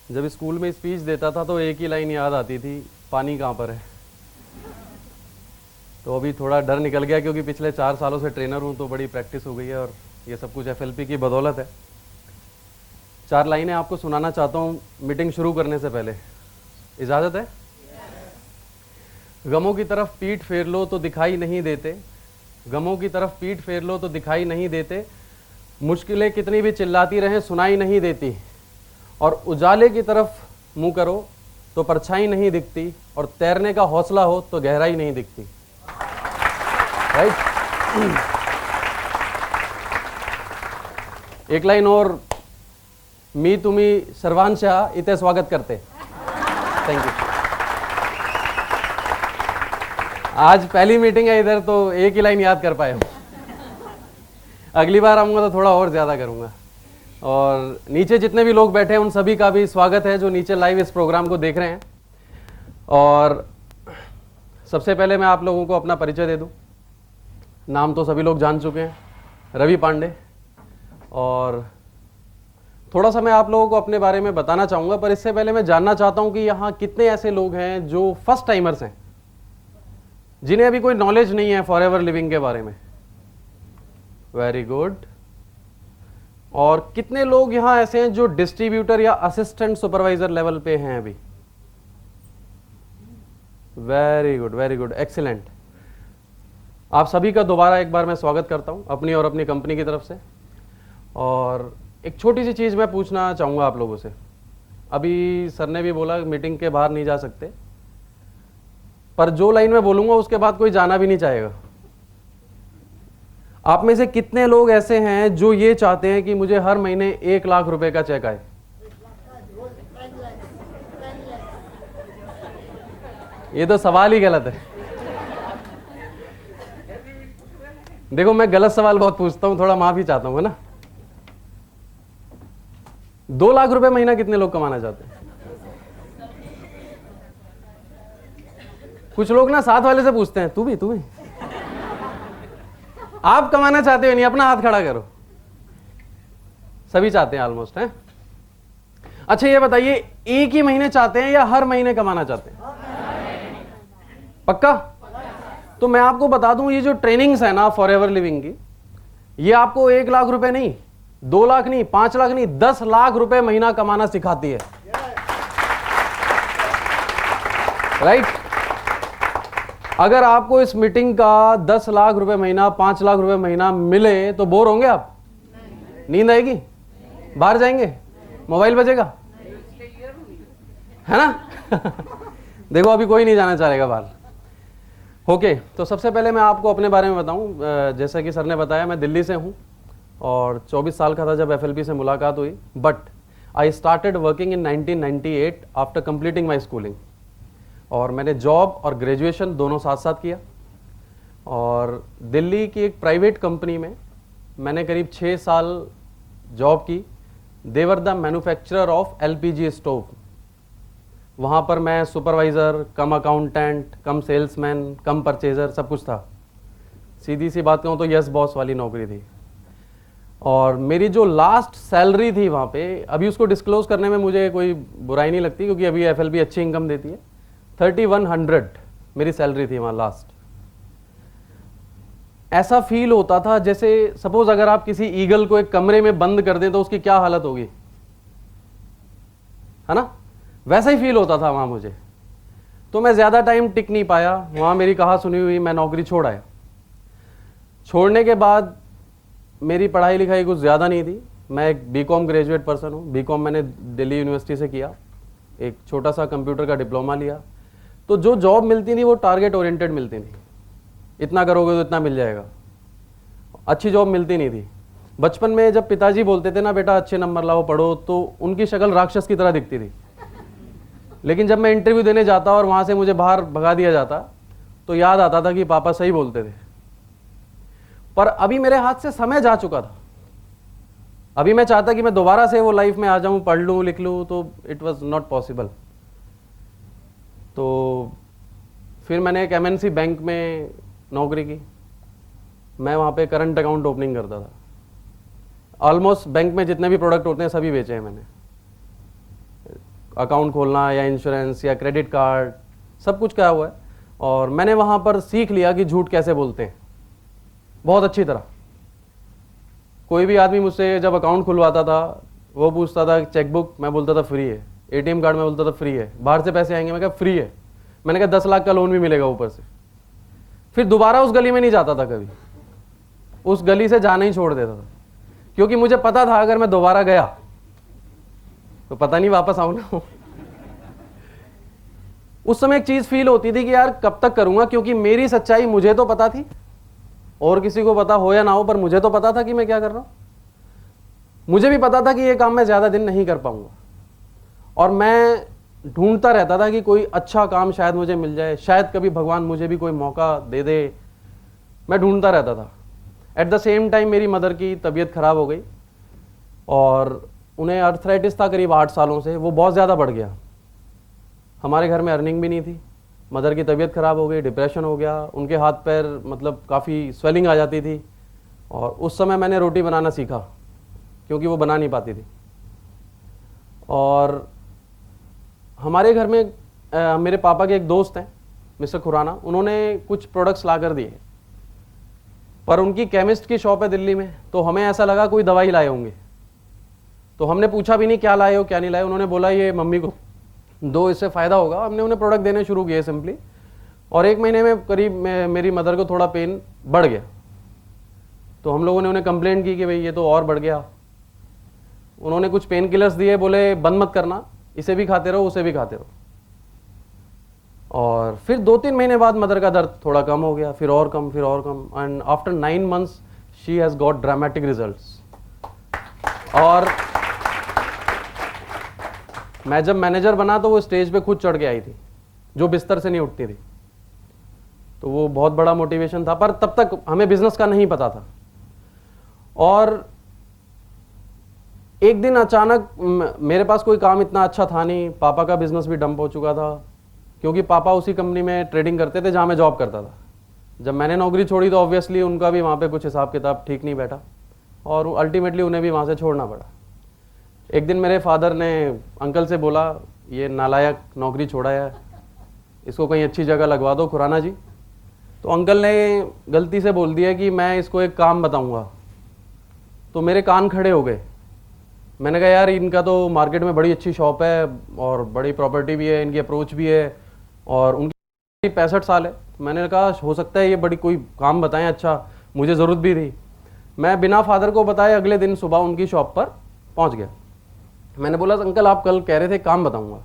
जब स्कूल में स्पीच देता था तो एक ही लाइन याद आती थी, पानी कहाँ पर है। तो अभी थोड़ा डर निकल गया क्योंकि पिछले 4 सालों से ट्रेनर हूँ, तो बड़ी प्रैक्टिस हो गई है और ये सब कुछ एफएलपी की बदौलत है। 4 लाइनें आपको सुनाना चाहता हूँ मीटिंग शुरू करने से पहले, इजाज़त है? गमों की तरफ पीठ फेर लो तो दिखाई नहीं देते, गमों की तरफ पीठ फेर लो तो दिखाई नहीं देते, मुश्किलें कितनी भी चिल्लाती रहें सुनाई नहीं देती, और उजाले की तरफ मुंह करो तो परछाई नहीं दिखती, और तैरने का हौसला हो तो गहराई नहीं दिखती। राइट? एक लाइन और, मी तुम्ही सर्वांशः इथे स्वागत करते। Thank you. आज पहली मीटिंग है इधर, तो एक ही लाइन याद कर पाए हम। अगली बार आऊँगा तो थोड़ा और ज़्यादा करूँगा। और नीचे जितने भी लोग बैठे हैं उन सभी का भी स्वागत है जो नीचे लाइव इस प्रोग्राम को देख रहे हैं। और सबसे पहले मैं आप लोगों को अपना परिचय दे दूं। नाम तो सभी लोग जान चुके हैं, रवि पांडे। और थोड़ा सा मैं आप लोगों को अपने बारे में बताना चाहूँगा, पर इससे पहले मैं जानना चाहता हूँ कि यहाँ कितने ऐसे लोग हैं जो फर्स्ट टाइमर्स हैं, जिन्हें अभी कोई नॉलेज नहीं है फॉरएवर लिविंग के बारे में। Very good. और कितने लोग यहाँ ऐसे हैं जो डिस्ट्रीब्यूटर या असिस्टेंट सुपरवाइजर लेवल पे हैं अभी? Very good, very good, excellent. आप सभी का दोबारा एक बार मैं स्वागत करता हूँ अपनी और अपनी कंपनी की तरफ से। और एक छोटी सी चीज़ मैं पूछना चाहूँगा आप लोगों से। अभी सर ने भी बोला मीटिंग के बाहर नहीं जा सकते, पर जो लाइन मैं बोलूँगा उसके बाद कोई जाना भी नहीं चाहेगा। आप में से कितने लोग ऐसे हैं जो ये चाहते हैं कि मुझे हर महीने 1 लाख रुपए का चेक आए? ये तो सवाल ही गलत है। देखो, मैं गलत सवाल बहुत पूछता हूं, थोड़ा माफी चाहता हूं, है ना। 2 लाख रुपए महीना कितने लोग कमाना चाहते हैं? कुछ लोग ना साथ वाले से पूछते हैं, तू भी आप कमाना चाहते हो नहीं? अपना हाथ खड़ा करो। सभी चाहते हैं ऑलमोस्ट, हैं? अच्छा ये बताइए, एक ही महीने चाहते हैं या हर महीने कमाना चाहते हैं? पक्का? तो मैं आपको बता दूं, ये जो ट्रेनिंग्स है ना फॉरएवर लिविंग की, ये आपको 1 लाख रुपए नहीं, 2 लाख नहीं, 5 लाख नहीं, 10 लाख रुपए महीना कमाना सिखाती है। राइट? अगर आपको इस मीटिंग का 10 लाख रुपए महीना, 5 लाख रुपए महीना मिले तो बोर होंगे आप? नींद आएगी? बाहर जाएंगे? मोबाइल बजेगा? है ना? देखो, अभी कोई नहीं जाना चाहेगा बाहर। ओके, तो सबसे पहले मैं आपको अपने बारे में बताऊं। जैसा कि सर ने बताया, मैं दिल्ली से हूं और 24 साल का था जब एफएलपी से मुलाकात हुई। But I started working in 1998 after completing my schooling. और मैंने जॉब और ग्रेजुएशन दोनों साथ साथ किया। और दिल्ली की एक प्राइवेट कंपनी में मैंने करीब 6 साल जॉब की। They were the manufacturer of LPG stove. वहाँ पर मैं supervisor cum accountant cum salesman cum purchaser सब कुछ था। सीधी सी बात कहूँ तो यस बॉस वाली नौकरी थी। और मेरी जो लास्ट सैलरी थी वहाँ पे, अभी उसको डिस्क्लोज़ करने में मुझे कोई बुराई नहीं लगती क्योंकि अभी एफएलपी अच्छी इनकम देती है। 3100 मेरी सैलरी थी वहाँ लास्ट। ऐसा फील होता था जैसे सपोज अगर आप किसी ईगल को एक कमरे में बंद कर दें तो उसकी क्या हालत होगी, है ना? वैसा ही फील होता था वहाँ मुझे। तो मैं ज़्यादा टाइम टिक नहीं पाया वहाँ, मेरी कहा सुनी हुई मैं नौकरी छोड़ आया। छोड़ने के बाद मेरी पढ़ाई लिखाई कुछ ज़्यादा नहीं थी। मैं एक बीकॉम ग्रेजुएट पर्सन हूँ। बीकॉम मैंने दिल्ली यूनिवर्सिटी से किया, एक छोटा सा कंप्यूटर का डिप्लोमा लिया। तो जो जॉब मिलती थी वो टारगेट ओरिएंटेड मिलती थी, इतना करोगे तो इतना मिल जाएगा। अच्छी जॉब मिलती नहीं थी। बचपन में जब पिताजी बोलते थे ना, बेटा अच्छे नंबर लाओ पढ़ो, तो उनकी शक्ल राक्षस की तरह दिखती थी। लेकिन जब मैं इंटरव्यू देने जाता और वहाँ से मुझे बाहर भगा दिया जाता तो याद आता था कि पापा सही बोलते थे। पर अभी मेरे हाथ से समय जा चुका था। अभी मैं चाहता कि मैं दोबारा से वो लाइफ में आ जाऊँ, पढ़ लूँ लिख लूँ, तो इट वॉज नॉट पॉसिबल। तो फिर मैंने एक एमएनसी बैंक में नौकरी की। मैं वहाँ पे करंट अकाउंट ओपनिंग करता था। ऑलमोस्ट बैंक में जितने भी प्रोडक्ट होते हैं सभी बेचे हैं मैंने। अकाउंट खोलना या इंश्योरेंस या क्रेडिट कार्ड, सब कुछ किया हुआ है। और मैंने वहाँ पर सीख लिया कि झूठ कैसे बोलते हैं बहुत अच्छी तरह। कोई भी आदमी मुझसे जब अकाउंट खुलवाता था, वो पूछता था चेकबुक, मैं बोलता था फ्री है। एटीएम कार्ड में बोलता था फ्री है। बाहर से पैसे आएंगे, मैं कहा फ्री है। मैंने कहा 10 लाख का लोन भी मिलेगा ऊपर से। फिर दोबारा उस गली में नहीं जाता था कभी, उस गली से जाना ही छोड़ देता था, क्योंकि मुझे पता था अगर मैं दोबारा गया तो पता नहीं वापस आऊंगा। उस समय एक चीज फील होती थी कि यार कब तक करूंगा, क्योंकि मेरी सच्चाई मुझे तो पता थी, और किसी को पता हो या ना हो, पर मुझे तो पता था कि मैं क्या कर रहा हूं। मुझे भी पता था कि ये काम मैं ज्यादा दिन नहीं कर पाऊंगा, और मैं ढूंढता रहता था कि कोई अच्छा काम शायद मुझे मिल जाए, शायद कभी भगवान मुझे भी कोई मौका दे दे। मैं ढूंढता रहता था। एट द सेम टाइम मेरी मदर की तबीयत खराब हो गई, और उन्हें अर्थराइटिस था करीब 8 सालों से, वो बहुत ज़्यादा बढ़ गया। हमारे घर में अर्निंग भी नहीं थी, मदर की तबीयत ख़राब हो गई, डिप्रेशन हो गया, उनके हाथ पैर मतलब काफ़ी स्वेलिंग आ जाती थी। और उस समय मैंने रोटी बनाना सीखा, क्योंकि वो बना नहीं पाती थी। और हमारे घर में मेरे पापा के एक दोस्त हैं मिस्टर खुराना, उन्होंने कुछ प्रोडक्ट्स ला कर दिए, पर उनकी केमिस्ट की शॉप है दिल्ली में, तो हमें ऐसा लगा कोई दवाई लाए होंगे। तो हमने पूछा भी नहीं क्या लाए हो क्या नहीं लाए, उन्होंने बोला ये मम्मी को दो, इससे फ़ायदा होगा। हमने उन्हें प्रोडक्ट देने शुरू किए सिंपली, और 1 महीने में करीब मेरी मदर को थोड़ा पेन बढ़ गया। तो हम लोगों ने उन्हें कंप्लेंट की कि भाई ये तो और बढ़ गया। उन्होंने कुछ पेन किलर्स दिए, बोले बंद मत करना, इसे भी खाते रहो उसे भी खाते रहो। और फिर 2-3 महीने बाद मदर का दर्द थोड़ा कम हो गया, फिर और कम, फिर और कम, and after 9 months she has got dramatic results. और मैं जब मैनेजर बना तो वो स्टेज पे खुद चढ़ के आई थी, जो बिस्तर से नहीं उठती थी। तो वो बहुत बड़ा मोटिवेशन था, पर तब तक हमें बिजनेस का नहीं पता था। और एक दिन अचानक मेरे पास कोई काम इतना अच्छा था नहीं, पापा का बिजनेस भी डंप हो चुका था, क्योंकि पापा उसी कंपनी में ट्रेडिंग करते थे जहां मैं जॉब करता था। जब मैंने नौकरी छोड़ी तो ऑब्वियसली उनका भी वहां पे कुछ हिसाब किताब ठीक नहीं बैठा, और अल्टीमेटली उन्हें भी वहां से छोड़ना पड़ा। एक दिन मेरे फादर ने अंकल से बोला, ये नालायक नौकरी छोड़ा है, इसको कहीं अच्छी जगह लगवा दो खुराना जी। तो अंकल ने गलती से बोल दिया कि मैं इसको एक काम बताऊंगा। तो मेरे कान खड़े हो गए। मैंने कहा यार इनका तो मार्केट में बड़ी अच्छी शॉप है, और बड़ी प्रॉपर्टी भी है, इनकी अप्रोच भी है, और उनकी 65 साल है। मैंने कहा हो सकता है ये बड़ी कोई काम बताएं अच्छा, मुझे ज़रूरत भी थी। मैं बिना फादर को बताए अगले दिन सुबह उनकी शॉप पर पहुंच गया। मैंने बोला अंकल आप कल कह रहे थे काम बताऊंगा।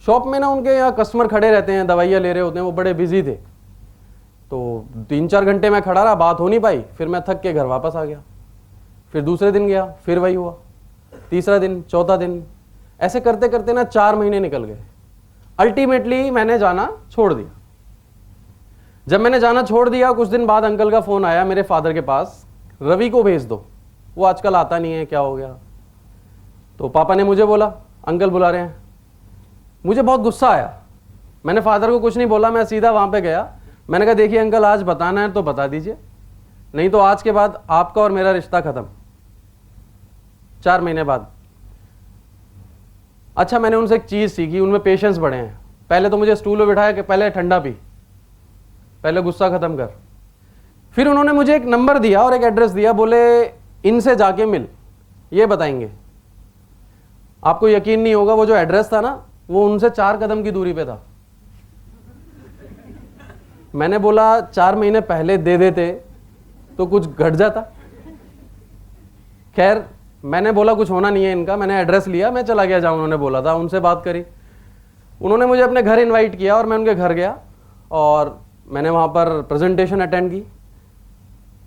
शॉप में ना उनके यहाँ कस्टमर खड़े रहते हैं, दवाइयाँ ले रहे होते हैं, वो बड़े बिजी थे। तो 3-4 घंटे मैं खड़ा रहा, बात हो नहीं पाई। फिर मैं थक के घर वापस आ गया। फिर दूसरे दिन गया, फिर वही हुआ। तीसरा दिन, चौथा दिन, ऐसे करते करते ना 4 महीने निकल गए। अल्टीमेटली मैंने जाना छोड़ दिया। जब मैंने जाना छोड़ दिया, कुछ दिन बाद अंकल का फोन आया मेरे फादर के पास, रवि को भेज दो, वो आजकल आता नहीं है, क्या हो गया। तो पापा ने मुझे बोला अंकल बुला रहे हैं। मुझे बहुत गुस्सा आया। मैंने फादर को कुछ नहीं बोला, मैं सीधा वहां पे गया। मैंने कहा देखिए अंकल आज बताना है तो बता दीजिए, नहीं तो आज के बाद आपका और मेरा रिश्ता खत्म। 4 महीने बाद। अच्छा मैंने उनसे एक चीज सीखी, उनमें पेशेंस बढ़े हैं। पहले तो मुझे स्टूल में बिठाया कि पहले ठंडा पी, पहले गुस्सा खत्म कर। फिर उन्होंने मुझे एक नंबर दिया और एक एड्रेस दिया, बोले इनसे जाके मिल, ये बताएंगे। आपको यकीन नहीं होगा, वो जो एड्रेस था ना वो उनसे 4 कदम की दूरी पे था। मैंने बोला 4 महीने पहले दे देते तो कुछ घट जाता। खैर मैंने बोला कुछ होना नहीं है इनका, मैंने एड्रेस लिया, मैं चला गया जहाँ उन्होंने बोला था, उनसे बात करी। उन्होंने मुझे अपने घर इनवाइट किया और मैं उनके घर गया और मैंने वहाँ पर प्रेजेंटेशन अटेंड की।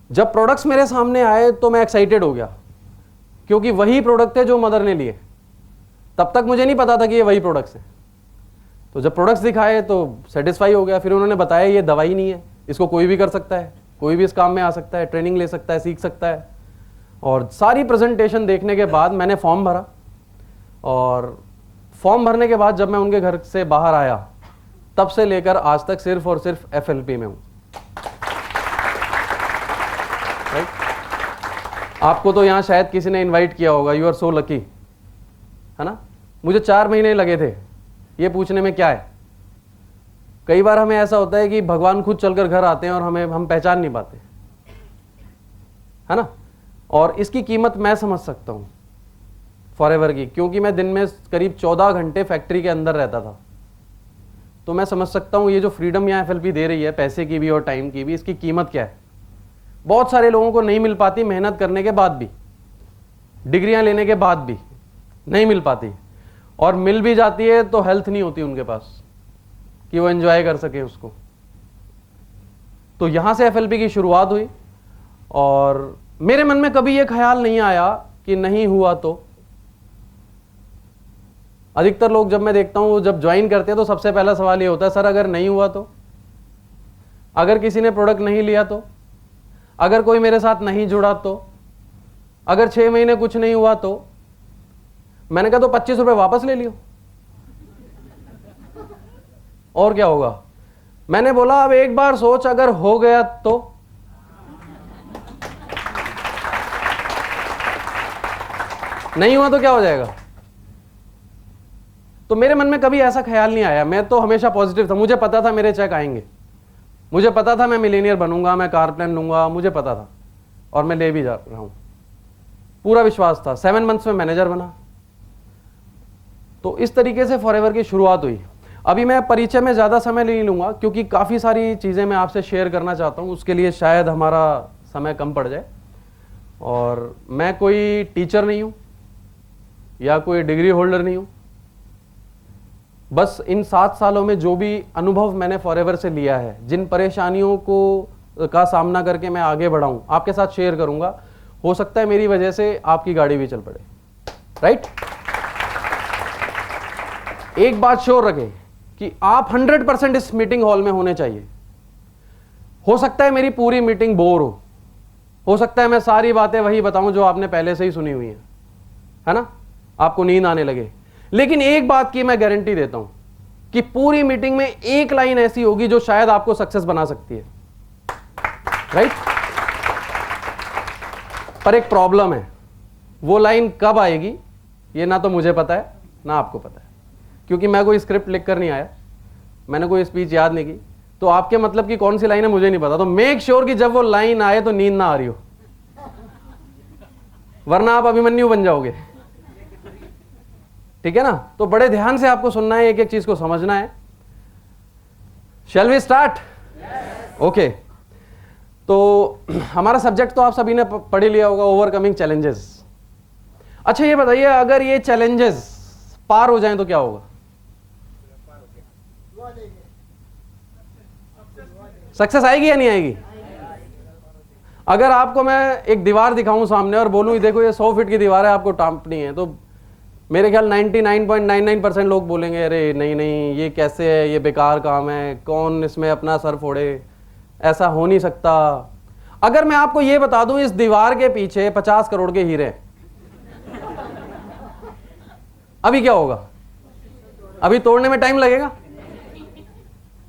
जब प्रोडक्ट्स मेरे सामने आए तो मैं एक्साइटेड हो गया, क्योंकि वही प्रोडक्ट थे जो मदर ने लिए। तब तक मुझे नहीं पता था कि ये वही प्रोडक्ट्स हैं। तो जब प्रोडक्ट्स दिखाए तो सेटिस्फाई हो गया। फिर उन्होंने बताया ये दवाई नहीं है, इसको कोई भी कर सकता है, कोई भी इस काम में आ सकता है, ट्रेनिंग ले सकता है, सीख सकता है। और सारी प्रेजेंटेशन देखने के बाद मैंने फॉर्म भरा, और फॉर्म भरने के बाद जब मैं उनके घर से बाहर आया, तब से लेकर आज तक सिर्फ और सिर्फ FLP में हूं। आपको तो यहां शायद किसी ने इनवाइट किया होगा, यू आर सो लकी, है ना। मुझे 4 महीने लगे थे ये पूछने में क्या है। कई बार हमें ऐसा होता है कि भगवान खुद चलकर घर आते हैं और हम पहचान नहीं पाते, है ना। और इसकी कीमत मैं समझ सकता हूं फॉरएवर की, क्योंकि मैं दिन में करीब 14 घंटे फैक्ट्री के अंदर रहता था। तो मैं समझ सकता हूं ये जो फ्रीडम यहाँ एफएलपी दे रही है, पैसे की भी और टाइम की भी, इसकी कीमत क्या है। बहुत सारे लोगों को नहीं मिल पाती, मेहनत करने के बाद भी, डिग्रियां लेने के बाद भी नहीं मिल पाती, और मिल भी जाती है तो हेल्थ नहीं होती उनके पास कि वो एंजॉय कर सके उसको। तो यहां से एफएलपी की शुरुआत हुई, और मेरे मन में कभी ये ख्याल नहीं आया कि नहीं हुआ तो। अधिकतर लोग जब मैं देखता हूं जब ज्वाइन करते हैं तो सबसे पहला सवाल ये होता है, सर अगर नहीं हुआ तो, अगर किसी ने प्रोडक्ट नहीं लिया तो, अगर कोई मेरे साथ नहीं जुड़ा तो, अगर 6 महीने कुछ नहीं हुआ तो। मैंने कहा तो 25 रुपए वापस ले लियो, और क्या होगा। मैंने बोला अब एक बार सोच, अगर हो गया तो। नहीं हुआ तो क्या हो जाएगा। तो मेरे मन में कभी ऐसा ख्याल नहीं आया, मैं तो हमेशा पॉजिटिव था। मुझे पता था मेरे चेक आएंगे, मुझे पता था मैं मिलीनियर बनूंगा, मैं कार प्लान लूंगा, मुझे पता था, और मैं ले भी जा रहा हूं, पूरा विश्वास था। 7 मंथ्स में मैनेजर बना। तो इस तरीके से फॉरएवर की शुरुआत हुई। अभी मैं परिचय में ज़्यादा समय नहीं लूँगा, क्योंकि काफ़ी सारी चीज़ें मैं आपसे शेयर करना चाहता हूँ, उसके लिए शायद हमारा समय कम पड़ जाए। और मैं कोई टीचर नहीं हूँ या कोई डिग्री होल्डर नहीं हूँ, बस इन 7 सालों में जो भी अनुभव मैंने फॉरएवर से लिया है, जिन परेशानियों का सामना करके मैं आगे बढ़ा हूँ, आपके साथ शेयर करूँगा। हो सकता है मेरी वजह से आपकी गाड़ी भी चल पड़े, राइट। एक बात श्योर रखें कि आप 100% इस मीटिंग हॉल में होने चाहिए। हो सकता है मेरी पूरी मीटिंग बोर हो सकता है मैं सारी बातें वही बताऊं जो आपने पहले से ही सुनी हुई हैं, है ना, आपको नींद आने लगे। लेकिन एक बात की मैं गारंटी देता हूं कि पूरी मीटिंग में एक लाइन ऐसी होगी जो शायद आपको सक्सेस बना सकती है, राइट। पर एक प्रॉब्लम है, वो लाइन कब आएगी ये ना तो मुझे पता है ना आपको पता है, क्योंकि मैं कोई स्क्रिप्ट लिख कर नहीं आया, मैंने कोई स्पीच याद नहीं की। तो आपके मतलब की कौन सी लाइन है मुझे नहीं पता। तो मेक श्योर कि जब वो लाइन आए तो नींद ना आ रही हो, वरना आप अभिमन्यु बन जाओगे, ठीक है ना। तो बड़े ध्यान से आपको सुनना है, एक एक चीज को समझना है। Shall we start? ओके। तो हमारा सब्जेक्ट तो आप सभी ने पढ़ ही लिया होगा, ओवरकमिंग चैलेंजेस। अच्छा ये बताइए, अगर ये चैलेंजेस पार हो जाएं तो क्या होगा? सक्सेस आएगी या नहीं आएगी? अगर आपको मैं एक दीवार दिखाऊं सामने और बोलूं देखो ये 100 फीट की दीवार है, आपको टांपनी है, तो मेरे ख्याल 99.99% लोग बोलेंगे अरे नहीं नहीं ये कैसे है, ये बेकार काम है, कौन इसमें अपना सर फोड़े, ऐसा हो नहीं सकता। अगर मैं आपको ये बता दूं इस दीवार के पीछे 50 करोड़ के हीरे, अभी क्या होगा? अभी तोड़ने में टाइम लगेगा,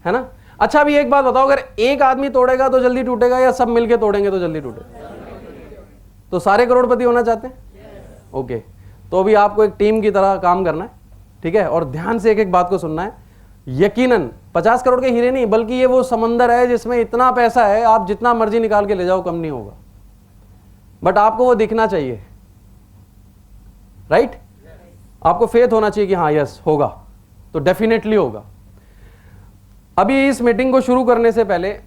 है ना। अच्छा अभी एक बात बताओ, अगर एक आदमी तोड़ेगा तो जल्दी टूटेगा या सब मिलके तोड़ेंगे तो जल्दी टूटेगा? तो सारे करोड़पति होना चाहते हैं? ओके। तो अभी आपको एक टीम की तरह काम करना है, ठीक है, और ध्यान से एक एक बात को सुनना है। यकीनन 50 करोड़ के हीरे नहीं, बल्कि ये वो समंदर है जिसमें इतना पैसा है, आप जितना मर्जी निकाल के ले जाओ कम नहीं होगा, बट आपको वो दिखना चाहिए, राइट। आपको फेथ होना चाहिए कि हाँ यस होगा, तो डेफिनेटली होगा। अभी इस मीटिंग को शुरू करने से पहले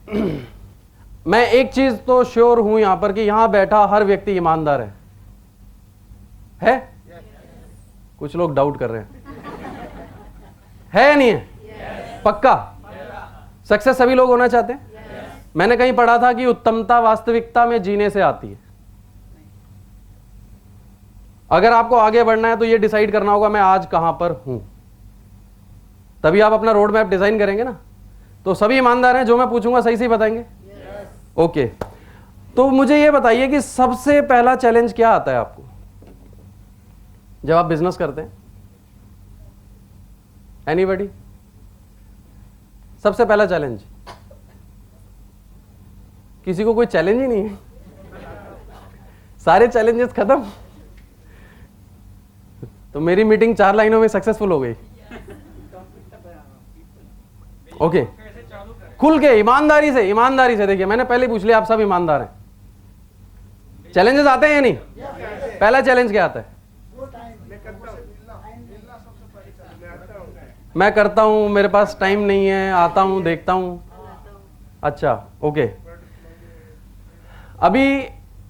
मैं एक चीज तो श्योर हूं यहां पर कि यहां बैठा हर व्यक्ति ईमानदार है? कुछ लोग डाउट कर रहे हैं, है नहीं है? पक्का? सक्सेस सभी लोग होना चाहते हैं? मैंने कहीं पढ़ा था कि उत्तमता वास्तविकता में जीने से आती है। अगर आपको आगे बढ़ना है तो ये डिसाइड करना होगा मैं आज कहां पर हूं, तभी आप अपना रोड मैप डिजाइन करेंगे ना। तो सभी ईमानदार हैं, जो मैं पूछूंगा सही सही बताएंगे? ओके। तो मुझे ये बताइए कि सबसे पहला चैलेंज क्या आता है आपको जब आप बिजनेस करते हैं? एनीबॉडी? सबसे पहला चैलेंज? किसी को कोई चैलेंज ही नहीं है, सारे चैलेंजेस खत्म। तो मेरी मीटिंग 4 लाइनों में सक्सेसफुल हो गई। ओके, खुल के ईमानदारी से देखिए, मैंने पहले पूछ लिया, आप सब ईमानदार हैं। चैलेंजेस आते हैं या नहीं? पहला चैलेंज क्या आता है? मैं करता हूं, मेरे पास टाइम नहीं है, आता हूं, देखता हूं। अच्छा, ओके। अभी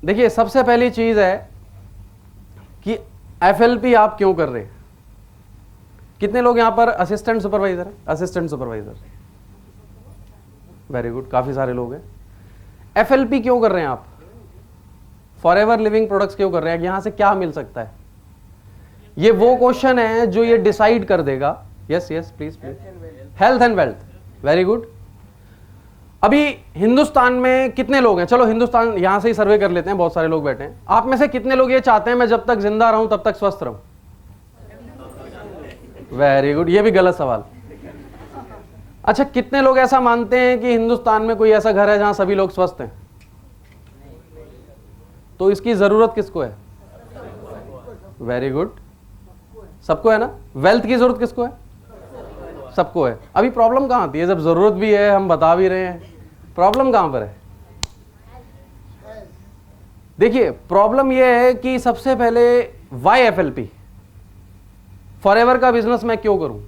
देखिए, सबसे पहली चीज है कि एफएलपी आप क्यों कर रहे हैं? कितने लोग यहां पर असिस्टेंट सुपरवाइजर है? असिस्टेंट सुपरवाइजर, वेरी गुड, काफी सारे लोग हैं। एफएलपी क्यों कर रहे हैं आप? फॉरएवर लिविंग प्रोडक्ट्स क्यों कर रहे हैं? यहां से क्या मिल सकता है? ये वो क्वेश्चन है जो ये डिसाइड कर देगा। Yes yes, please please. Health and wealth, very good. अभी हिंदुस्तान में कितने लोग हैं? चलो हिंदुस्तान यहां से ही सर्वे कर लेते हैं, बहुत सारे लोग बैठे हैं। आप में से कितने लोग ये चाहते हैं मैं जब तक जिंदा रहूं तब तक स्वस्थ रहूं? वेरी गुड, ये भी गलत सवाल। अच्छा, कितने लोग ऐसा मानते हैं कि हिंदुस्तान में कोई ऐसा घर है जहां सभी लोग स्वस्थ हैं? तो इसकी जरूरत किसको है? वेरी गुड, सबको है ना। वेल्थ की जरूरत किसको है? सबको है। अभी प्रॉब्लम कहां आती है? जब जरूरत भी है, हम बता भी रहे हैं, प्रॉब्लम कहां पर है? देखिए, प्रॉब्लम यह है कि सबसे पहले वाई एफएलपी, फॉरएवर का बिजनेस मैं क्यों करूं?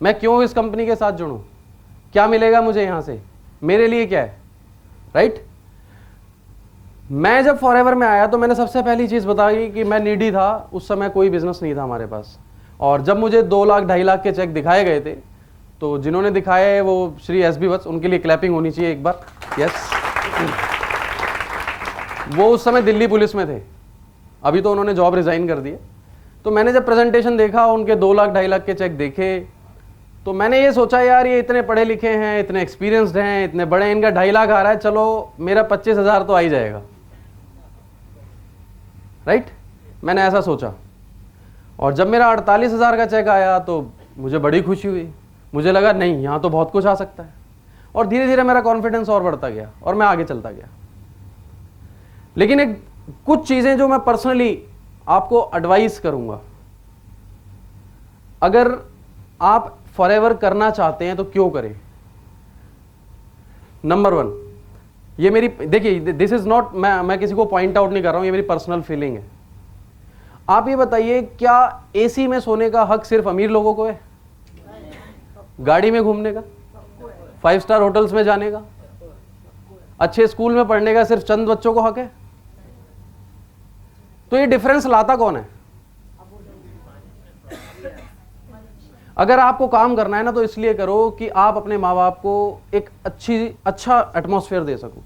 मैं क्यों इस कंपनी के साथ जुड़ूं? क्या मिलेगा मुझे यहां से? मेरे लिए क्या है? राइट? मैं जब फॉरएवर में आया तो मैंने सबसे पहली चीज बताई कि मैं नीडी था, उस समय कोई बिजनेस नहीं था हमारे पास। और जब मुझे 2 लाख 2.5 लाख के चेक दिखाए गए थे, तो जिन्होंने दिखाए है वो श्री एसबी वत्स, उनके लिए क्लैपिंग होनी चाहिए एक बार। यस, वो उस समय दिल्ली पुलिस में थे, अभी तो उन्होंने जॉब रिजाइन कर दी है। तो मैंने जब प्रेजेंटेशन देखा, उनके 2 लाख 2.5 लाख के चेक देखे, तो मैंने ये सोचा यार ये इतने पढ़े लिखे हैं, इतने एक्सपीरियंस्ड हैं, इतने बड़े, इनका 2.5 लाख आ रहा है, चलो मेरा 25,000 तो आ ही जाएगा। राइट? मैंने ऐसा सोचा। और जब मेरा 48,000 का चेक आया तो मुझे बड़ी खुशी हुई। मुझे लगा नहीं, यहाँ तो बहुत कुछ आ सकता है। और धीरे धीरे मेरा कॉन्फिडेंस और बढ़ता गया और मैं आगे चलता गया। लेकिन एक कुछ चीजें जो मैं पर्सनली आपको एडवाइस करूंगा, अगर आप फॉरएवर करना चाहते हैं तो क्यों करें? नंबर 1, ये मेरी, देखिए दिस इज नॉट, मैं किसी को पॉइंट आउट नहीं कर रहा हूं, ये मेरी पर्सनल फीलिंग है। आप ये बताइए, क्या एसी में सोने का हक सिर्फ अमीर लोगों को है? गाड़ी में घूमने का, 5 स्टार होटल्स में जाने का, अच्छे स्कूल में पढ़ने का सिर्फ चंद बच्चों को हक है? तो ये डिफरेंस लाता कौन है? अगर आपको काम करना है ना, तो इसलिए करो कि आप अपने माँ बाप को एक अच्छा एटमॉस्फेयर दे सको,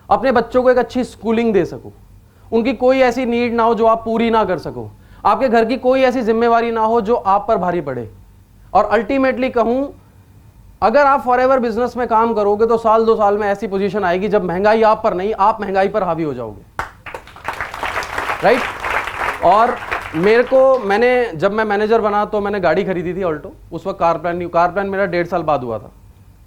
अपने बच्चों को एक अच्छी स्कूलिंग दे सको, उनकी कोई ऐसी नीड ना हो जो आप पूरी ना कर सको, आपके घर की कोई ऐसी जिम्मेवारी ना हो जो आप पर भारी पड़े। और अल्टीमेटली कहूं, अगर आप फॉरएवर बिजनेस में काम करोगे तो साल 2 साल में ऐसी पोजीशन आएगी जब महंगाई आप पर नहीं, आप महंगाई पर हावी हो जाओगे। राइट? और जब मैं मैनेजर बना तो मैंने गाड़ी खरीदी थी ऑल्टो। उस वक्त कार प्लान मेरा 1.5 साल बाद हुआ था,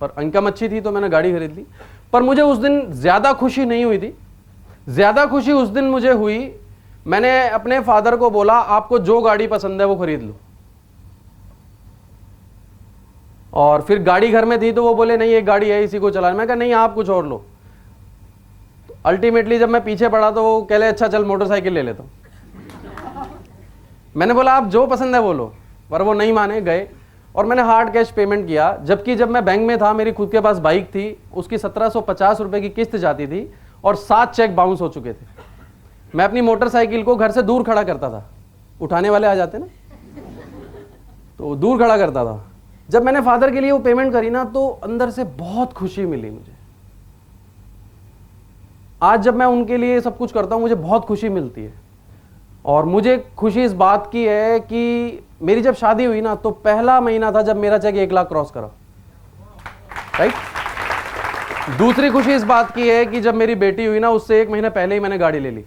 पर इनकम अच्छी थी तो मैंने गाड़ी खरीद ली। पर मुझे उस दिन ज्यादा खुशी नहीं हुई थी। ज्यादा खुशी उस दिन मुझे हुई, मैंने अपने फादर को बोला आपको जो गाड़ी पसंद है वो खरीद लो। और फिर गाड़ी घर में थी तो वो बोले नहीं एक गाड़ी है इसी को चलाना। मैं कहा नहीं आप कुछ और लो। तो अल्टीमेटली जब मैं पीछे पड़ा तो वो कह ले अच्छा चल मोटरसाइकिल ले लेता हूं। मैंने बोला आप जो पसंद है वो लो, पर वो नहीं माने, गए। और मैंने हार्ड कैश पेमेंट किया, जबकि जब मैं बैंक में था मेरी खुद के पास बाइक थी, उसकी 1750 रुपए की किस्त जाती थी और 7 चेक बाउंस हो चुके थे। मैं अपनी मोटरसाइकिल को घर से दूर खड़ा करता था, उठाने वाले आ जाते ना, तो दूर खड़ा करता था। जब मैंने फादर के लिए वो पेमेंट करी ना, तो अंदर से बहुत खुशी मिली मुझे। आज जब मैं उनके लिए सब कुछ करता हूं मुझे बहुत खुशी मिलती है। और मुझे खुशी इस बात की है कि मेरी जब शादी हुई ना, तो पहला महीना था जब मेरा चेक 1 लाख क्रॉस करा। राइट? दूसरी खुशी इस बात की है कि जब मेरी बेटी हुई ना, उससे 1 महीना पहले ही मैंने गाड़ी ले ली।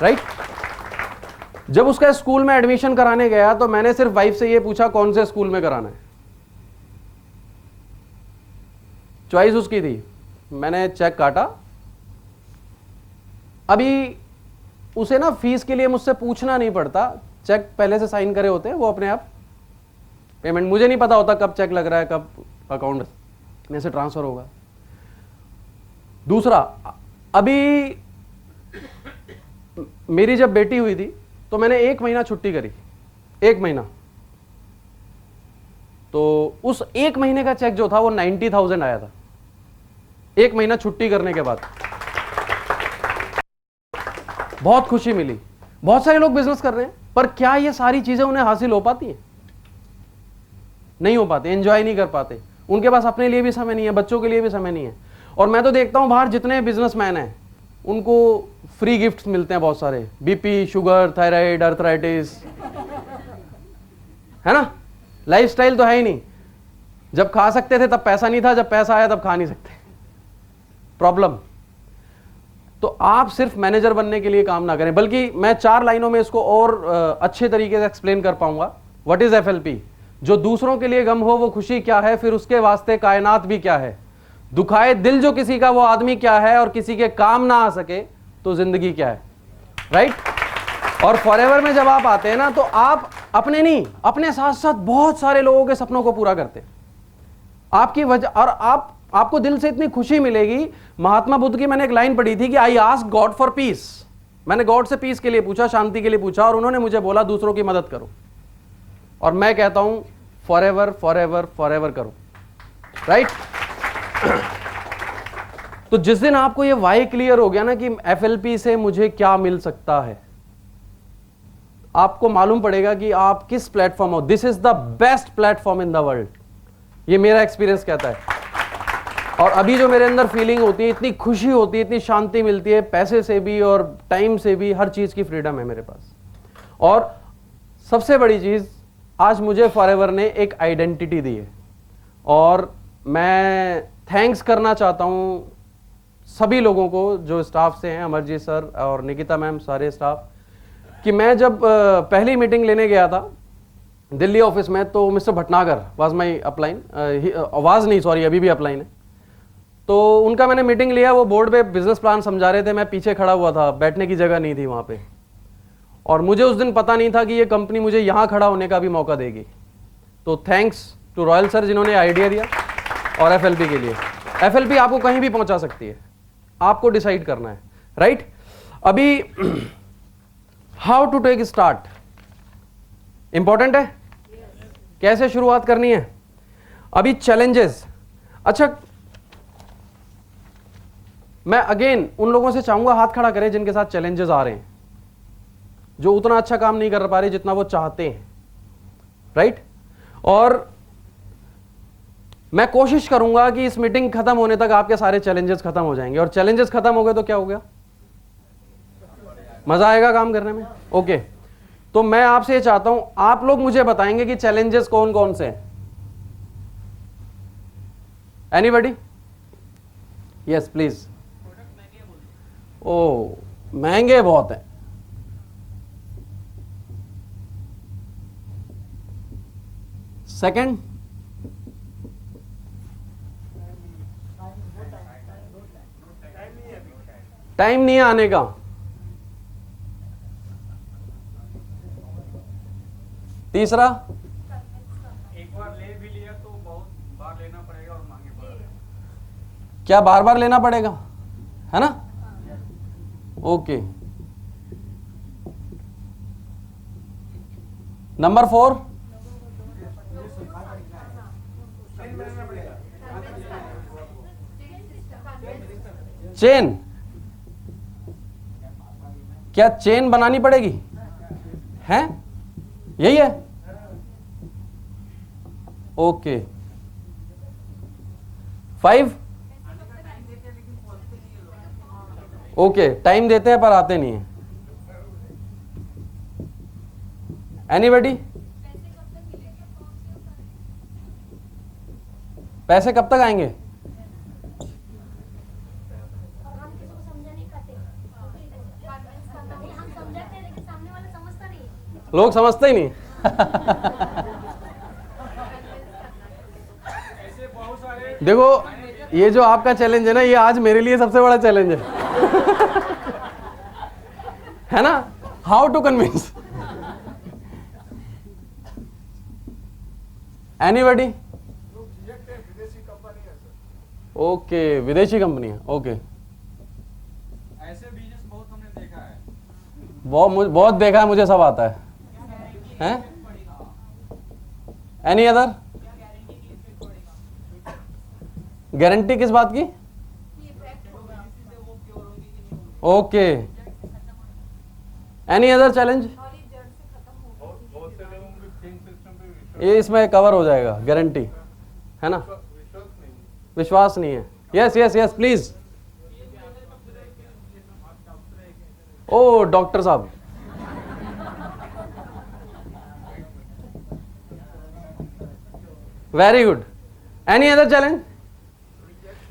राइट? जब उसका स्कूल में एडमिशन कराने गया तो मैंने सिर्फ वाइफ से ये पूछा कौन से स्कूल में कराना है। चॉइस उसकी थी, मैंने चेक काटा। अभी उसे ना फीस के लिए मुझसे पूछना नहीं पड़ता, चेक पहले से साइन करे होते हैं, वो अपने आप पेमेंट, मुझे नहीं पता होता कब चेक लग रहा है, कब अकाउंट में से ट्रांसफर होगा। दूसरा, अभी मेरी जब बेटी हुई थी तो मैंने 1 महीना छुट्टी करी, 1 महीना, तो उस 1 महीने का चेक जो था वो 90,000 आया था, 1 महीना छुट्टी करने के बाद। बहुत खुशी मिली। बहुत सारे लोग बिजनेस कर रहे हैं, पर क्या ये सारी चीजें उन्हें हासिल हो पाती हैं? नहीं हो पाते, एंजॉय नहीं कर पाते, उनके पास अपने लिए भी समय नहीं है, बच्चों के लिए भी समय नहीं है। और मैं तो देखता हूं बाहर जितने बिजनेसमैन हैं उनको फ्री गिफ्ट्स मिलते हैं बहुत सारे, बीपी, शुगर, थायराइड, अर्थराइटिस, है ना। लाइफस्टाइल तो है ही नहीं, जब खा सकते थे तब पैसा नहीं था, जब पैसा आया तब खा नहीं सकते, प्रॉब्लम। तो आप सिर्फ मैनेजर बनने के लिए काम ना करें, बल्कि मैं 4 लाइनों में इसको और अच्छे तरीके से एक्सप्लेन कर पाऊंगा। What is FLP? जो दूसरों के लिए गम हो वो खुशी क्या है, फिर उसके वास्ते कायनात भी क्या है, दुखाए दिल जो किसी का वो आदमी क्या है, और किसी के काम ना आ सके तो जिंदगी क्या है, राइट। और फॉरएवर में जब आप आते हैं ना, तो आप अपने नहीं, अपने साथ साथ बहुत सारे लोगों के सपनों को पूरा करते हैं। आपकी वजह, और आपको दिल से इतनी खुशी मिलेगी। महात्मा बुद्ध की मैंने एक लाइन पढ़ी थी कि I ask God for piece, मैंने गॉड से पीस के लिए पूछा, शांति के लिए पूछा, और उन्होंने मुझे बोला दूसरों की मदद करो। और मैं कहता हूं फॉरएवर फॉरएवर फॉरएवर करो, राइट। तो जिस दिन आपको ये वाई क्लियर हो गया ना कि एफएलपी से मुझे क्या मिल सकता है, आपको मालूम पड़ेगा कि आप किस प्लेटफॉर्म हो। This is the best platform in the world, ये मेरा एक्सपीरियंस कहता है। और अभी जो मेरे अंदर फीलिंग होती है, इतनी खुशी होती है, इतनी शांति मिलती है, पैसे से भी और टाइम से भी, हर चीज की फ्रीडम है मेरे पास। और सबसे बड़ी चीज, आज मुझे फॉरएवर ने एक आइडेंटिटी दी है, और मैं थैंक्स करना चाहता हूं सभी लोगों को जो स्टाफ से हैं, अमरजीत सर और निकिता मैम, सारे स्टाफ, कि मैं जब पहली मीटिंग लेने गया था दिल्ली ऑफिस में, तो mister Bhatnagar was my upline, आवाज नहीं, सॉरी, अभी भी अपलाइन है। तो उनका मैंने मीटिंग लिया, वो बोर्ड पे बिजनेस प्लान समझा रहे थे, मैं पीछे खड़ा हुआ था, बैठने की जगह नहीं थी वहाँ पे, और मुझे उस दिन पता नहीं था कि ये कंपनी मुझे यहाँ खड़ा होने का भी मौका देगी। तो थैंक्स टू रॉयल सर जिन्होंने आइडिया दिया, और एफएलपी के लिए। एफएलपी आपको कहीं भी पहुंचा सकती है, आपको डिसाइड करना है, राइट। अभी how to take start important है, कैसे शुरुआत करनी है। अभी चैलेंजेस, अच्छा मैं अगेन उन लोगों से चाहूंगा हाथ खड़ा करें जिनके साथ चैलेंजेस आ रहे हैं, जो उतना अच्छा काम नहीं कर पा रहे जितना वो चाहते हैं, राइट। और मैं कोशिश करूंगा कि इस मीटिंग खत्म होने तक आपके सारे चैलेंजेस खत्म हो जाएंगे, और चैलेंजेस खत्म हो गए तो क्या हो गया, मजा आएगा काम करने में, ओके। तो मैं आपसे ये चाहता हूं, आप लोग मुझे बताएंगे कि चैलेंजेस कौन कौन से हैं। एनीबॉडी? Yes please. ओ, महंगे बहुत हैं। सेकंड, टाइम नहीं है आने का। तीसरा, एक बार ले भी लिया तो बहुत बार लेना पड़ेगा और महंगे पड़ रहे हैं। क्या बार बार लेना पड़ेगा, है ना, ओके। Number 4, chain. क्या चेन बनानी पड़ेगी, हैं, यही है, ओके। 5, ओके, टाइम देते हैं पर आते नहीं है। एनीबॉडी? पैसे कब तक आएंगे? लोग समझते ही नहीं। देखो, ये जो आपका चैलेंज है ना, ये आज मेरे लिए सबसे बड़ा चैलेंज है। है ना, how to convince. Anybody? Okay, विदेशी कंपनी है, ओके। ऐसे बिजनेस बहुत हमने देखा है। बहुत देखा है, मुझे सब आता है। हैं? Any other? गारंटी किस बात की? ओके। Any other challenge? ये इसमें कवर हो जाएगा, गारंटी है ना। विश्वास नहीं है। Yes yes yes please. ओ डॉक्टर साहब, very good. Any other challenge?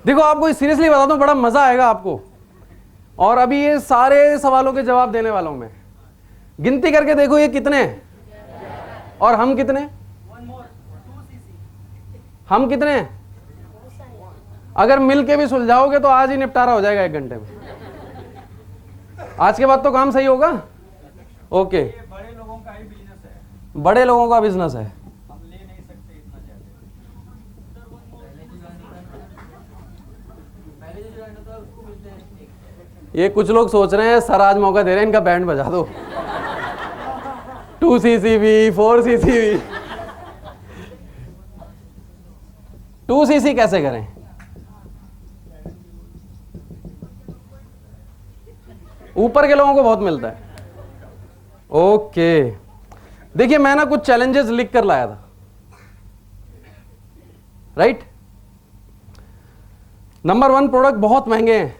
देखो आपको सीरियसली बताता हूं, बड़ा मजा आएगा आपको। और अभी ये सारे सवालों के जवाब देने वाला हूं मैं। गिनती करके देखो ये कितने हैं और हम कितने हैं? हम कितने हैं? अगर मिल के भी सुलझाओगे तो आज ही निपटारा हो जाएगा 1 घंटे में। आज के बाद तो काम सही होगा। ओके, ये बड़े लोगों का ही बिजनेस है, बड़े लोगों का बिजनेस है। हम ले नहीं सकते इतना ज्यादा। ये कुछ लोग सोच रहे हैं सर आज मौका दे रहे हैं, इनका बैंड बजा दो। 2 CCV 4 CCV 2 CC कैसे करें? ऊपर के लोगों को बहुत मिलता है। ओके, देखिए मैं ना कुछ चैलेंजेस लिख कर लाया था, राइट। नंबर 1, प्रोडक्ट बहुत महंगे हैं,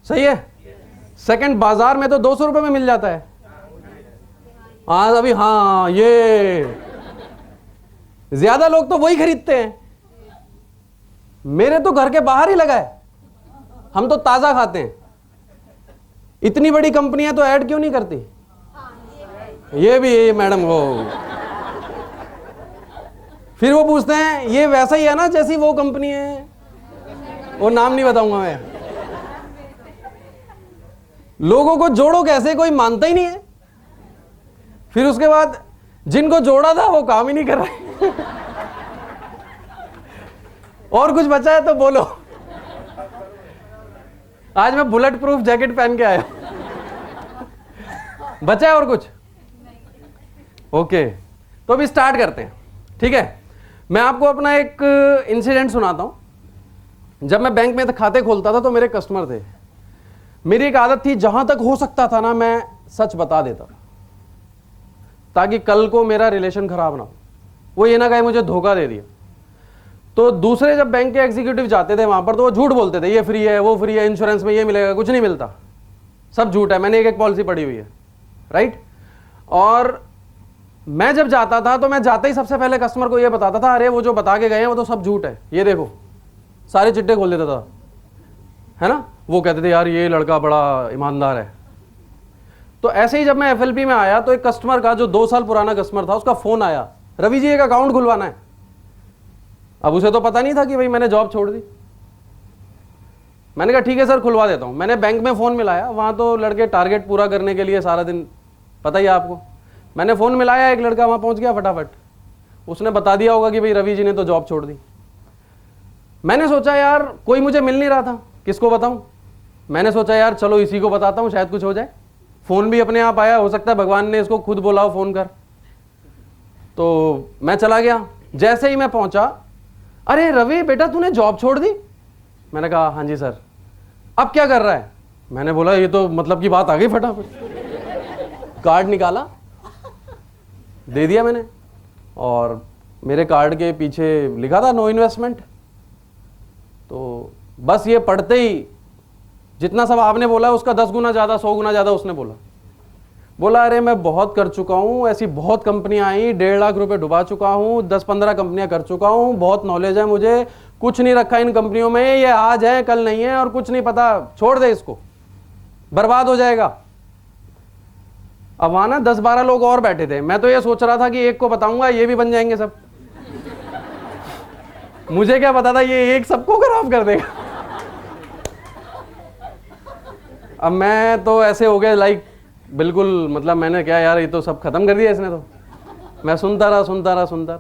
सही है। सेकंड, बाजार में तो 200 रुपए में मिल जाता है। आज अभी हाँ, ये ज्यादा लोग तो वही खरीदते हैं। मेरे तो घर के बाहर ही लगा है, हम तो ताजा खाते हैं। इतनी बड़ी कंपनियां तो ऐड क्यों नहीं करती? ये भी मैडम वो फिर वो पूछते हैं ये वैसा ही है ना जैसी वो कंपनी है, वो नाम नहीं बताऊंगा मैं। लोगों को जोड़ो कैसे, कोई मानता ही नहीं है। फिर उसके बाद जिनको जोड़ा था वो काम ही नहीं कर रहे। और कुछ बचा है तो बोलो। आज मैं बुलेट प्रूफ जैकेट पहन के आया। बचा है और कुछ? ओके, तो अभी स्टार्ट करते हैं, ठीक है। मैं आपको अपना एक इंसिडेंट सुनाता हूं। जब मैं बैंक में खाते खोलता था तो मेरे कस्टमर थे। मेरी एक आदत थी, जहां तक हो सकता था ना मैं सच बता देता था, ताकि कल को मेरा रिलेशन खराब ना हो, वो ये ना कहे मुझे धोखा दे दिया। तो दूसरे जब बैंक के एग्जीक्यूटिव जाते थे वहां पर तो वो झूठ बोलते थे, ये फ्री है, वो फ्री है, इंश्योरेंस में ये मिलेगा, कुछ नहीं मिलता, सब झूठ है। मैंने एक पॉलिसी पढ़ी हुई है, राइट। और मैं जब जाता था तो मैं जाते ही सबसे पहले कस्टमर को ये बताता था, अरे वो जो बता के गए हैं वो तो सब झूठ है, ये देखो, सारे चिट्टे खोल देता था, है ना। वो कहते थे यार ये लड़का बड़ा ईमानदार है। तो ऐसे ही जब मैं एफएलपी में आया तो एक कस्टमर का, जो 2 साल पुराना कस्टमर था, उसका फोन आया, रवि जी एक अकाउंट खुलवाना है। अब उसे तो पता नहीं था कि भाई मैंने जॉब छोड़ दी। मैंने कहा ठीक है सर खुलवा देता हूं। मैंने बैंक में फोन मिलाया, वहां तो लड़के टारगेट पूरा करने के लिए सारा दिन, पता ही है आपको। मैंने फोन मिलाया, एक लड़का वहां पहुंच गया फटाफट, उसने बता दिया होगा कि भाई रवि जी ने तो जॉब छोड़ दी। मैंने सोचा यार कोई मुझे मिल नहीं रहा था, किसको बताऊं। मैंने सोचा यार चलो इसी को बताता हूं, शायद कुछ हो जाए। फोन भी अपने आप आया, हो सकता है भगवान ने इसको खुद बोला हो फोन कर। तो मैं चला गया। जैसे ही मैं पहुंचा, अरे रवि बेटा तूने जॉब छोड़ दी? मैंने कहा हाँ जी सर। अब क्या कर रहा है? मैंने बोला ये तो मतलब की बात आ गई। फटाफट कार्ड निकाला, दे दिया मैंने, और मेरे कार्ड के पीछे लिखा था नो इन्वेस्टमेंट। तो बस ये पढ़ते ही जितना सब आपने बोला उसका 10 गुना ज़्यादा, 100 गुना ज़्यादा उसने बोला अरे मैं बहुत कर चुका हूँ, ऐसी बहुत कंपनियां आई, 1.5 लाख रुपए डुबा चुका हूँ, 10-15 कंपनियां कर चुका हूँ, बहुत नॉलेज है मुझे, कुछ नहीं रखा इन कंपनियों में, ये आज है कल नहीं है और कुछ नहीं पता, छोड़ दे इसको, बर्बाद हो जाएगा। अब वहां ना 10-12 लोग और बैठे थे। मैं तो ये सोच रहा था कि एक को बताऊंगा ये भी बन जाएंगे सब। मुझे क्या पता था ये एक सबको खराब कर देगा। अब मैं तो ऐसे हो गया लाइक बिल्कुल, मतलब मैंने क्या यार, ये तो सब खत्म कर दिया इसने तो। मैं सुनता रहा।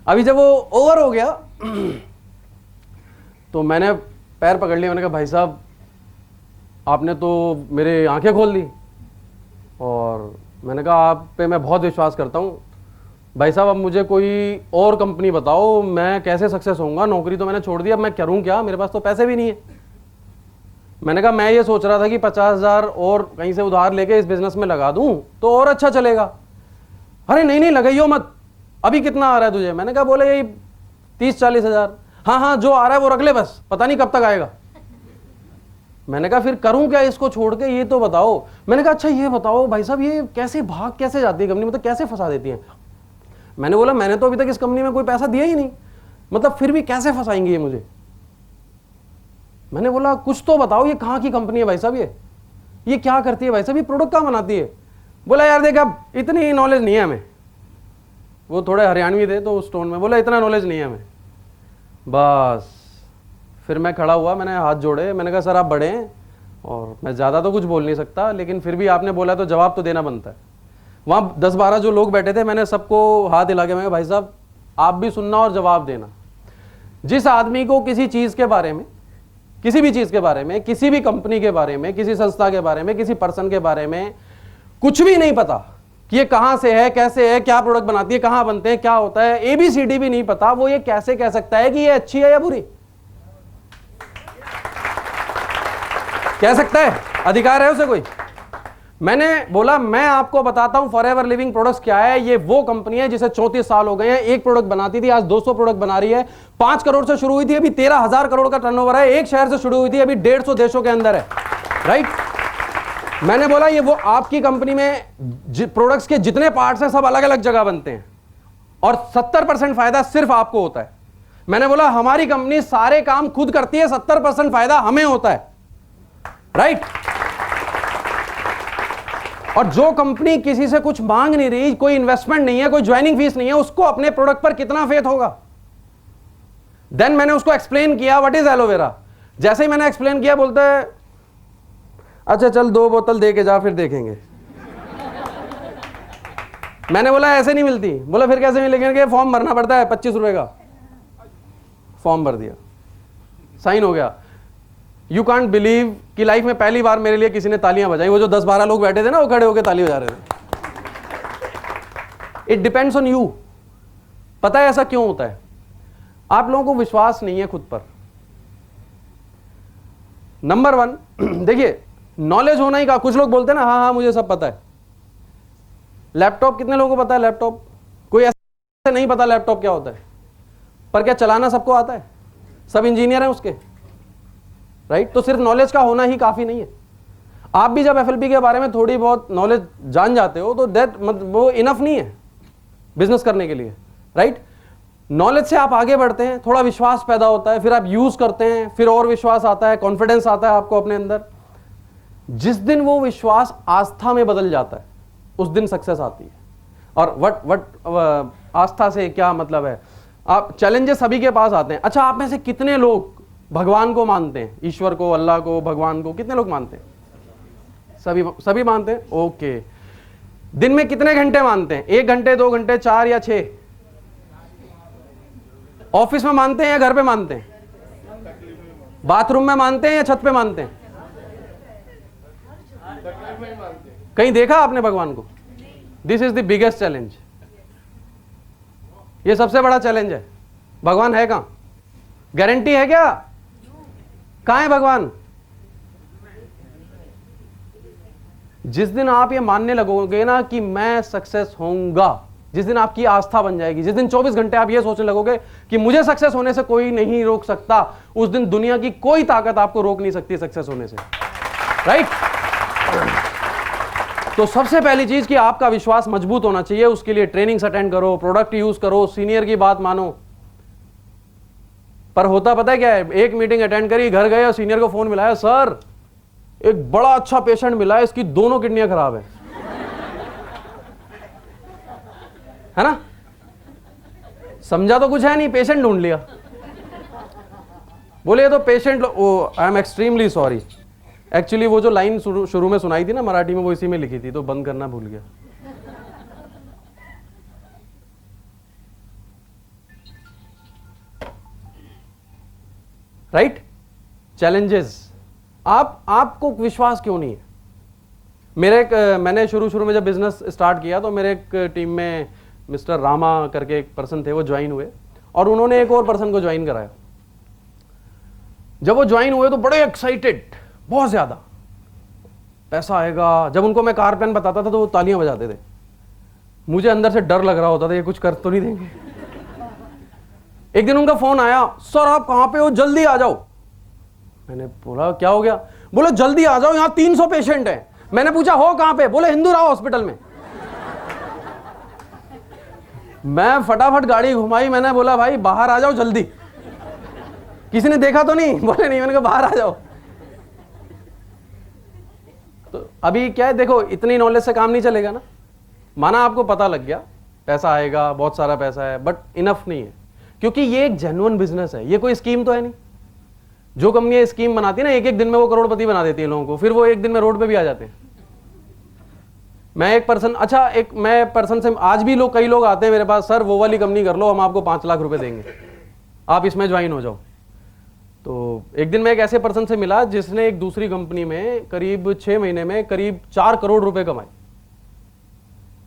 अभी जब वो ओवर हो गया तो मैंने पैर पकड़ लिया, मैंने कहा भाई साहब आपने तो मेरे आंखें खोल दी, और मैंने कहा आप पे मैं बहुत विश्वास करता हूँ भाई साहब, अब मुझे कोई और कंपनी बताओ, मैं कैसे सक्सेस होऊंगा, नौकरी तो मैंने छोड़ दी, अब मैं करूँ क्या, मेरे पास तो पैसे भी नहीं है। मैंने कहा मैं ये सोच रहा था कि 50,000 और कहीं से उधार लेके इस बिजनेस में लगा दूं तो और अच्छा चलेगा। अरे नहीं लगाइयो मत, अभी कितना आ रहा है तुझे? मैंने कहा बोले यही 30-40 हज़ार। हाँ जो आ रहा है वो रख ले, बस पता नहीं कब तक आएगा। मैंने कहा फिर करूं क्या इसको छोड़ के, ये तो बताओ। मैंने कहा अच्छा ये बताओ भाई साहब, ये कैसे भाग कैसे जाती है कंपनी, मतलब कैसे फंसा देती है? मैंने बोला मैंने तो अभी तक इस कंपनी में कोई पैसा दिया ही नहीं, मतलब फिर भी कैसे फंसाएंगे ये मुझे? मैंने बोला कुछ तो बताओ, ये कहाँ की कंपनी है भाई साहब, ये क्या करती है भाई साहब, ये प्रोडक्ट कहाँ बनाती है? बोला यार देख अब इतनी नॉलेज नहीं है हमें। वो थोड़े हरियाणवी थे तो उस टोन में बोला इतना नॉलेज नहीं है हमें। बस फिर मैं खड़ा हुआ, मैंने हाथ जोड़े, मैंने कहा सर आप बड़े हैं और मैं ज़्यादा तो कुछ बोल नहीं सकता, लेकिन फिर भी आपने बोला तो जवाब तो देना बनता है। वहाँ 10-12 जो लोग बैठे थे, मैंने सबको हाथ हिला के मैं कहा भाई साहब आप भी सुनना और जवाब देना। जिस आदमी को किसी चीज़ के बारे में, किसी भी चीज़ के बारे में, किसी भी कंपनी के बारे में, किसी संस्था के बारे में, किसी पर्सन के बारे में कुछ भी नहीं पता कि ये कहाँ से है, कैसे है, क्या प्रोडक्ट बनाती है, कहाँ बनते हैं, क्या होता है, ABCD भी नहीं पता, वो ये कैसे कह सकता है कि ये अच्छी है या बुरी? कह सकता है? अधिकार है उसे कोई? मैंने बोला मैं आपको बताता हूं फॉरएवर लिविंग प्रोडक्ट्स क्या है। ये वो कंपनी है जिसे 34 साल हो गए हैं, एक प्रोडक्ट बनाती थी आज 200 प्रोडक्ट बना रही है। 5 करोड़ से शुरू हुई थी, अभी 13,000 करोड़ का टर्नओवर है। एक शहर से शुरू हुई थी, अभी 150 देशों के अंदर है। राइट? मैंने बोला ये वो आपकी कंपनी में प्रोडक्ट्स के जितने पार्ट्स हैं सब अलग अलग जगह बनते हैं और 70% फायदा सिर्फ आपको होता है। मैंने बोला हमारी कंपनी सारे काम खुद करती है, 70% फायदा हमें होता है। राइट? और जो कंपनी किसी से कुछ मांग नहीं रही, कोई इन्वेस्टमेंट नहीं है, कोई ज्वाइनिंग फीस नहीं है, उसको अपने प्रोडक्ट पर कितना फेथ होगा? देन मैंने उसको एक्सप्लेन किया व्हाट इज एलोवेरा। जैसे ही मैंने एक्सप्लेन किया बोलते हैं अच्छा चल 2 बोतल दे के जा फिर देखेंगे। मैंने बोला ऐसे नहीं मिलती। बोला फिर कैसे मिलेंगे? फॉर्म भरना पड़ता है 25 रुपए का। फॉर्म भर दिया, साइन हो गया। यू कांट बिलीव कि लाइफ में पहली बार मेरे लिए किसी ने तालियां बजाई। वो जो 10-12 लोग बैठे थे ना, वो खड़े होकर ताली बजा रहे थे। It depends on you. पता है ऐसा क्यों होता है? आप लोगों को विश्वास नहीं है खुद पर। नंबर 1 देखिए, नॉलेज होना ही का, कुछ लोग बोलते हैं ना हाँ मुझे सब पता है। लैपटॉप कितने लोगों को पता है? लैपटॉप कोई ऐसा नहीं पता लैपटॉप क्या होता है, पर क्या चलाना सबको आता है? सब इंजीनियर हैं उसके। राइट? तो सिर्फ नॉलेज का होना ही काफी नहीं है। आप भी जब FLP के बारे में थोड़ी बहुत नॉलेज जान जाते हो तो दैट वो इनफ नहीं है बिजनेस करने के लिए। राइट? नॉलेज से आप आगे बढ़ते हैं, थोड़ा विश्वास पैदा होता है, फिर आप यूज करते हैं, फिर और विश्वास आता है, कॉन्फिडेंस आता है आपको अपने अंदर। जिस दिन वो विश्वास आस्था में बदल जाता है उस दिन सक्सेस आती है। और वट आस्था से क्या मतलब है? आप चैलेंजेस सभी के पास आते हैं। अच्छा, आप में से कितने लोग भगवान को मानते हैं? ईश्वर को, अल्लाह को, भगवान को कितने लोग मानते हैं? सभी मानते हैं। ओके। दिन में कितने घंटे मानते हैं? 1 घंटे, 2 घंटे, 4 या 6? ऑफिस में मानते हैं या घर पे मानते हैं? बाथरूम में मानते हैं या छत पे मानते हैं? कहीं देखा आपने भगवान को? This is the biggest challenge. ये सबसे बड़ा चैलेंज है। भगवान है कहां? गारंटी है क्या? कहां है भगवान? जिस दिन आप ये मानने लगोगे ना कि मैं सक्सेस होऊंगा, जिस दिन आपकी आस्था बन जाएगी, जिस दिन 24 घंटे आप ये सोचने लगोगे कि मुझे सक्सेस होने से कोई नहीं रोक सकता, उस दिन दुनिया की कोई ताकत आपको रोक नहीं सकती सक्सेस होने से। राइट? तो सबसे पहली चीज कि आपका विश्वास मजबूत होना चाहिए। उसके लिए ट्रेनिंग्स अटेंड करो, प्रोडक्ट यूज करो, सीनियर की बात मानो। पर होता पता है क्या है? एक मीटिंग अटेंड करी, घर गए और सीनियर को फोन मिलाया, सर एक बड़ा अच्छा पेशेंट मिला है, इसकी दोनों किडनियां खराब है ना? समझा तो कुछ है नहीं, पेशेंट ढूंढ लिया। बोले तो patient, I am extremely sorry, actually वो जो लाइन शुरू में सुनाई थी ना मराठी में, वो इसी में लिखी थी, तो बंद करना भूल गया। राइट? चैलेंजेस। आपको विश्वास क्यों नहीं है? मैंने शुरू में जब बिजनेस स्टार्ट किया तो मेरे एक टीम में मिस्टर रामा करके एक पर्सन थे, वो ज्वाइन हुए और उन्होंने एक और पर्सन को ज्वाइन कराया। जब वो ज्वाइन हुए तो बड़े एक्साइटेड, बहुत ज्यादा पैसा आएगा। जब उनको मैं कार प्लान बताता था तो वो तालियां बजाते थे। मुझे अंदर से डर लग रहा होता था ये कुछ कर तो नहीं देंगे। एक दिन उनका फोन आया, सर आप कहां पे हो, जल्दी आ जाओ। मैंने बोला क्या हो गया? बोले जल्दी आ जाओ, यहां 300 पेशेंट हैं। मैंने पूछा हो कहां पे? बोले हिंदूराव हॉस्पिटल में। मैं फटाफट गाड़ी घुमाई, मैंने बोला भाई बाहर आ जाओ जल्दी। किसी ने देखा तो नहीं? बोले नहीं। मैंने कहा बाहर आ जाओ। तो अभी क्या है, देखो इतनी नॉलेज से काम नहीं चलेगा ना। माना आपको पता लग गया पैसा आएगा, बहुत सारा पैसा है, बट इनफ नहीं है, क्योंकि ये एक जेन्युइन बिजनेस है, ये कोई स्कीम तो है नहीं। जो कंपनियां स्कीम बनाती है ना, एक एक दिन में वो करोड़पति बना देती है लोगों को, फिर वो एक दिन में रोड पे भी आ जाते हैं। मैं एक पर्सन से आज भी कई लोग आते हैं मेरे पास, सर वो वाली कंपनी कर लो, हम आपको 5 लाख रुपए देंगे, आप इसमें ज्वाइन हो जाओ। तो एक दिन मैं एक ऐसे पर्सन से मिला जिसने एक दूसरी कंपनी में करीब 6 महीने में करीब 4 करोड़ रुपए कमाए।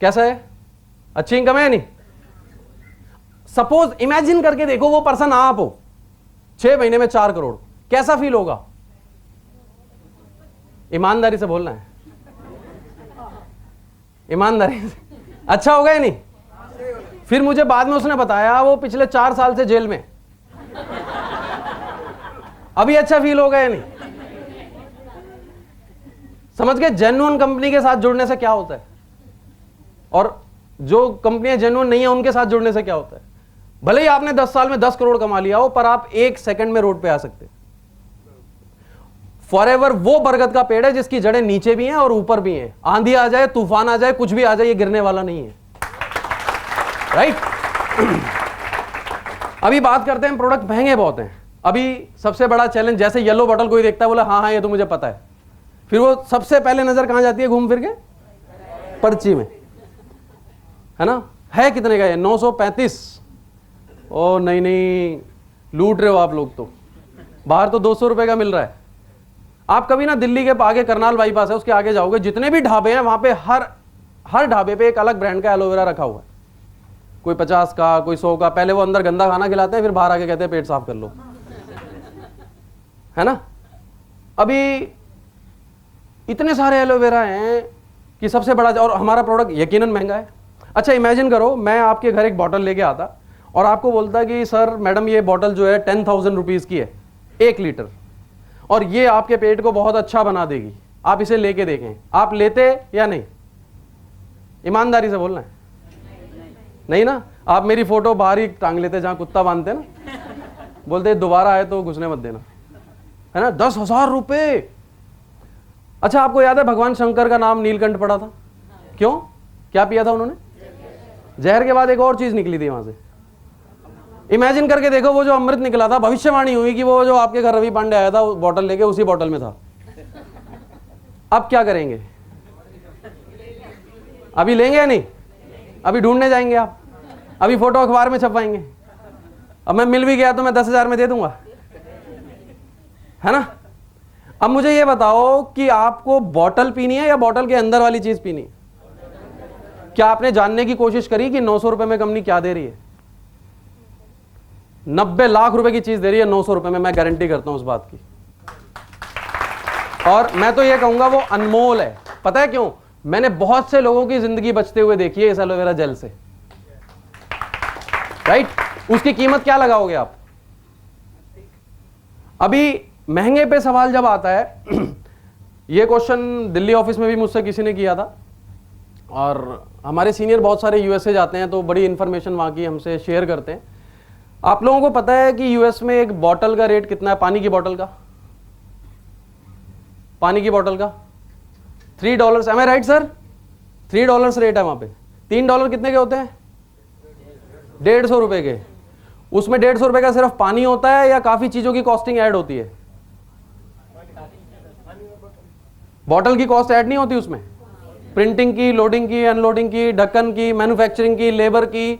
कैसा है? अच्छी इनकम है नहीं? सपोज इमेजिन करके देखो वो पर्सन आप हो, 6 महीने में 4 करोड़, कैसा फील होगा? ईमानदारी से बोलना है, ईमानदारी से। अच्छा होगा या नहीं? फिर मुझे बाद में उसने बताया वो पिछले 4 साल से जेल में। अभी अच्छा फील होगा या नहीं? समझ गए? जेन्युइन कंपनी के साथ जुड़ने से क्या होता है और जो कंपनियां जेन्युइन नहीं है उनके साथ जुड़ने से क्या होता है। भले ही आपने 10 साल में 10 करोड़ कमा लिया हो, पर आप 1 सेकंड में रोड पे आ सकते हैं। फॉरएवर वो बरगद का पेड़ है जिसकी जड़ें नीचे भी हैं और ऊपर भी हैं। आंधी आ जाए, तूफान आ जाए, कुछ भी आ जाए, ये गिरने वाला नहीं है। राइट? अभी बात करते हैं, प्रोडक्ट महंगे बहुत हैं। अभी सबसे बड़ा चैलेंज, जैसे येलो बॉटल कोई देखता है बोला हाँ हाँ ये तो मुझे पता है, फिर वो सबसे पहले नजर कहां जाती है घूम फिर के? पर्ची में, है ना? है कितने का ये? 935। ओ नहीं, लूट रहे हो आप लोग तो। बाहर तो 200 रुपए का मिल रहा है। आप कभी ना दिल्ली के आगे करनाल बाईपास है, उसके आगे जाओगे, जितने भी ढाबे हैं वहां पे हर ढाबे पे एक अलग ब्रांड का एलोवेरा रखा हुआ है। कोई 50 का, कोई 100 का। पहले वो अंदर गंदा खाना खिलाते हैं, फिर बाहर आके कहते हैं पेट साफ कर लो, है ना? अभी इतने सारे एलोवेरा हैं कि सबसे बड़ा, और हमारा प्रोडक्ट यकीनन महंगा है। अच्छा इमेजिन करो मैं आपके घर एक बॉटल लेके आता और आपको बोलता कि सर मैडम ये बॉटल जो है 10,000 रुपीज की है, 1 लीटर, और ये आपके पेट को बहुत अच्छा बना देगी, आप इसे लेके देखें। आप लेते या नहीं? ईमानदारी से बोलना है। नहीं ना? आप मेरी फोटो बाहर ही टांग लेते जहां कुत्ता बांधते ना, बोलते दोबारा आए तो घुसने मत देना, है ना? 10,000 रुपए। अच्छा आपको याद है भगवान शंकर का नाम नीलकंठ पड़ा था? क्यों? क्या पिया था उन्होंने? जहर के बाद एक और चीज निकली थी वहां से। इमेजिन करके देखो, वो जो अमृत निकला था, भविष्यवाणी हुई कि वो जो आपके घर रवि पांडे आया था बॉटल लेके, उसी बॉटल में था। अब क्या करेंगे? अभी लेंगे या नहीं? अभी ढूंढने जाएंगे आप? अभी फोटो अखबार में छपवाएंगे? अब मैं मिल भी गया तो मैं 10,000 में दे दूंगा, है ना? अब मुझे ये बताओ कि आपको बॉटल पीनी है या बॉटल के अंदर वाली चीज पीनी है? क्या आपने जानने की कोशिश करी कि 900 रुपए में कंपनी क्या दे रही है? 90 लाख रुपए की चीज दे रही है 900 रुपए में, मैं गारंटी करता हूं उस बात की। और मैं तो ये कहूंगा वो अनमोल है। पता है क्यों? मैंने बहुत से लोगों की जिंदगी बचते हुए देखी है इस एलोवेरा जेल से। राइट? उसकी कीमत क्या लगाओगे आप? अभी महंगे पे सवाल जब आता है ये क्वेश्चन दिल्ली ऑफिस में भी मुझसे किसी ने किया था, और हमारे सीनियर बहुत सारे यूएसए जाते हैं तो बड़ी इंफॉर्मेशन वहां की हमसे शेयर करते हैं। आप लोगों को पता है कि यूएस में एक बॉटल का रेट कितना है? पानी की बॉटल का, पानी की बॉटल का $3। एम आई राइट सर? $3 रेट है वहां पे। $3 कितने के होते हैं? 150 रुपए के। उसमें 150 रुपए का सिर्फ पानी होता है या काफी चीजों की कॉस्टिंग ऐड होती है? बॉटल की कॉस्ट ऐड नहीं होती उसमें, प्रिंटिंग की, लोडिंग की, अनलोडिंग की, ढक्कन की, मैन्युफैक्चरिंग की, लेबर की,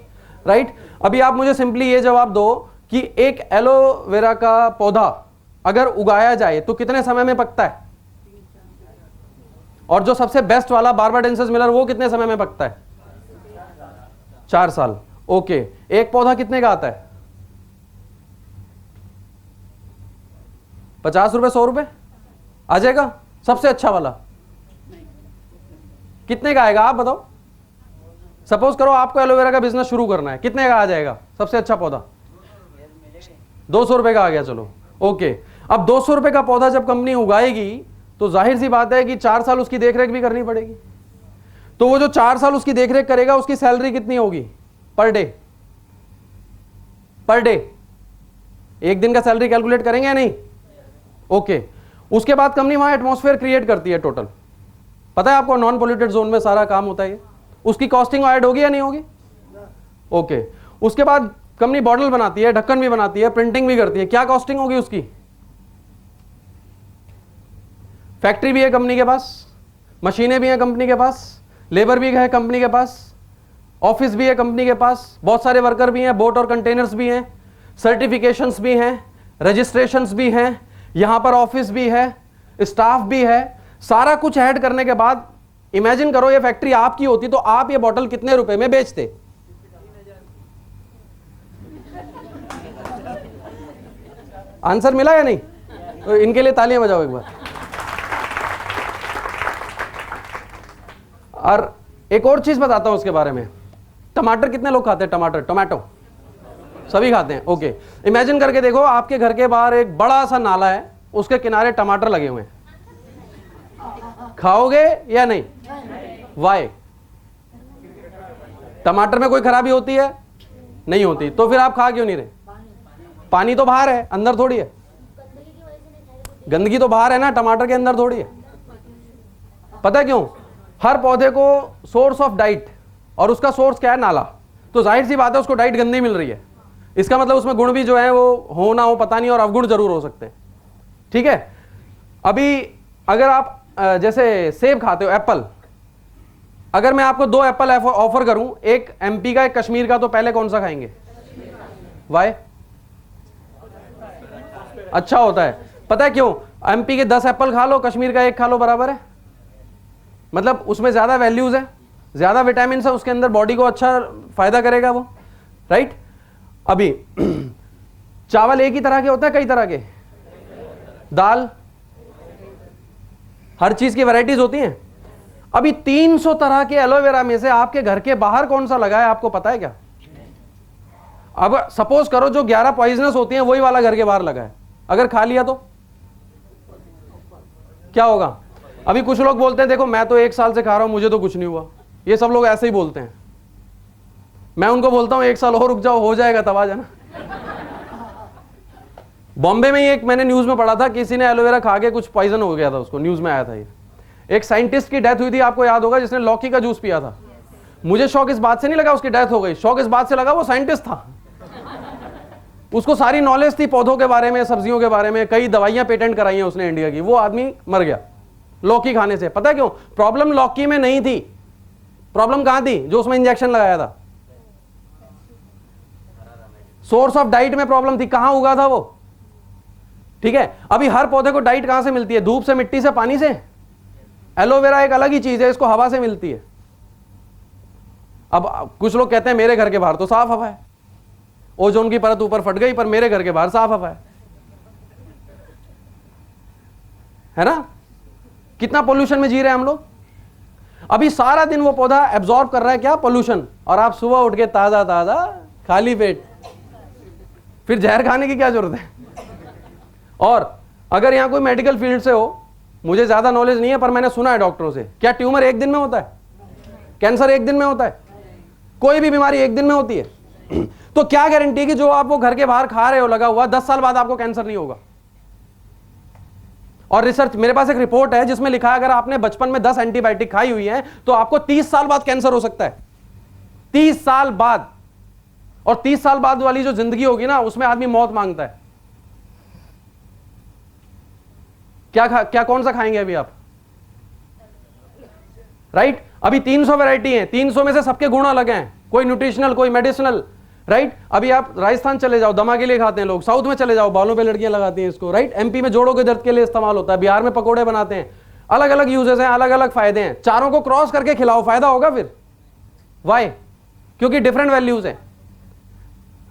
राइट। अभी आप मुझे सिंपली ये जवाब दो कि एक एलोवेरा का पौधा अगर उगाया जाए तो कितने समय में पकता है, और जो सबसे बेस्ट वाला बार्बाडेंसिस मिलर वो कितने समय में पकता है? 4 साल। ओके, एक पौधा कितने का आता है? 50 रुपए, 100 रुपए आ जाएगा सबसे अच्छा वाला? कितने का आएगा आप बताओ? सपोज करो आपको एलोवेरा का बिजनेस शुरू करना है, कितने का आ जाएगा सबसे अच्छा पौधा? 200 रुपए का आ गया, चलो ओके। अब 200 रुपए का पौधा जब कंपनी उगाएगी तो जाहिर सी बात है कि 4 साल उसकी देखरेख भी करनी पड़ेगी। तो वो जो 4 साल उसकी देखरेख करेगा उसकी सैलरी कितनी होगी पर डे? पर डे एक दिन का सैलरी कैलकुलेट करेंगे या नहीं? ओके। उसके बाद कंपनी वहां एटमॉस्फेयर क्रिएट करती है टोटल, पता है आपको, नॉन पोल्यूटेड जोन में सारा काम होता है, उसकी कॉस्टिंग ऐड होगी या नहीं होगी? ओके। उसके बाद कंपनी बॉटल बनाती है, ढक्कन भी बनाती है, प्रिंटिंग भी करती है, क्या कॉस्टिंग होगी उसकी? फैक्ट्री भी है कंपनी के पास, मशीनें भी हैं कंपनी के पास, लेबर भी है कंपनी के पास, ऑफिस भी है कंपनी के पास, बहुत सारे वर्कर भी हैं, बोट और कंटेनर्स भी हैं, सर्टिफिकेशंस भी हैं, रजिस्ट्रेशंस भी हैं, यहां पर ऑफिस भी है, स्टाफ भी है, सारा कुछ ऐड करने के बाद इमेजिन करो ये फैक्ट्री आपकी होती तो आप ये बॉटल कितने रुपए में बेचते? आंसर मिला या नहीं? तो इनके लिए तालियां बजाओ एक बार। और एक और चीज बताता हूं उसके बारे में, टमाटर कितने लोग खाते हैं? टमाटर, टोमेटो सभी खाते हैं, ओके। इमेजिन करके देखो आपके घर के बाहर एक बड़ा सा नाला है, उसके किनारे टमाटर लगे हुए हैं, खाओगे या नहीं? वाई? टमाटर में कोई खराबी होती है? नहीं होती, तो फिर आप खा क्यों नहीं रहे? पानी तो बाहर है, अंदर थोड़ी है। गंदगी तो बाहर है ना, टमाटर के अंदर थोड़ी है। पता है क्यों? हर पौधे को सोर्स ऑफ डाइट, और उसका सोर्स क्या है? नाला। तो जाहिर सी बात है उसको डाइट गंदी मिल रही है, इसका मतलब उसमें गुण भी जो है वो हो ना हो पता नहीं, और अवगुण जरूर हो सकते हैं, ठीक है। अभी अगर आप जैसे सेब खाते हो, एप्पल, अगर मैं आपको 2 एप्पल ऑफर करूं, एक एमपी का एक कश्मीर का, तो पहले कौन सा खाएंगे? वाई? अच्छा होता है। पता है क्यों? एमपी के 10 एप्पल खा लो, कश्मीर का 1 खा लो, बराबर है। मतलब उसमें ज्यादा वैल्यूज है, ज्यादा विटामिन है उसके अंदर, बॉडी को अच्छा फायदा करेगा वो, राइट। अभी चावल एक ही तरह के होते हैं, कई तरह के? दाल, हर चीज की वैरायटीज होती हैं। अभी 300 तरह के एलोवेरा में से आपके घर के बाहर कौन सा लगा है आपको पता है क्या? अब सपोज करो जो 11 पॉइजनस होती हैं वही वाला घर के बाहर लगा है, अगर खा लिया तो क्या होगा? अभी कुछ लोग बोलते हैं देखो मैं तो 1 साल से खा रहा हूं, मुझे तो कुछ नहीं हुआ। ये सब लोग ऐसे ही बोलते हैं। मैं उनको बोलता हूं 1 साल और रुक जाओ, हो जाएगा, तब आ जाना। बॉम्बे में ही एक मैंने न्यूज में पढ़ा था, किसी ने एलोवेरा खा के कुछ पॉइजन हो गया था उसको, न्यूज में आया था ये। एक साइंटिस्ट की डेथ हुई थी, आपको याद होगा, जिसने लौकी का जूस पिया था। मुझे शौक इस बात से नहीं लगा उसकी डेथ हो गई, शौक इस बात से लगा वो साइंटिस्ट था, उसको सारी नॉलेज थी पौधों के बारे में, सब्जियों के बारे में, कई दवाइयां पेटेंट कराई हैं उसने इंडिया की। वो आदमी मर गया लौकी खाने से। पता है क्यों? प्रॉब्लम लौकी में नहीं थी, प्रॉब्लम कहां थी? जो उसमें इंजेक्शन लगाया था। सोर्स ऑफ डाइट में प्रॉब्लम थी, कहां उगा था वो, ठीक है। अभी हर पौधे को डाइट कहां से मिलती है? धूप से, मिट्टी से, पानी से। एलोवेरा एक अलग ही चीज है, इसको हवा से मिलती है। अब कुछ लोग कहते हैं मेरे घर के बाहर तो साफ हवा है, ओजोन की परत ऊपर फट गई, पर मेरे घर के बाहर साफ हवा है ना। कितना पोल्यूशन में जी रहे हैं हम लोग। अभी सारा दिन वो पौधा एब्जॉर्ब कर रहा है क्या? पोल्यूशन। और आप सुबह उठ के ताजा ताजा खाली पेट, फिर जहर खाने की क्या जरूरत है? और अगर यहां कोई मेडिकल फील्ड से हो, मुझे ज्यादा नॉलेज नहीं है पर मैंने सुना है डॉक्टरों से, क्या ट्यूमर 1 दिन में होता है? कैंसर 1 दिन में होता है? कोई भी बीमारी 1 दिन में होती है? तो क्या गारंटी कि जो आप वो घर के बाहर खा रहे हो लगा हुआ, 10 साल बाद आपको कैंसर नहीं होगा? और रिसर्च, मेरे पास एक रिपोर्ट है जिसमें लिखा है अगर आपने बचपन में 10 एंटीबायोटिक खाई हुई है तो आपको 30 साल बाद कैंसर हो सकता है। 30 साल बाद। और 30 साल बाद वाली जो जिंदगी होगी ना, उसमें आदमी मौत मांगता है। क्या कौन सा खाएंगे अभी आप? राइट। अभी 300 वैरायटी है, 300 में से सबके गुण अलग हैं, कोई न्यूट्रिशनल कोई मेडिसिनल, राइट। अभी आप राजस्थान चले जाओ दमा के लिए खाते हैं लोग, साउथ में चले जाओ बालों पे लड़कियां लगाती हैं इसको, राइट। एमपी में जोड़ों के दर्द के लिए इस्तेमाल होता है, बिहार में पकोड़े बनाते हैं, अलग अलग यूजेस हैं, अलग अलग फायदे हैं। चारों को क्रॉस करके खिलाओ, फायदा होगा फिर। वाई? क्योंकि डिफरेंट वैल्यूज हैं,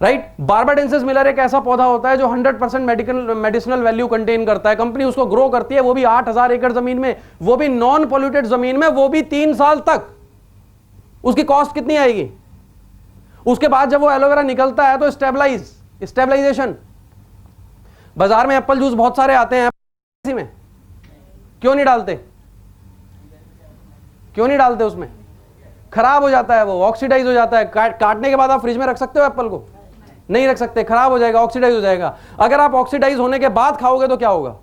राइट। बार्बाडेंसिस मिलर एक ऐसा पौधा होता है जो 100% मेडिसिनल वैल्यू कंटेन करता है। कंपनी उसको ग्रो करती है, वो भी 8000 एकड़ जमीन में, वो भी नॉन पोल्यूटेड जमीन में, वो भी 3 साल तक। उसकी कॉस्ट कितनी आएगी? उसके बाद जब वो एलोवेरा निकलता है तो स्टेबलाइजेशन। बाजार में एप्पल जूस बहुत सारे आते हैं, इसी में क्यों नहीं डालते? क्यों नहीं डालते? उसमें खराब हो जाता है, वो ऑक्सीडाइज हो जाता है। काटने के बाद आप फ्रिज में रख सकते हो एप्पल को? नहीं रख सकते, खराब हो जाएगा, ऑक्सीडाइज हो जाएगा। अगर आप ऑक्सीडाइज होने के बाद खाओगे तो क्या होगा?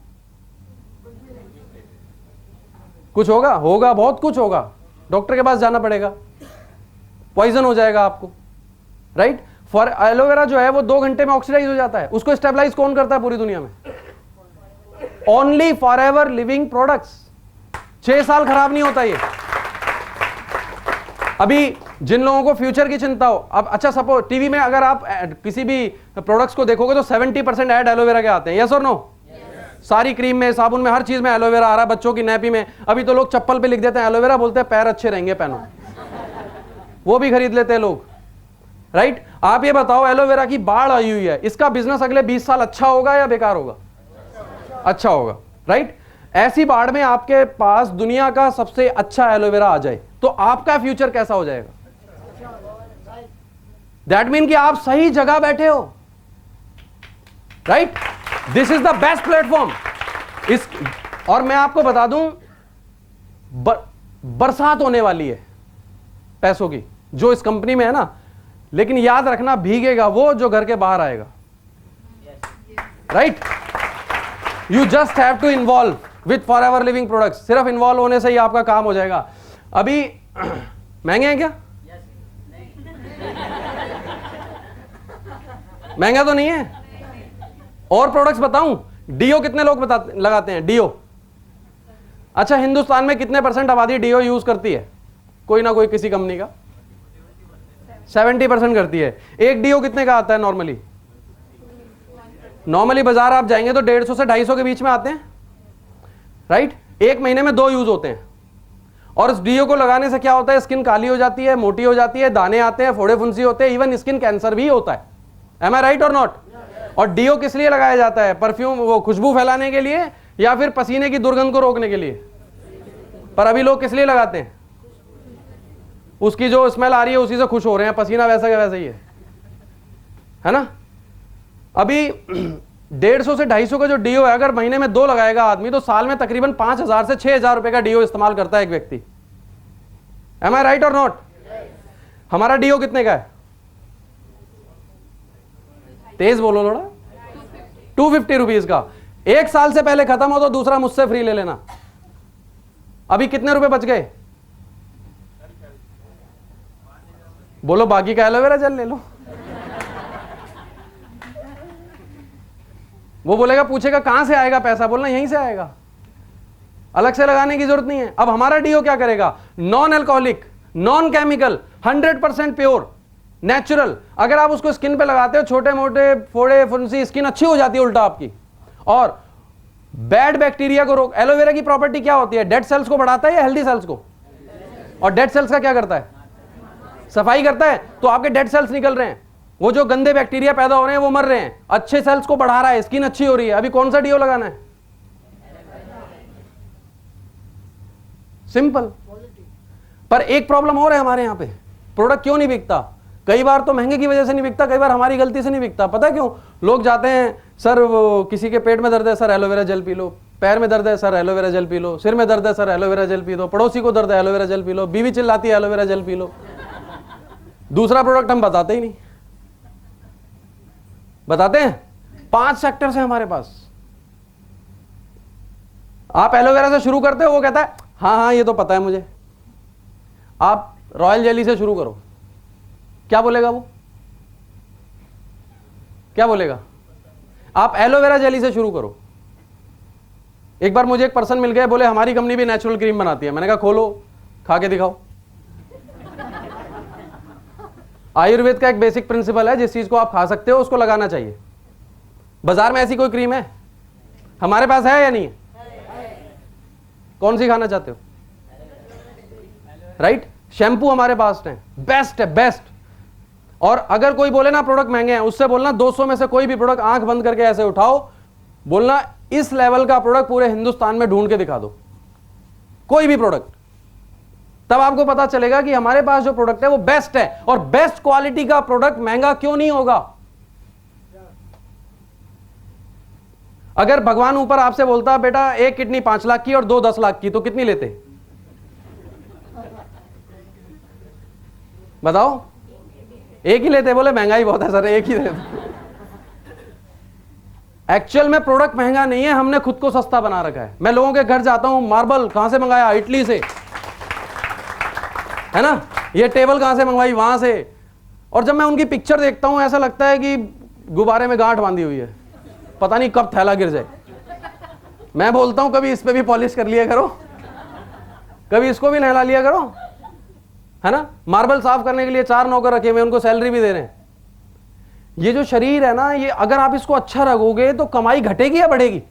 कुछ होगा? होगा, बहुत कुछ होगा, डॉक्टर के पास जाना पड़ेगा, पॉइजन हो जाएगा आपको, राइट। फॉर एलोवेरा जो है वो 2 घंटे में ऑक्सीडाइज हो जाता है। उसको स्टेबलाइज कौन करता है पूरी दुनिया में? Only forever living products. 6 साल खराब नहीं होता ये। अभी जिन लोगों को फ्यूचर की चिंता हो, अब अच्छा सपोज टीवी में अगर आप किसी भी प्रोडक्ट्स को देखोगे तो 70% ऐड एलोवेरा के आते हैं, यस और नो? सारी क्रीम में, साबुन में, हर चीज में एलोवेरा आ रहा है, बच्चों की नैपी में। अभी तो लोग चप्पल पे लिख देते हैं एलोवेरा, बोलते हैं पैर अच्छे रहेंगे पहनो, वो भी खरीद लेते हैं लोग, राइट। आप ये बताओ, एलोवेरा की बाढ़ आई हुई है, इसका बिजनेस अगले 20 साल अच्छा होगा या बेकार होगा? अच्छा होगा, राइट। ऐसी बाढ़ में आपके पास दुनिया का सबसे अच्छा एलोवेरा आ जाए तो आपका फ्यूचर कैसा हो जाएगा? दैट मीन कि आप सही जगह बैठे हो, right. This is the best platform. इस और मैं आपको बता दूं, बरसात होने वाली है पैसों की जो इस कंपनी में है ना, लेकिन याद रखना भीगेगा वो जो घर के बाहर आएगा, right. You just have to involve with forever living products. सिर्फ इन्वॉल्व होने से ही आपका काम हो जाएगा। अभी महंगे हैं क्या? महंगा तो नहीं है। और प्रोडक्ट्स बताऊं? डीओ कितने लोग लगाते हैं? डीओ, अच्छा हिंदुस्तान में कितने % आबादी डीओ यूज करती है? कोई ना कोई किसी कंपनी का 70% करती है। एक डीओ कितने का आता है नॉर्मली? नॉर्मली बाजार आप जाएंगे तो 150 से 250 के बीच में आते हैं, राइट। 1 महीने में 2 यूज होते हैं। और इस डीओ को लगाने से क्या होता है? स्किन काली हो जाती है, मोटी हो जाती है, दाने आते हैं, फोड़े फुंसी होते हैं, इवन स्किन कैंसर भी होता है। एम आई राइट और नॉट? और डीओ किस लिए लगाया जाता है? परफ्यूम, वो खुशबू फैलाने के लिए या फिर पसीने की दुर्गंध को रोकने के लिए? पर अभी लोग किस लिए लगाते हैं? उसकी जो स्मेल आ रही है उसी से खुश हो रहे हैं, पसीना वैसा का वैसा ही है ना। अभी 150 से 250 का जो डीओ है, अगर महीने में 2 लगाएगा आदमी तो साल में तकरीबन 5000 से 6000 रुपए का डीओ इस्तेमाल करता है एक व्यक्ति। एम आई राइट और नॉट? हमारा डीओ कितने का है? तेज बोलो थोड़ा। 250 रुपीज का। 1 साल से पहले खत्म हो तो दूसरा मुझसे फ्री ले लेना। अभी कितने रुपए बच गए? बोलो, बाकी का एलोवेरा जेल ले लो। वो बोलेगा, पूछेगा कहां से आएगा पैसा, बोलना यहीं से आएगा, अलग से लगाने की जरूरत नहीं है। अब हमारा डीओ क्या करेगा? Non alcoholic, non chemical, 100% pure, natural. अगर आप उसको स्किन पे लगाते हो, छोटे मोटे फोड़े फुंसी, स्किन अच्छी हो जाती है उल्टा आपकी, और बैड बैक्टीरिया को रोक। एलोवेरा की प्रॉपर्टी क्या होती है? डेड सेल्स को बढ़ाता है या हेल्दी सेल्स को? और डेड सेल्स का क्या करता है? सफाई करता है। तो आपके डेड सेल्स निकल रहे हैं, वो जो गंदे बैक्टीरिया पैदा हो रहे हैं वो मर रहे हैं, अच्छे सेल्स को बढ़ा रहा है, स्किन अच्छी हो रही है। अभी कौन सा डीओ लगाना है? सिंपल। पर एक प्रॉब्लम और है हमारे यहां पे, प्रोडक्ट क्यों नहीं बिकता? कई बार तो महंगे की वजह से नहीं बिकता, कई बार हमारी गलती से नहीं बिकता। पता है क्यों? लोग जाते हैं, सर वो किसी के पेट में दर्द है, sir aloe vera gel P low, पैर में दर्द है, sir aloe vera gel P low, सिर में दर्द है, sir aloe vera gel P low, पड़ोसी को दर्द है, एलोवेरा जेल पी लो, बीवी चिल्लाती है, एलोवेरा जेल पी लो। दूसरा प्रोडक्ट हम बताते ही नहीं। बताते हैं 5 सेक्टर्स हैं हमारे पास। आप एलोवेरा से शुरू करते हो, वो कहता है हाँ हाँ ये तो पता है मुझे। आप रॉयल जेली से शुरू करो, क्या बोलेगा वो? क्या बोलेगा? आप एलोवेरा जेली से शुरू करो। एक बार मुझे एक पर्सन मिल गए, बोले हमारी कंपनी भी नेचुरल क्रीम बनाती है। मैंने कहा खोलो, खा के दिखाओ। आयुर्वेद का एक बेसिक प्रिंसिपल है, जिस चीज को आप खा सकते हो उसको लगाना चाहिए। बाजार में ऐसी कोई क्रीम है? हमारे पास है या नहीं है? कौन सी खाना चाहते हो? राइट। शैम्पू हमारे पास है, बेस्ट है, बेस्ट। और अगर कोई बोले ना प्रोडक्ट महंगे हैं, उससे बोलना 200 में से कोई भी प्रोडक्ट आंख बंद करके ऐसे उठाओ, बोलना इस लेवल का प्रोडक्ट पूरे हिंदुस्तान में ढूंढ के दिखा दो, कोई भी प्रोडक्ट। तब आपको पता चलेगा कि हमारे पास जो प्रोडक्ट है वो बेस्ट है। और बेस्ट क्वालिटी का प्रोडक्ट महंगा क्यों नहीं होगा? अगर भगवान ऊपर आपसे बोलता बेटा एक किडनी 5 लाख की और 2 10 लाख की, तो कितनी लेते? बताओ। एक ही लेते। बोले महंगाई बहुत है सर, एक ही लेते। एक्चुअल में प्रोडक्ट महंगा नहीं है, हमने खुद को सस्ता बना रखा है। मैं लोगों के घर जाता हूं, मार्बल कहां से मंगाया? इटली से, है ना। ये टेबल कहां से मंगवाई? वहां से। और जब मैं उनकी पिक्चर देखता हूं ऐसा लगता है कि गुब्बारे में गांठ बांधी हुई है, पता नहीं कब थैला गिर जाए। मैं बोलता हूं कभी इस पे भी पॉलिश कर लिया करो, कभी इसको भी नहला लिया करो, है ना। मार्बल साफ करने के लिए 4 नौकर रखे हुए, उनको सैलरी भी दे रहे हैं। ये जो शरीर है ना, ये अगर आप इसको अच्छा रखोगे तो कमाई घटेगी या बढ़ेगी?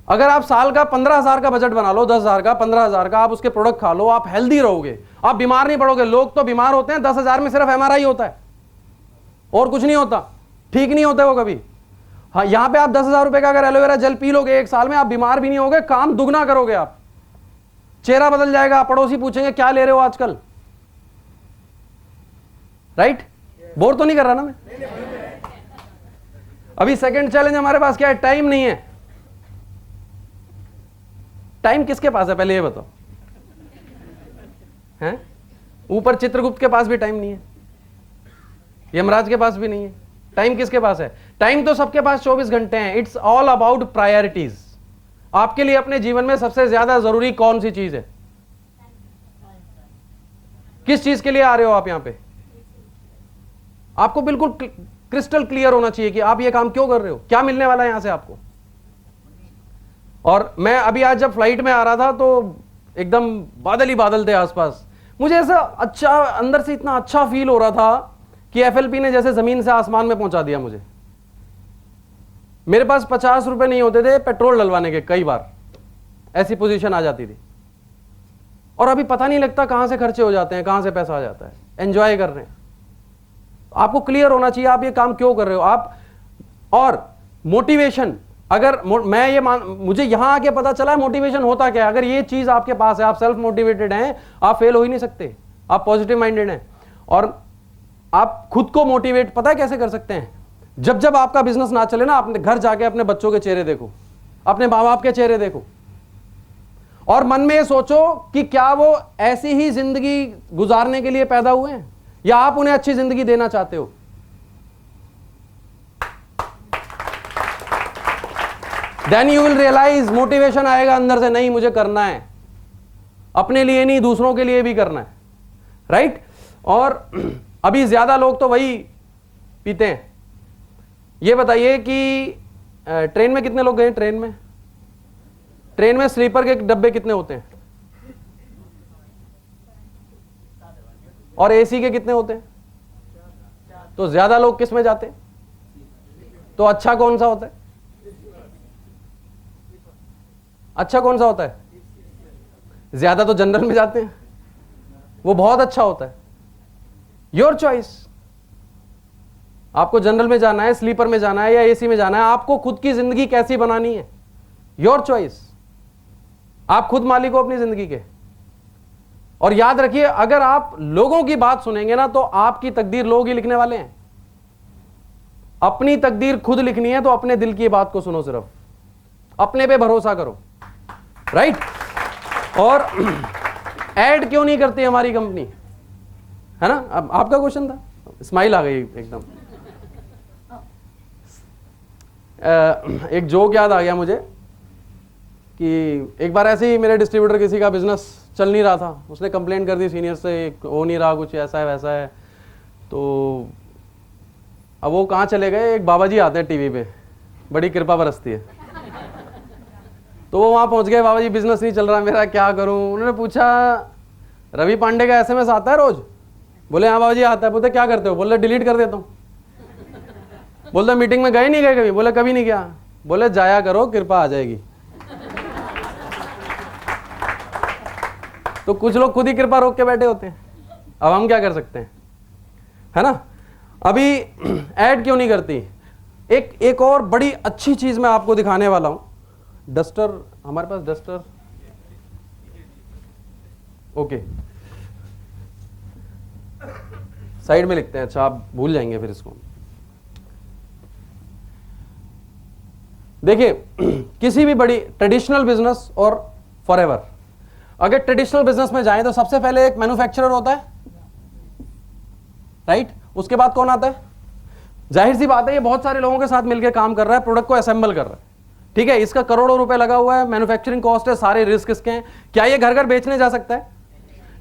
अगर आप साल का 15,000 का बजट बना लो, 10,000 का, 15,000 का, आप उसके प्रोडक्ट खा लो, आप हेल्दी रहोगे, आप बीमार नहीं पड़ोगे। लोग तो बीमार होते हैं 10,000 में सिर्फ MRI होता है और कुछ नहीं होता, ठीक नहीं होता वो कभी। हाँ, यहां पे आप 10,000 रुपए का अगर एलोवेरा जेल पी लोगे, 1 साल में आप बीमार भी नहीं होगे, काम दुगना करोगे आप, चेहरा बदल जाएगा। पड़ोसी पूछेंगे क्या ले रहे हो आजकल? राइट। बोर तो नहीं कर रहा ना मैं? अभी सेकंड चैलेंज हमारे पास क्या है? टाइम नहीं है। टाइम किसके पास है पहले ये बताओ? हैं? ऊपर चित्रगुप्त के पास भी टाइम नहीं है, यमराज के पास भी नहीं है। टाइम किसके पास है? टाइम तो सबके पास 24 घंटे हैं। It's all about priorities. आपके लिए अपने जीवन में सबसे ज्यादा जरूरी कौन सी चीज है? किस चीज के लिए आ रहे हो आप यहां पे? आपको बिल्कुल क्रिस्टल क्लियर होना चाहिए कि आप ये काम क्यों कर रहे हो, क्या मिलने वाला है यहां से आपको। और मैं अभी आज जब फ्लाइट में आ रहा था तो एकदम बादल ही बादल थे आसपास। मुझे ऐसा अच्छा अंदर से इतना अच्छा फील हो रहा था कि FLP ने जैसे जमीन से आसमान में पहुंचा दिया मुझे। मेरे पास 50 रुपए नहीं होते थे पेट्रोल डलवाने के, कई बार ऐसी पोजीशन आ जाती थी। और अभी पता नहीं लगता कहां से खर्चे हो जाते हैं, कहां से पैसा आ जाता है। एंजॉय कर रहे हैं। आपको क्लियर होना चाहिए आप ये काम क्यों कर रहे हो आप। और मोटिवेशन, अगर मैं ये मुझे यहां आके पता चला है मोटिवेशन होता क्या है। अगर ये चीज आपके पास है, आप सेल्फ मोटिवेटेड हैं, आप फेल हो ही नहीं सकते, आप पॉजिटिव माइंडेड हैं। और आप खुद को मोटिवेट पता है कैसे कर सकते हैं? जब जब आपका बिजनेस ना चले ना, अपने घर जाके अपने बच्चों के चेहरे देखो, अपने माँ बाप के चेहरे देखो, और मन में ये सोचो कि क्या वो ऐसी ही जिंदगी गुजारने के लिए पैदा हुए हैं या आप उन्हें अच्छी जिंदगी देना चाहते हो। Then you will realise, motivation आएगा अंदर से, नहीं मुझे करना है, अपने लिए नहीं दूसरों के लिए भी करना है। राइट। और अभी ज्यादा लोग तो वही पीते हैं। ये बताइए कि ट्रेन में कितने लोग गए? ट्रेन में स्लीपर के डब्बे कितने होते हैं? और AC के कितने होते हैं? तो ज्यादा लोग किस में जाते हैं? तो अच्छा कौन सा होता है? अच्छा कौन सा होता है? ज्यादा तो जनरल में जाते हैं, वो बहुत अच्छा होता है। Your choice. आपको जनरल में जाना है, स्लीपर में जाना है या AC में जाना है, आपको खुद की जिंदगी कैसी बनानी है, योर चॉइस। आप खुद मालिक हो अपनी जिंदगी के। और याद रखिए, अगर आप लोगों की बात सुनेंगे ना तो आपकी तकदीर लोग ही लिखने वाले हैं। अपनी तकदीर खुद लिखनी है तो अपने दिल की बात को सुनो, सिर्फ अपने पे भरोसा करो। राइट। और ऐड क्यों नहीं करती हमारी कंपनी, है ना? अब आपका क्वेश्चन था, स्माइल आ गई एकदम। एक जोक याद आ गया मुझे कि एक बार ऐसे ही मेरे डिस्ट्रीब्यूटर किसी का बिजनेस चल नहीं रहा था, उसने कंप्लेन कर दी सीनियर से, हो नहीं रहा, कुछ ऐसा है वैसा है। तो अब वो कहाँ चले गए, एक बाबा जी आते हैं टीवी पे, बड़ी कृपा बरसती है। तो वो वहाँ पहुँच गए, बाबा जी बिजनेस नहीं चल रहा मेरा, क्या करूँ। उन्होंने पूछा रवि पांडे का SMS आता है रोज? बोले हाँ बाबा जी आता है। बोलते क्या करते हो? बोले डिलीट कर देता हूँ। बोलते मीटिंग में गए नहीं गए कभी? बोले कभी नहीं गया। बोले जाया करो, कृपा आ जाएगी। तो कुछ लोग खुद ही कृपा रोक के बैठे होते हैं। अब हम क्या कर सकते हैं, है ना। अभी ऐड क्यों नहीं करती? एक और बड़ी अच्छी चीज मैं आपको दिखाने वाला हूं। डस्टर, हमारे पास डस्टर, ओके साइड में लिखते हैं। अच्छा आप भूल जाएंगे फिर इसको। देखिए किसी भी बड़ी ट्रेडिशनल बिजनेस और फॉरएवर, अगर ट्रेडिशनल बिजनेस में जाएं तो सबसे पहले एक मैन्युफैक्चरर होता है, राइट। उसके बाद कौन आता है? जाहिर सी बात है ये बहुत सारे लोगों के साथ मिलकर काम कर रहा है, प्रोडक्ट को असेंबल कर रहा है, ठीक है। इसका करोड़ों रुपए लगा हुआ है, मैन्युफैक्चरिंग कॉस्ट है, सारे रिस्क इसके हैं। क्या ये घर घर बेचने जा सकता है?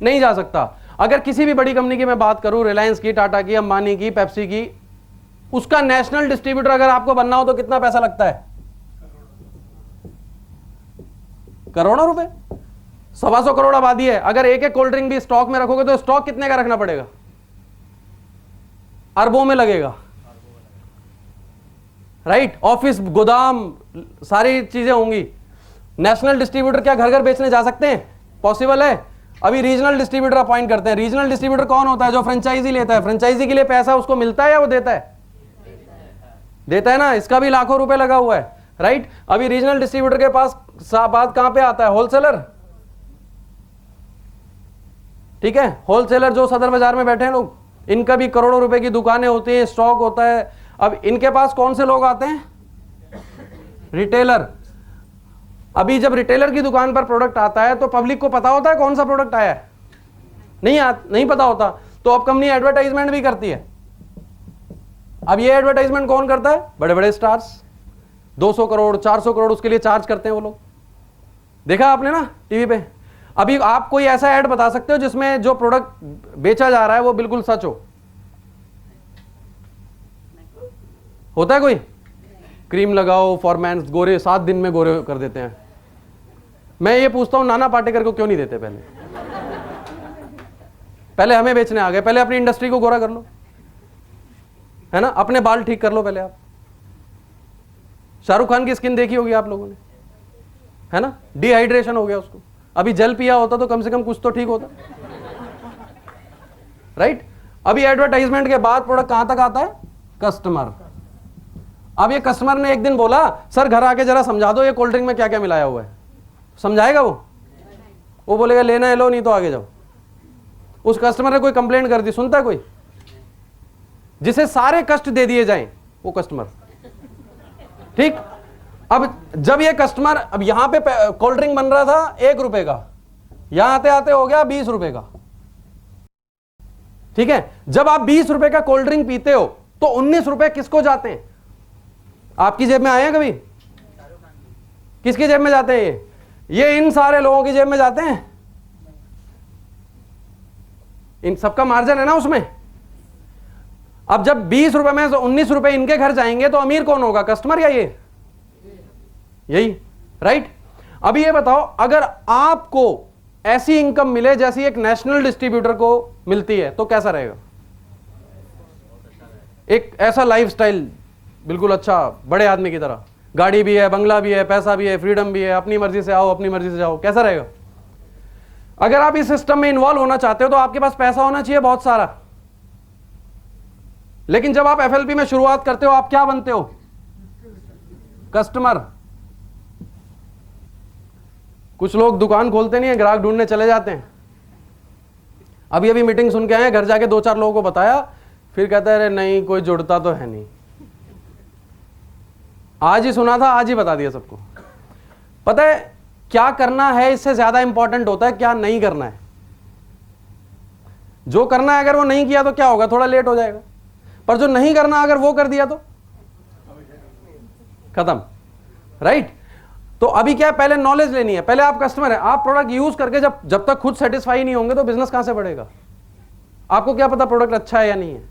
नहीं जा सकता। अगर किसी भी बड़ी कंपनी की मैं बात करूं, रिलायंस की, टाटा की, अंबानी की, पेप्सी की, उसका नेशनल डिस्ट्रीब्यूटर अगर आपको बनना हो तो कितना पैसा लगता है? करोड़ों रुपए। 125 करोड़ आबादी है। अगर एक एक कोल्ड ड्रिंक भी स्टॉक में रखोगे तो स्टॉक कितने का रखना पड़ेगा? अरबों में लगेगा, राइट। ऑफिस, गोदाम, सारी चीजें होंगी। नेशनल डिस्ट्रीब्यूटर क्या घर घर बेचने जा सकते हैं? पॉसिबल है। अभी रीजनल डिस्ट्रीब्यूटर अपॉइंट करते हैं। रीजनल डिस्ट्रीब्यूटर कौन होता है? जो फ्रेंचाइजी लेता है। फ्रेंचाइजी के लिए पैसा उसको मिलता है या वो देता है? देता है ना। इसका भी लाखों रुपए लगा हुआ है, राइट। अभी रीजनल डिस्ट्रीब्यूटर के पास बात कहां पे आता है? होलसेलर, ठीक है। होलसेलर जो सदर बाजार में बैठे हैं लोग, इनका भी करोड़ों रुपए की दुकानें होती हैं, स्टॉक होता है। अब इनके पास कौन से लोग आते हैं? रिटेलर। अभी जब रिटेलर की दुकान पर प्रोडक्ट आता है तो पब्लिक को पता होता है कौन सा प्रोडक्ट आया है? नहीं पता होता। तो अब कंपनी एडवर्टाइजमेंट भी करती है। अब ये एडवर्टाइजमेंट कौन करता है? बड़े बड़े स्टार्स। 200 करोड़ 400 करोड़ उसके लिए चार्ज करते हैं वो लोग। देखा आपने ना टीवी पे। अभी आप कोई ऐसा ऐड बता सकते हो जिसमें जो प्रोडक्ट बेचा जा रहा है वो बिल्कुल सच हो? होता है कोई? क्रीम लगाओ, फॉरमैन्स, गोरे, 7 दिन में गोरे कर देते हैं। मैं ये पूछता हूं नाना पाटेकर को क्यों नहीं देते? पहले हमें बेचने आ गए। पहले अपनी इंडस्ट्री को गोरा कर लो, है ना। अपने बाल ठीक कर लो पहले आप। शाहरुख खान की स्किन देखी होगी आप लोगों ने, है ना। डिहाइड्रेशन हो गया उसको। अभी जल पिया होता तो कम से कम कुछ तो ठीक होता, राइट। अभी एडवर्टाइजमेंट के बाद प्रोडक्ट कहां तक आता है? कस्टमर। अब ये कस्टमर ने एक दिन बोला सर घर आके जरा समझा दो ये कोल्ड ड्रिंक में क्या क्या मिलाया हुआ है। समझाएगा वो बोलेगा लेना है लो, नहीं तो आगे जाओ। उस कस्टमर ने कोई कंप्लेंट कर दी, सुनता है कोई? जिसे सारे कष्ट दे दिए जाएं वो कस्टमर, ठीक। अब जब ये कस्टमर, अब यहां पे कोल्ड ड्रिंक बन रहा था 1 रुपए का, यहां आते आते हो गया 20 रुपए का, ठीक है। जब आप 20 रुपए का कोल्ड ड्रिंक पीते हो तो 19 रुपए किसको जाते हैं? आपकी जेब में आए हैं कभी? किसकी जेब में जाते हैं? ये इन सारे लोगों की जेब में जाते हैं। इन सबका मार्जिन है ना उसमें। अब जब 20 रुपए में 19 रुपए इनके घर जाएंगे तो अमीर कौन होगा? कस्टमर या ये? यही, राइट। अभी ये बताओ अगर आपको ऐसी इनकम मिले जैसी एक नेशनल डिस्ट्रीब्यूटर को मिलती है तो कैसा रहेगा? एक ऐसा लाइफस्टाइल बिल्कुल अच्छा, बड़े आदमी की तरह, गाड़ी भी है, बंगला भी है, पैसा भी है, फ्रीडम भी है, अपनी मर्जी से आओ अपनी मर्जी से जाओ, कैसा रहेगा? अगर आप इस सिस्टम में इन्वॉल्व होना चाहते हो तो आपके पास पैसा होना चाहिए बहुत सारा। लेकिन जब आप एफएलपी में शुरुआत करते हो आप क्या बनते हो? कस्टमर। कुछ लोग दुकान खोलते नहीं है, ग्राहक ढूंढने चले जाते हैं। अभी अभी मीटिंग सुन के आए, घर जाके 2-4 लोगों को बताया, फिर कहता है अरे नहीं कोई जुड़ता तो है नहीं। आज ही सुना था, आज ही बता दिया सबको। पता है क्या करना है इससे ज्यादा इंपॉर्टेंट होता है क्या नहीं करना है। जो करना है अगर वो नहीं किया तो क्या होगा? थोड़ा लेट हो जाएगा। पर जो नहीं करना अगर वो कर दिया तो खत्म, राइट। तो अभी क्या है, पहले नॉलेज लेनी है। पहले आप कस्टमर है, आप प्रोडक्ट यूज करके जब तक खुद सेटिस्फाई नहीं होंगे तो बिजनेस कहां से बढ़ेगा? आपको क्या पता प्रोडक्ट अच्छा है या नहीं है।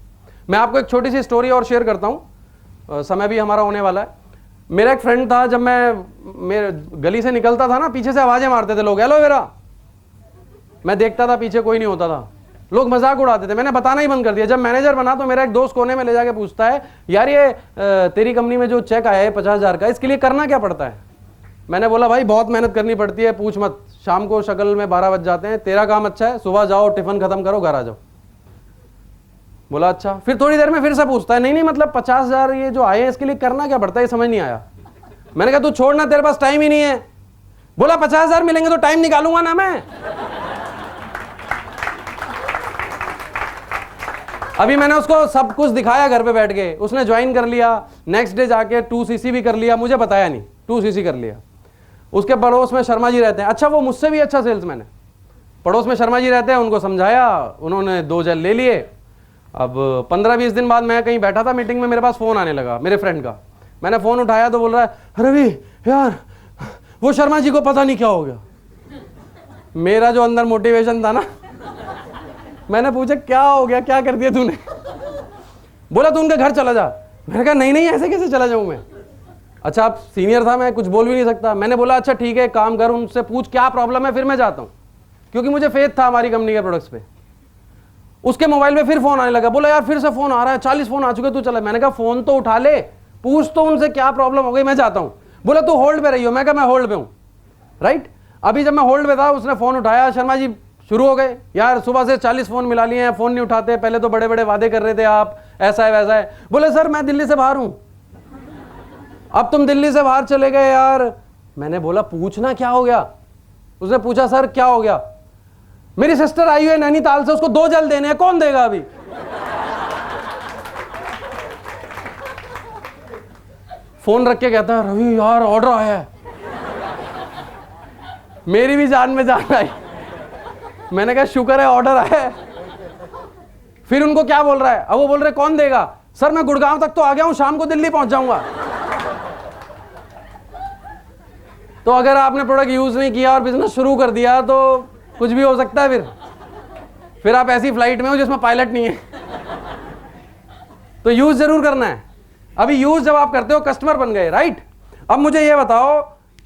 मैं आपको एक छोटी सी स्टोरी और शेयर करता हूं, समय भी हमारा होने वाला है। मेरा एक फ्रेंड था, जब मैं मेरे गली से निकलता था ना, पीछे से आवाजें मारते थे लोग, एलोवेरा। मैं देखता था पीछे कोई नहीं होता था, लोग मजाक उड़ाते थे। मैंने बताना ही बंद कर दिया। जब मैनेजर बना तो मेरा एक दोस्त कोने में ले जाके पूछता है, यार ये तेरी कंपनी में जो चेक आया है 50,000 का, इसके लिए करना क्या पड़ता है? मैंने बोला भाई बहुत मेहनत करनी पड़ती है, पूछ मत। शाम को शक्ल में 12 बज जाते हैं। तेरा काम अच्छा है, सुबह जाओ टिफिन खत्म करो घर आ जाओ। बोला अच्छा। फिर थोड़ी देर में फिर से पूछता है, नहीं मतलब 50,000 ये जो आए हैं इसके लिए करना क्या पड़ता है, ये समझ नहीं आया। मैंने कहा तू छोड़ना, तेरे पास टाइम ही नहीं है। बोला 50,000 मिलेंगे तो टाइम निकालूंगा ना मैं। अभी मैंने उसको सब कुछ दिखाया घर पे बैठ के, उसने ज्वाइन कर लिया। नेक्स्ट डे जाके 2cc भी कर लिया, मुझे बताया नहीं, 2cc कर लिया। उसके पड़ोस में शर्मा जी रहते हैं, अच्छा वो मुझसे भी अच्छा सेल्समैन है। पड़ोस में शर्मा जी रहते हैं, उनको समझाया, उन्होंने 2 जेल ले लिए। अब 15-20 दिन बाद मैं कहीं बैठा था मीटिंग में, मेरे पास फोन आने लगा मेरे फ्रेंड का। मैंने फोन उठाया तो बोल रहा है, रवि यार वो शर्मा जी को पता नहीं क्या हो गया। मेरा जो अंदर मोटिवेशन था ना, मैंने पूछा क्या हो गया, क्या कर दिया तूने? बोला तू उनके घर चला जा। मैंने कहा नहीं ऐसे कैसे चला जाऊं मैं? अच्छा आप सीनियर था, मैं कुछ बोल भी नहीं सकता। मैंने बोला अच्छा ठीक है, काम कर, उनसे पूछ क्या प्रॉब्लम है, फिर मैं जाता हूं, क्योंकि मुझे फेथ था हमारी कंपनी के प्रोडक्ट्स पे। उसके मोबाइल में फिर फोन आने लगा, बोला यार फिर से फोन आ रहा है, 40 फोन आ चुके, तू चला। मैंने कहा फोन तो उठा ले, पूछ तो उनसे क्या प्रॉब्लम हो गई, मैं जाता हूं। बोला तू होल्ड पे रही हो। मैं कहा मैं होल्ड पे हूं, राइट। अभी जब मैं होल्ड पे था, उसने फोन उठाया, शर्मा जी शुरू हो गए, यार सुबह से 40 फोन मिला लिए हैं, फोन नहीं उठाते, पहले तो बड़े बड़े वादे कर रहे थे आप, ऐसा है वैसा है। बोले सर मैं दिल्ली से बाहर हूं। अब तुम दिल्ली से बाहर चले गए यार। मैंने बोला पूछना क्या हो गया? उसने पूछा सर क्या हो गया? मेरी सिस्टर आई है नैनीताल से, उसको 2 जेल देने हैं, कौन देगा अभी? फोन रख के कहता है रवि यार ऑर्डर आया है। मेरी भी जान में जान आई। मैंने कहा शुक्र है ऑर्डर आया है। फिर उनको क्या बोल रहा है? अब वो बोल रहे कौन देगा? सर मैं गुड़गांव तक तो आ गया हूं, शाम को दिल्ली पहुंच जाऊंगा। तो अगर आपने प्रोडक्ट यूज नहीं किया और बिजनेस शुरू कर दिया तो कुछ भी हो सकता है। फिर आप ऐसी फ्लाइट में हो जिसमें पायलट नहीं है। तो यूज जरूर करना है। अभी यूज जब आप करते हो कस्टमर बन गए, राइट। अब मुझे ये बताओ,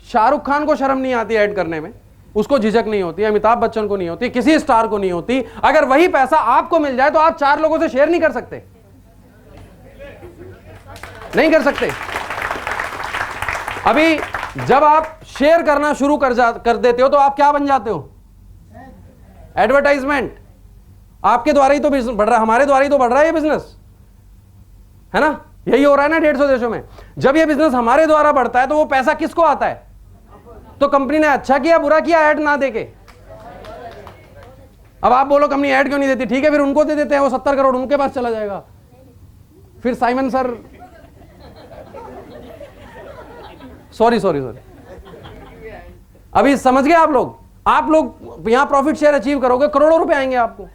शाहरुख खान को शर्म नहीं आती ऐड करने में, उसको झिझक नहीं होती, अमिताभ बच्चन को नहीं होती, किसी स्टार को नहीं होती। अगर वही पैसा आपको मिल जाए तो आप 4 लोगों से शेयर नहीं कर सकते? नहीं कर सकते। अभी जब आप शेयर करना शुरू कर देते हो तो आप क्या बन जाते हो? एडवर्टाइजमेंट। आपके द्वारा ही तो बिजनेस बढ़ रहा है, हमारे द्वारा ही तो बढ़ रहा है ये बिजनेस, है ना? यही हो रहा है ना 150 देशों में। जब ये बिजनेस हमारे द्वारा बढ़ता है तो वो पैसा किसको आता है? तो कंपनी ने अच्छा किया बुरा किया ऐड ना देके। अब आप बोलो कंपनी ऐड क्यों नहीं देती? ठीक है फिर उनको दे देते हैं, वो 70 करोड़ उनके पास चला जाएगा। फिर साइमन सर सॉरी अभी समझ गए आप लोग यहां प्रॉफिट शेयर अचीव करोगे, करोड़ों रुपए आएंगे आपको।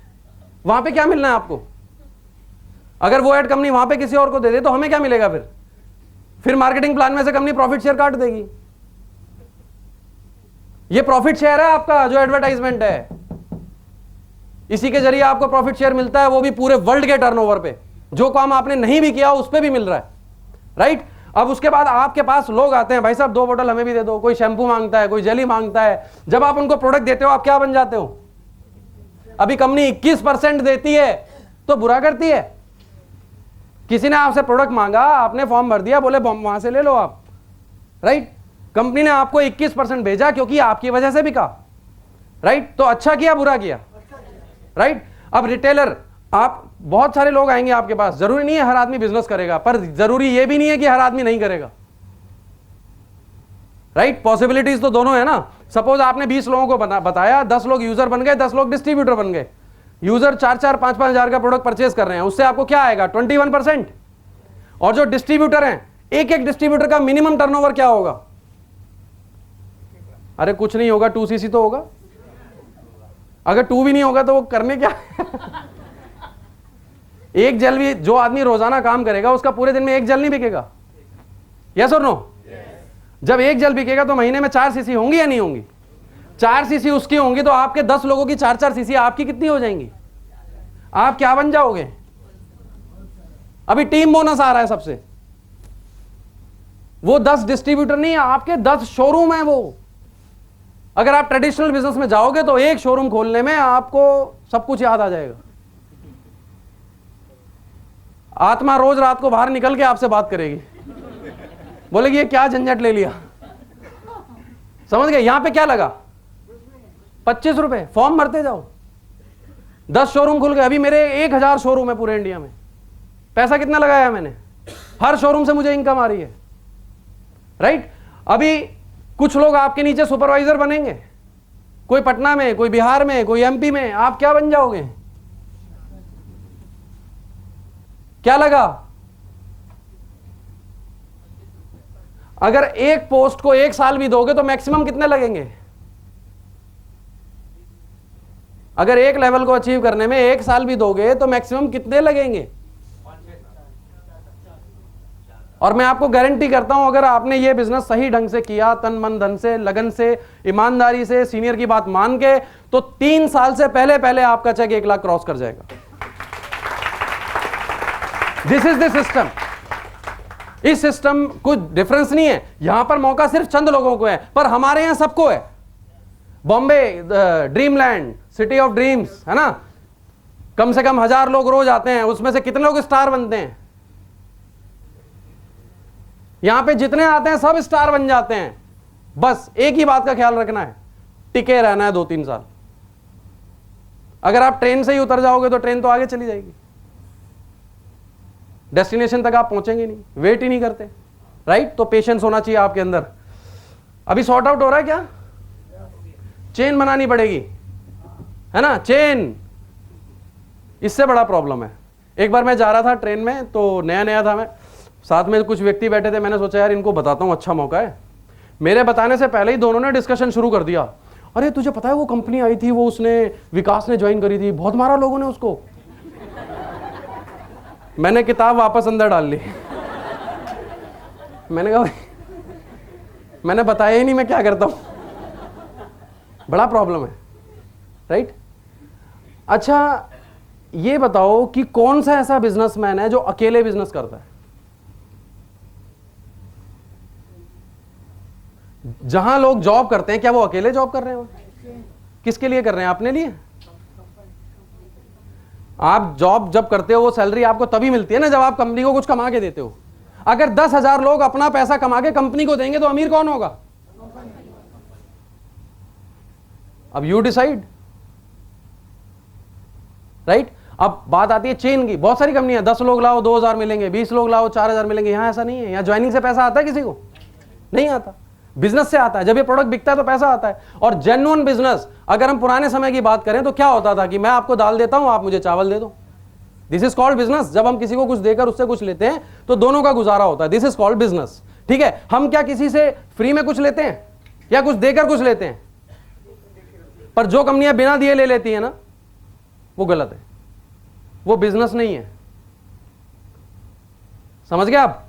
वहां पे क्या मिलना है आपको? अगर वो ऐड कंपनी वहां पे किसी और को दे दे तो हमें क्या मिलेगा? फिर मार्केटिंग प्लान में से कंपनी प्रॉफिट शेयर काट देगी। ये प्रॉफिट शेयर है आपका जो एडवर्टाइजमेंट है, इसी के जरिए आपको प्रॉफिट शेयर मिलता है, वो भी पूरे वर्ल्ड के टर्नओवर पे। जो काम आपने नहीं भी किया उस पे भी मिल रहा है, राइट। अब उसके बाद आपके पास लोग आते हैं, भाई साहब 2 बोतल हमें भी दे दो, कोई शैम्पू मांगता है, कोई जेली मांगता है। जब आप उनको प्रोडक्ट देते हो आप क्या बन जाते हो? अभी कंपनी 21% देती है तो बुरा करती है। किसी ने आपसे प्रोडक्ट मांगा, आपने फॉर्म भर दिया, बोले वहां से ले लो आप, राइट। कंपनी ने आपको 21% भेजा क्योंकि आपकी वजह से बिका, राइट। तो अच्छा किया बुरा किया, राइट। अब रिटेलर, आप बहुत सारे लोग आएंगे आपके पास, जरूरी नहीं है हर आदमी बिजनेस करेगा, पर जरूरी यह भी नहीं है कि हर आदमी नहीं करेगा, राइट। पॉसिबिलिटीज तो दोनों है ना। सपोज आपने 20 लोगों को बताया, 10 लोग यूजर बन गए, 10 लोग डिस्ट्रीब्यूटर बन गए। यूजर 4-4, 5-5 हजार का प्रोडक्ट परचेज कर रहे हैं, उससे आपको क्या आएगा? 21%। और जो डिस्ट्रीब्यूटर हैं, एक डिस्ट्रीब्यूटर का मिनिमम टर्नओवर क्या होगा? अरे कुछ नहीं होगा, 2cc तो होगा। अगर 2 भी नहीं होगा तो वो करने क्या? एक जेल भी, जो आदमी रोजाना काम करेगा उसका पूरे दिन में 1 जेल नहीं बिकेगा, यस और नो? जब 1 जेल बिकेगा तो महीने में 4 सीसी होंगी या नहीं होंगी? 4 सीसी उसकी होंगी तो आपके 10 लोगों की 4-4 सीसी आपकी कितनी हो जाएंगी? आप क्या बन जाओगे? अभी टीम बोनस आ रहा है सबसे, वो 10 डिस्ट्रीब्यूटर नहीं है, आपके 10 शोरूम है वो। अगर आप ट्रेडिशनल बिजनेस में जाओगे तो एक शोरूम खोलने में आपको सब कुछ याद आ जाएगा। आत्मा रोज रात को बाहर निकल के आपसे बात करेगी, बोलेगी ये क्या झंझट ले लिया। समझ गए? यहां पे क्या लगा? 25 रुपए, फॉर्म भरते जाओ। 10 शोरूम खुल गए। अभी मेरे 1000 शोरूम है पूरे इंडिया में। पैसा कितना लगाया मैंने? हर शोरूम से मुझे इनकम आ रही है, राइट? अभी कुछ लोग आपके नीचे सुपरवाइजर बनेंगे, कोई पटना में, कोई बिहार में, कोई एमपी में। आप क्या बन जाओगे? क्या लगा? अगर एक पोस्ट को 1 साल भी दोगे तो मैक्सिमम कितने लगेंगे? अगर एक लेवल को अचीव करने में 1 साल भी दोगे तो मैक्सिमम कितने लगेंगे? और मैं आपको गारंटी करता हूं, अगर आपने ये बिजनेस सही ढंग से किया, तन मन धन से, लगन से, ईमानदारी से, सीनियर की बात मान के, तो 3 साल से पहले पहले आपका चेक 1 लाख क्रॉस कर जाएगा। This is the system. इस सिस्टम कुछ डिफरेंस नहीं है। यहां पर मौका सिर्फ चंद लोगों को है, पर हमारे यहां सबको है। Bombay dreamland, city of dreams, है ना? कम से कम 1000 लोग रोज आते हैं, उसमें से कितने लोग स्टार बनते हैं? यहां पे जितने आते हैं सब स्टार बन जाते हैं। बस एक ही बात का ख्याल रखना है, टिके रहना है 2-3 साल। अगर आप ट्रेन से ही उतर जाओगे तो ट्रेन तो आगे चली जाएगी, डेस्टिनेशन तक आप पहुंचेंगे नहीं, वेट ही नहीं करते, राइट? तो पेशेंस होना चाहिए आपके अंदर। अभी सॉर्ट आउट हो रहा है क्या? चेन बनानी पड़ेगी, है ना? चेन, इससे बड़ा प्रॉब्लम है। एक बार मैं जा रहा था ट्रेन में, तो नया नया था मैं, साथ में कुछ व्यक्ति बैठे थे। मैंने सोचा यार इनको बताता हूं, अच्छा मौका है। मेरे बताने से पहले ही दोनों ने डिस्कशन शुरू कर दिया। अरे तुझे पता है वो कंपनी आई थी, वो उसने विकास ने ज्वाइन करी थी, बहुत मारा लोगों ने उसको। मैंने किताब वापस अंदर डाल ली। मैंने कहा मैंने बताया ही नहीं मैं क्या करता हूं। बड़ा प्रॉब्लम है, राइट? अच्छा ये बताओ कि कौन सा ऐसा बिजनेसमैन है जो अकेले बिजनेस करता है? जहां लोग जॉब करते हैं, क्या वो अकेले जॉब कर रहे हैं? किसके लिए कर रहे हैं? अपने लिए। आप जॉब जब करते हो वो सैलरी आपको तभी मिलती है ना जब आप कंपनी को कुछ कमा के देते हो। अगर 10,000 लोग अपना पैसा कमा के कंपनी को देंगे तो अमीर कौन होगा? अब यू डिसाइड, राइट? अब बात आती है चेन की। बहुत सारी कंपनियां, 10 लोग लाओ 2000 मिलेंगे, 20 लोग लाओ 4000 मिलेंगे। यहां ऐसा नहीं है। यहां ज्वाइनिंग से पैसा आता है किसी को? नहीं आता। बिजनेस से आता है। जब ये प्रोडक्ट बिकता है तो पैसा आता है। और जेन्युइन बिजनेस, अगर हम पुराने समय की बात करें तो क्या होता था कि मैं आपको दाल देता हूं, आप मुझे चावल दे दो। This is called business. जब हम किसी को कुछ देकर उससे कुछ लेते हैं तो दोनों का गुजारा होता है। दिस इज कॉल्ड बिजनेस, ठीक है? हम क्या किसी से फ्री में कुछ लेते हैं या कुछ देकर कुछ लेते हैं? पर जो कंपनियां बिना दिए ले लेती है ना, वो गलत है, वो बिजनेस नहीं है। समझ गए आप?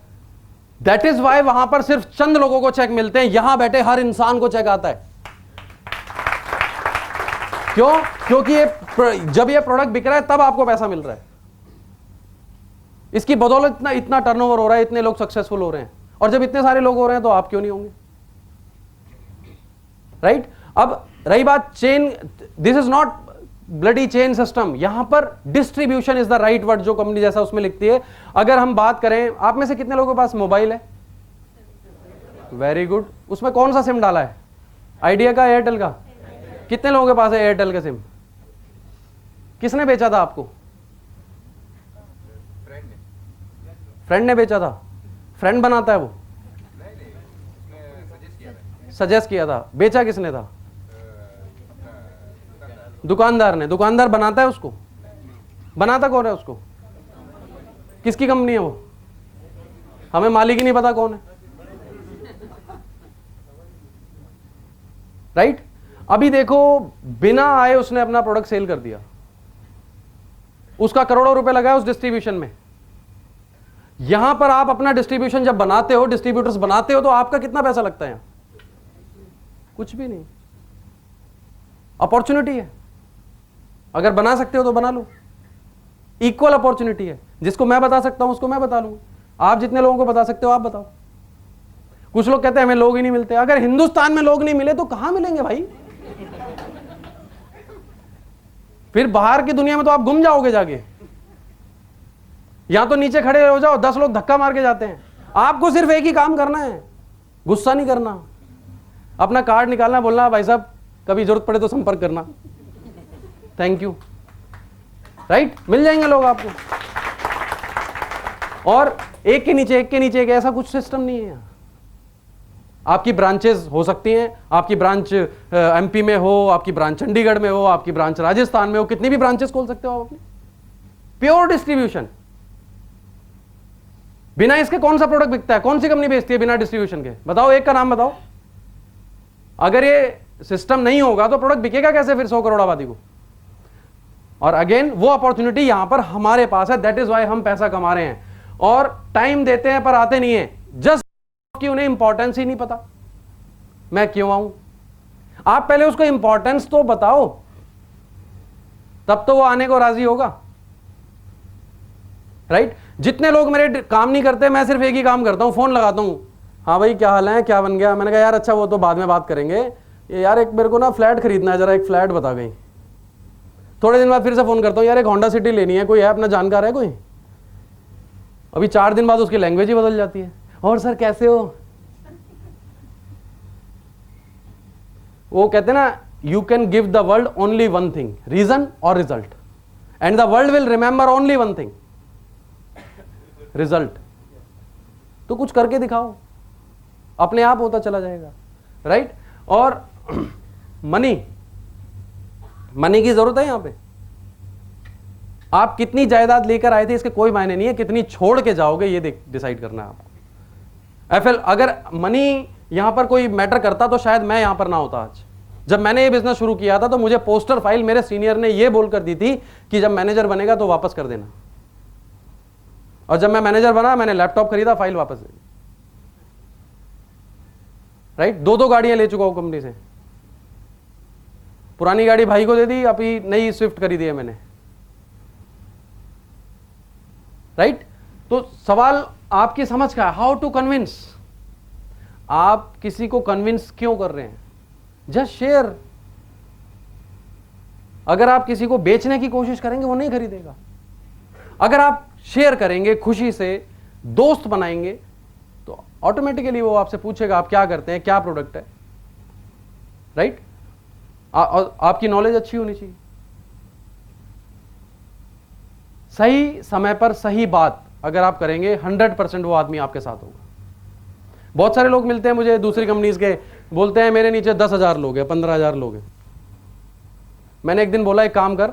दैट इज वाई वहां पर सिर्फ चंद लोगों को चेक मिलते हैं, यहां बैठे हर इंसान को चेक आता है। क्यों? क्योंकि जब ये प्रोडक्ट बिक रहा है तब आपको पैसा मिल रहा है। इसकी बदौलत इतना टर्नओवर हो रहा है, इतने लोग सक्सेसफुल हो रहे हैं। और जब इतने सारे लोग हो रहे हैं तो आप क्यों नहीं होंगे, राइट? अब रही बात chain, this is not bloody chain system. यहां पर distribution is the right word, जो कंपनी जैसा उसमें लिखती है। अगर हम बात करें, आप में से कितने लोगों के पास मोबाइल है? Very good. उसमें कौन सा सिम डाला है? आइडिया का, एयरटेल का? कितने लोगों के पास है एयरटेल का सिम? किसने बेचा था आपको? फ्रेंड ने बेचा था। फ्रेंड बनाता है वो? सजेस्ट किया था। बेचा किसने था? दुकानदार ने। दुकानदार बनाता है उसको? बनाता कौन है उसको? किसकी कंपनी है वो? हमें मालिक ही नहीं पता कौन है, राइट? अभी देखो, बिना आए उसने अपना प्रोडक्ट सेल कर दिया, उसका करोड़ों रुपए लगा है उस डिस्ट्रीब्यूशन में। यहां पर आप अपना डिस्ट्रीब्यूशन जब बनाते हो, डिस्ट्रीब्यूटर्स बनाते हो, तो आपका कितना पैसा लगता है यहां? कुछ भी नहीं। अपॉर्चुनिटी है, अगर बना सकते हो तो बना लो। इक्वल अपॉर्चुनिटी है। जिसको मैं बता सकता हूं उसको मैं बता लूंगा। आप जितने लोगों को बता सकते हो आप बताओ। कुछ लोग कहते हैं हमें लोग ही नहीं मिलते। अगर हिंदुस्तान में लोग नहीं मिले तो कहां मिलेंगे भाई? फिर बाहर की दुनिया में तो आप गुम जाओगे जाके। या तो नीचे खड़े हो जाओ, 10 लोग धक्का मार के जाते हैं। आपको सिर्फ एक ही काम करना है, गुस्सा नहीं करना, अपना कार्ड निकालना, बोलना भाई साहब कभी जरूरत पड़े तो संपर्क करना, थैंक यू, राइट? मिल जाएंगे लोग आपको। और एक के नीचे एक ऐसा कुछ सिस्टम नहीं है। आपकी ब्रांचेस हो सकती हैं, आपकी ब्रांच एमपी में हो, आपकी ब्रांच चंडीगढ़ में हो, आपकी ब्रांच राजस्थान में हो, कितनी भी ब्रांचेस खोल सकते हो आप अपनी। Pure distribution. बिना इसके कौन सा प्रोडक्ट बिकता है? कौन सी कंपनी बेचती है बिना डिस्ट्रीब्यूशन के? बताओ, एक का नाम बताओ। अगर ये सिस्टम नहीं होगा तो प्रोडक्ट बिकेगा कैसे फिर 100 करोड़ आबादी को? और अगेन वो अपॉर्चुनिटी यहां पर हमारे पास है, दैट इज वाई हम पैसा कमा रहे हैं। और टाइम देते हैं पर आते नहीं है, जस्ट कि उन्हें इंपॉर्टेंस ही नहीं पता मैं क्यों आऊं। आप पहले उसको इंपॉर्टेंस तो बताओ, तब तो वो आने को राजी होगा, राइट? जितने लोग मेरे काम नहीं करते, मैं सिर्फ एक ही काम करता हूं, फोन लगाता हूं, हाँ भाई क्या हाल है, क्या बन गया? मैंने कहा यार अच्छा वो तो बाद में बात करेंगे, ये यार एक मेरे को ना फ्लैट खरीदना है, जरा एक फ्लैट बता गई। थोड़े दिन बाद फिर से फोन करता हूँ, यार एक होंडा सिटी लेनी है, कोई है अपना जानकार है कोई? अभी 4 दिन बाद उसकी लैंग्वेज ही बदल जाती है, और सर कैसे हो? वो कहते हैं ना, you can give the world only one thing, reason और result, and the world will remember only one thing, result. तो कुछ करके दिखाओ, अपने आप होता चला जाएगा, राइट? और मनी की जरूरत है यहां पे। आप कितनी जायदाद लेकर आए थे इसके कोई मायने नहीं है, कितनी छोड़ के जाओगे ये डिसाइड करना है आपको। एफएल, अगर मनी यहां पर कोई मैटर करता तो शायद मैं यहां पर ना होता आज। जब मैंने ये बिजनेस शुरू किया था तो मुझे पोस्टर फाइल मेरे सीनियर ने ये बोलकर दी थी कि जब मैनेजर बनेगा तो वापस कर देना, और जब मैं मैनेजर बना मैंने लैपटॉप खरीदा, फाइल वापस दे दी, राइट? 2 गाड़ियां ले चुका हूं कंपनी से, पुरानी गाड़ी भाई को दे दी, अभी नई स्विफ्ट खरीदी है मैंने, राइट? तो सवाल आपकी समझ का है, हाउ टू कन्विंस। आप किसी को कन्विंस क्यों कर रहे हैं? Just share. अगर आप किसी को बेचने की कोशिश करेंगे वो नहीं खरीदेगा। अगर आप शेयर करेंगे, खुशी से दोस्त बनाएंगे, तो ऑटोमेटिकली वो आपसे पूछेगा आप क्या करते हैं, क्या प्रोडक्ट है, राइट? आपकी नॉलेज अच्छी होनी चाहिए। सही समय पर सही बात अगर आप करेंगे, 100% वो आदमी आपके साथ होगा। बहुत सारे लोग मिलते हैं मुझे दूसरी कंपनीज के, बोलते हैं मेरे नीचे 10,000 लोग हैं, 15,000 लोग हैं। मैंने एक दिन बोला एक काम कर,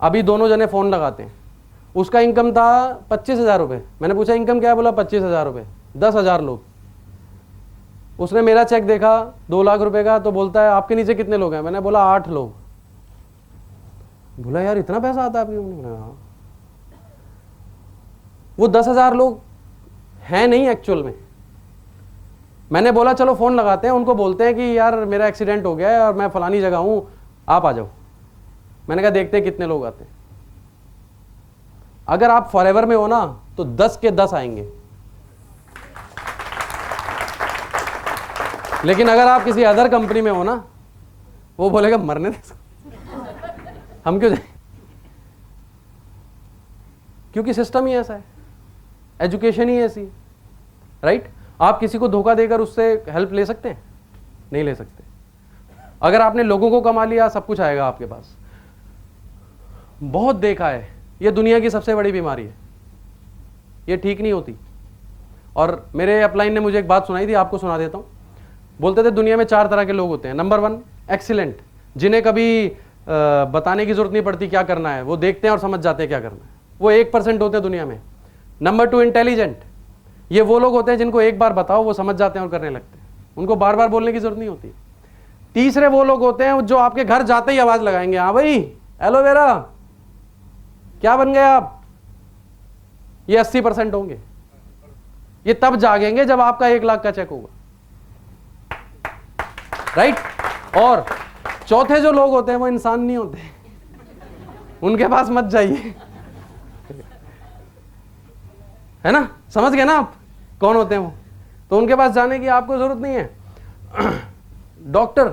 अभी दोनों जने फोन लगाते हैं। उसका इनकम था 25,000 रुपये। मैंने पूछा इनकम क्या है? बोला 25,000 रुपये, 10,000 लोग। उसने मेरा चेक देखा 2 लाख रुपए का, तो बोलता है आपके नीचे कितने लोग हैं? मैंने बोला 8 लोग। बोला यार इतना पैसा आता है आपके? हाँ। वो 10,000 लोग हैं नहीं एक्चुअल में। मैंने बोला चलो फोन लगाते हैं, उनको बोलते हैं कि यार मेरा एक्सीडेंट हो गया है और मैं फलानी जगह हूं, आप आ जाओ। मैंने कहा देखते हैं कितने लोग आते हैं। अगर आप फॉरएवर में हो ना तो 10 के 10 आएंगे, लेकिन अगर आप किसी अदर कंपनी में हो ना, वो बोलेगा मरने दे, हम क्यों जाए? क्योंकि सिस्टम ही ऐसा है, एजुकेशन ही ऐसी, राइट? आप किसी को धोखा देकर उससे हेल्प ले सकते हैं? नहीं ले सकते। अगर आपने लोगों को कमा लिया, सब कुछ आएगा आपके पास। बहुत देखा है, ये दुनिया की सबसे बड़ी बीमारी है, ये ठीक नहीं होती। और मेरे अपलाइन ने मुझे एक बात सुनाई थी, आपको सुना देता हूं। बोलते थे दुनिया में 4 तरह के लोग होते हैं। नंबर 1 एक्सीलेंट, जिन्हें कभी बताने की जरूरत नहीं पड़ती क्या करना है, वो देखते हैं और समझ जाते हैं क्या करना है, वो 1% होते हैं दुनिया में। नंबर 2 इंटेलिजेंट, ये वो लोग होते हैं जिनको एक बार बताओ वो समझ जाते हैं और करने लगते हैं, उनको बार बार बोलने की जरूरत नहीं होती। तीसरे वो लोग होते हैं जो आपके घर जाते ही आवाज लगाएंगे, हाँ भाई एलोवेरा क्या बन गए आप, ये 80% होंगे। ये तब जागेंगे जब आपका 1 लाख का चेक होगा, राइट? और चौथे जो लोग होते हैं वो इंसान नहीं होते, उनके पास मत जाइए, है ना? समझ गए ना आप कौन होते हैं वो? तो उनके पास जाने की आपको ज़रूरत नहीं है। डॉक्टर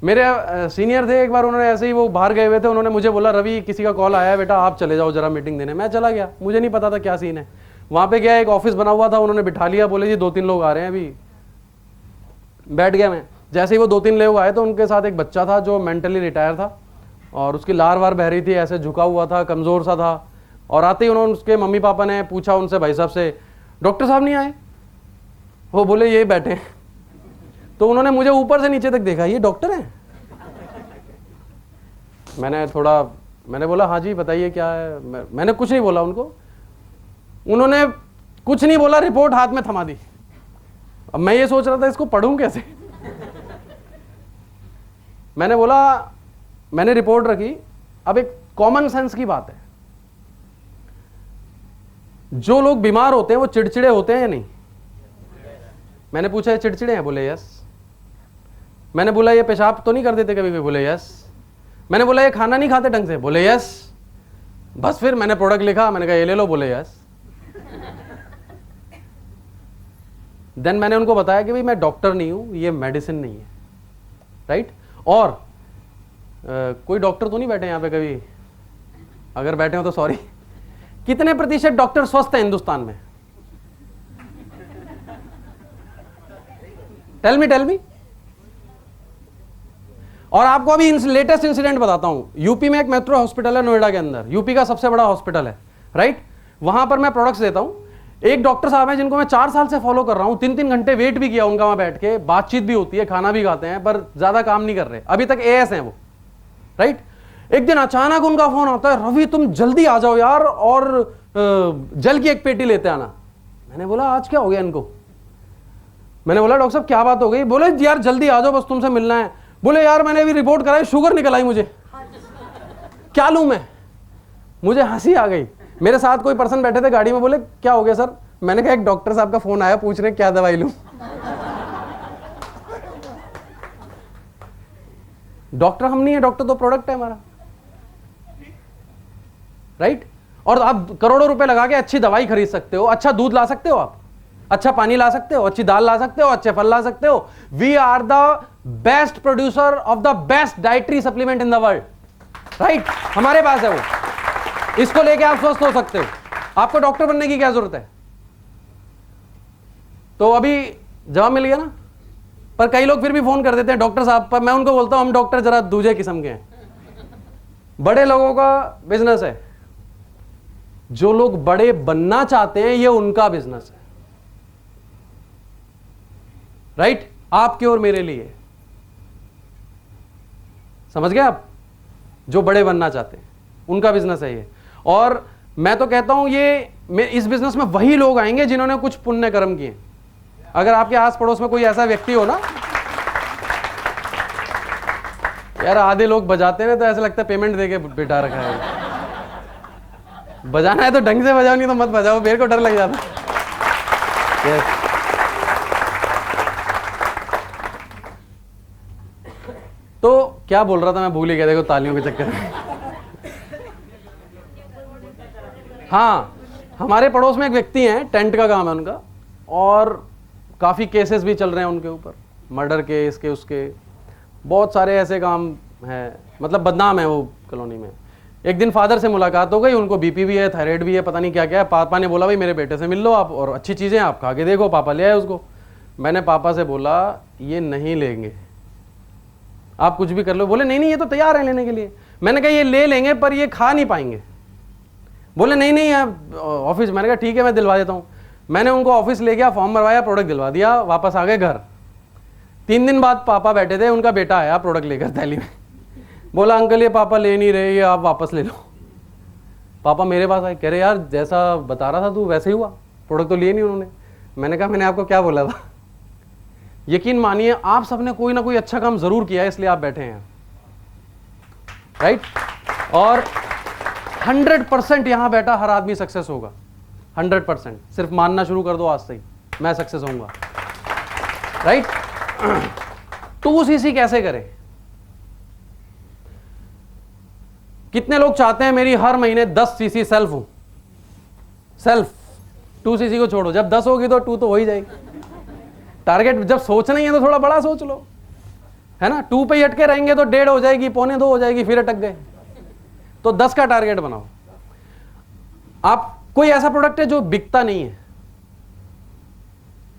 मेरे सीनियर थे, एक बार उन्होंने ऐसे ही, वो बाहर गए हुए थे, उन्होंने मुझे बोला रवि किसी का कॉल आया है बेटा, आप चले जाओ जरा मीटिंग देने। मैं चला गया, मुझे नहीं पता था क्या सीन है। वहाँ पे गया, एक ऑफिस बना हुआ था, उन्होंने बिठा लिया, बोले जी 2-3 लोग आ रहे हैं अभी। बैठ गया मैं। जैसे ही वो 2-3 लोग आए तो उनके साथ एक बच्चा था जो मेंटली रिटायर था और उसकी लार वार बह रही थी, ऐसे झुका हुआ था, कमज़ोर सा था। और आते ही उन्होंने, उसके मम्मी पापा ने पूछा उनसे, भाई साहब से, डॉक्टर साहब नहीं आए? वो बोले ये बैठे हैं। तो उन्होंने मुझे ऊपर से नीचे तक देखा, ये डॉक्टर हैं? मैंने बोला हाँ जी बताइए क्या है। मैंने कुछ नहीं बोला उनको, उन्होंने कुछ नहीं बोला, रिपोर्ट हाथ में थमा दी। अब मैं ये सोच रहा था इसको पढ़ूं कैसे। मैंने बोला, मैंने रिपोर्ट रखी। अब एक कॉमन सेंस की बात है, जो लोग बीमार होते हैं वो चिड़चिड़े होते हैं या नहीं? मैंने पूछा ये चिड़चिड़े हैं? बोले यस। मैंने बोला ये पेशाब तो नहीं कर देते कभी भी? बोले यस। मैंने बोला ये खाना नहीं खाते ढंग से? बोले यस। बस फिर मैंने प्रोडक्ट लिखा, मैंने कहा ये ले लो, बोले यस। देन मैंने उनको बताया कि भाई मैं डॉक्टर नहीं हूं, ये मेडिसिन नहीं है, राइट? और कोई डॉक्टर तो नहीं बैठे यहां पे कभी? अगर बैठे हो तो सॉरी। कितने प्रतिशत डॉक्टर स्वस्थ हैं हिंदुस्तान में? Tell me. और आपको अभी लेटेस्ट इंसिडेंट बताता हूं। यूपी में एक मेट्रो हॉस्पिटल है नोएडा के अंदर, यूपी का सबसे बड़ा हॉस्पिटल है, राइट? वहां पर मैं प्रोडक्ट्स देता हूं। एक डॉक्टर साहब हैं जिनको मैं 4 साल से फॉलो कर रहा हूं, 3-3 घंटे वेट भी किया उनका, वहां बैठ के बातचीत भी होती है, खाना भी खाते हैं, पर ज्यादा काम नहीं कर रहे अभी तक, एएस हैं वो, राइट? एक दिन अचानक उनका फोन आता है, रवि तुम जल्दी आ जाओ यार, और जल की एक पेटी लेते आना। मैंने बोला आज क्या हो गया इनको? मैंने बोला डॉक्टर साहब क्या बात हो गई? बोले यार जल्दी आ जाओ, बस तुमसे मिलना है। बोले यार मैंने अभी रिपोर्ट कराई, शुगर निकल आई मुझे, क्या लूं मैं? मुझे हंसी आ गई। मेरे साथ कोई पर्सन बैठे थे गाड़ी में, बोले क्या हो गया सर? मैंने कहा एक डॉक्टर साहब का फोन आया, पूछ रहे क्या दवाई लूं। डॉक्टर हम नहीं है, डॉक्टर तो प्रोडक्ट है हमारा, राइट? और आप करोड़ों रुपए लगा के अच्छी दवाई खरीद सकते हो, अच्छा दूध ला सकते हो, आप अच्छा पानी ला सकते हो, अच्छी दाल ला सकते हो, अच्छे फल ला सकते हो। We are the best producer of the best dietary supplement in the world, right? हमारे पास है वो, इसको लेके आप स्वस्थ हो सकते हो। आपको डॉक्टर बनने की क्या जरूरत है? तो अभी जवाब मिल गया ना? पर कई लोग फिर भी फोन कर देते हैं डॉक्टर साहब, पर मैं उनको बोलता हूं हम डॉक्टर जरा दूसरे किस्म के हैं। बड़े लोगों का बिजनेस है, जो लोग बड़े बनना चाहते हैं ये उनका बिजनेस है, राइट? आपके और मेरे लिए, समझ गए आप? जो बड़े बनना चाहते हैं उनका बिजनेस है ये। और मैं तो कहता हूं ये इस बिजनेस में वही लोग आएंगे जिन्होंने कुछ पुण्य कर्म किए। अगर आपके आस पड़ोस में कोई ऐसा व्यक्ति हो ना, यार आधे लोग बजाते हैं तो ऐसा लगता है पेमेंट देके बिठा रखा है। बजाना है तो ढंग से बजाओ, नहीं तो मत बजाओ, मेरे को डर लग जाता। yes. तो क्या बोल रहा था मैं, भूल ही गया, देखो तालियों के चक्कर में। हाँ, हमारे पड़ोस में एक व्यक्ति हैं, टेंट का काम है उनका, और काफ़ी केसेस भी चल रहे हैं उनके ऊपर, मर्डर के, इसके उसके, बहुत सारे ऐसे काम हैं, मतलब बदनाम है वो कॉलोनी में। एक दिन फादर से मुलाकात हो गई, उनको बीपी भी है, थायराइड भी है, पता नहीं क्या क्या है। पापा ने बोला भाई मेरे बेटे से मिल लो आप, और अच्छी चीज़ें आप खा के देखो। पापा ले आए उसको। मैंने पापा से बोला ये नहीं लेंगे, आप कुछ भी कर लो। बोले नहीं नहीं ये तो तैयार है लेने के लिए। मैंने कहा ये ले लेंगे पर ये खा नहीं पाएंगे। बोले नहीं नहीं आप ऑफिस। मैंने कहा ठीक है मैं दिलवा देता हूँ। मैंने उनको ऑफिस ले गया, फॉर्म भरवाया, प्रोडक्ट दिलवा दिया, वापस आ गए घर। 3 दिन बाद पापा बैठे थे, उनका बेटा आया प्रोडक्ट लेकर थैली में। बोला अंकल ये पापा ले नहीं रहे, ये आप वापस ले लो। पापा मेरे पास आए, कह रहे यार जैसा बता रहा था तू वैसे ही हुआ, प्रोडक्ट तो लिए नहीं उन्होंने। मैंने कहा मैंने आपको क्या बोला था? यकीन मानिए आप सबने कोई ना कोई अच्छा काम जरूर किया है, इसलिए आप बैठे हैं, राइट? और 100% यहां बैठा हर आदमी सक्सेस होगा, 100%। सिर्फ मानना शुरू कर दो आज से ही, मैं सक्सेस होऊंगा, राइट? 2cc कैसे करें? कितने लोग चाहते हैं मेरी हर महीने 10cc सेल्फ हो? सेल्फ 2cc को छोड़ो, जब 10 होगी तो 2 तो हो ही जाएगी, टारगेट जब सोचना ही है तो थोड़ा बड़ा सोच लो, है ना। 2 पे ही अटके रहेंगे तो 1.5 हो जाएगी, 1.25 हो जाएगी, फिर अटक गए। तो 10 का टारगेट बनाओ। आप कोई ऐसा प्रोडक्ट है जो बिकता नहीं है?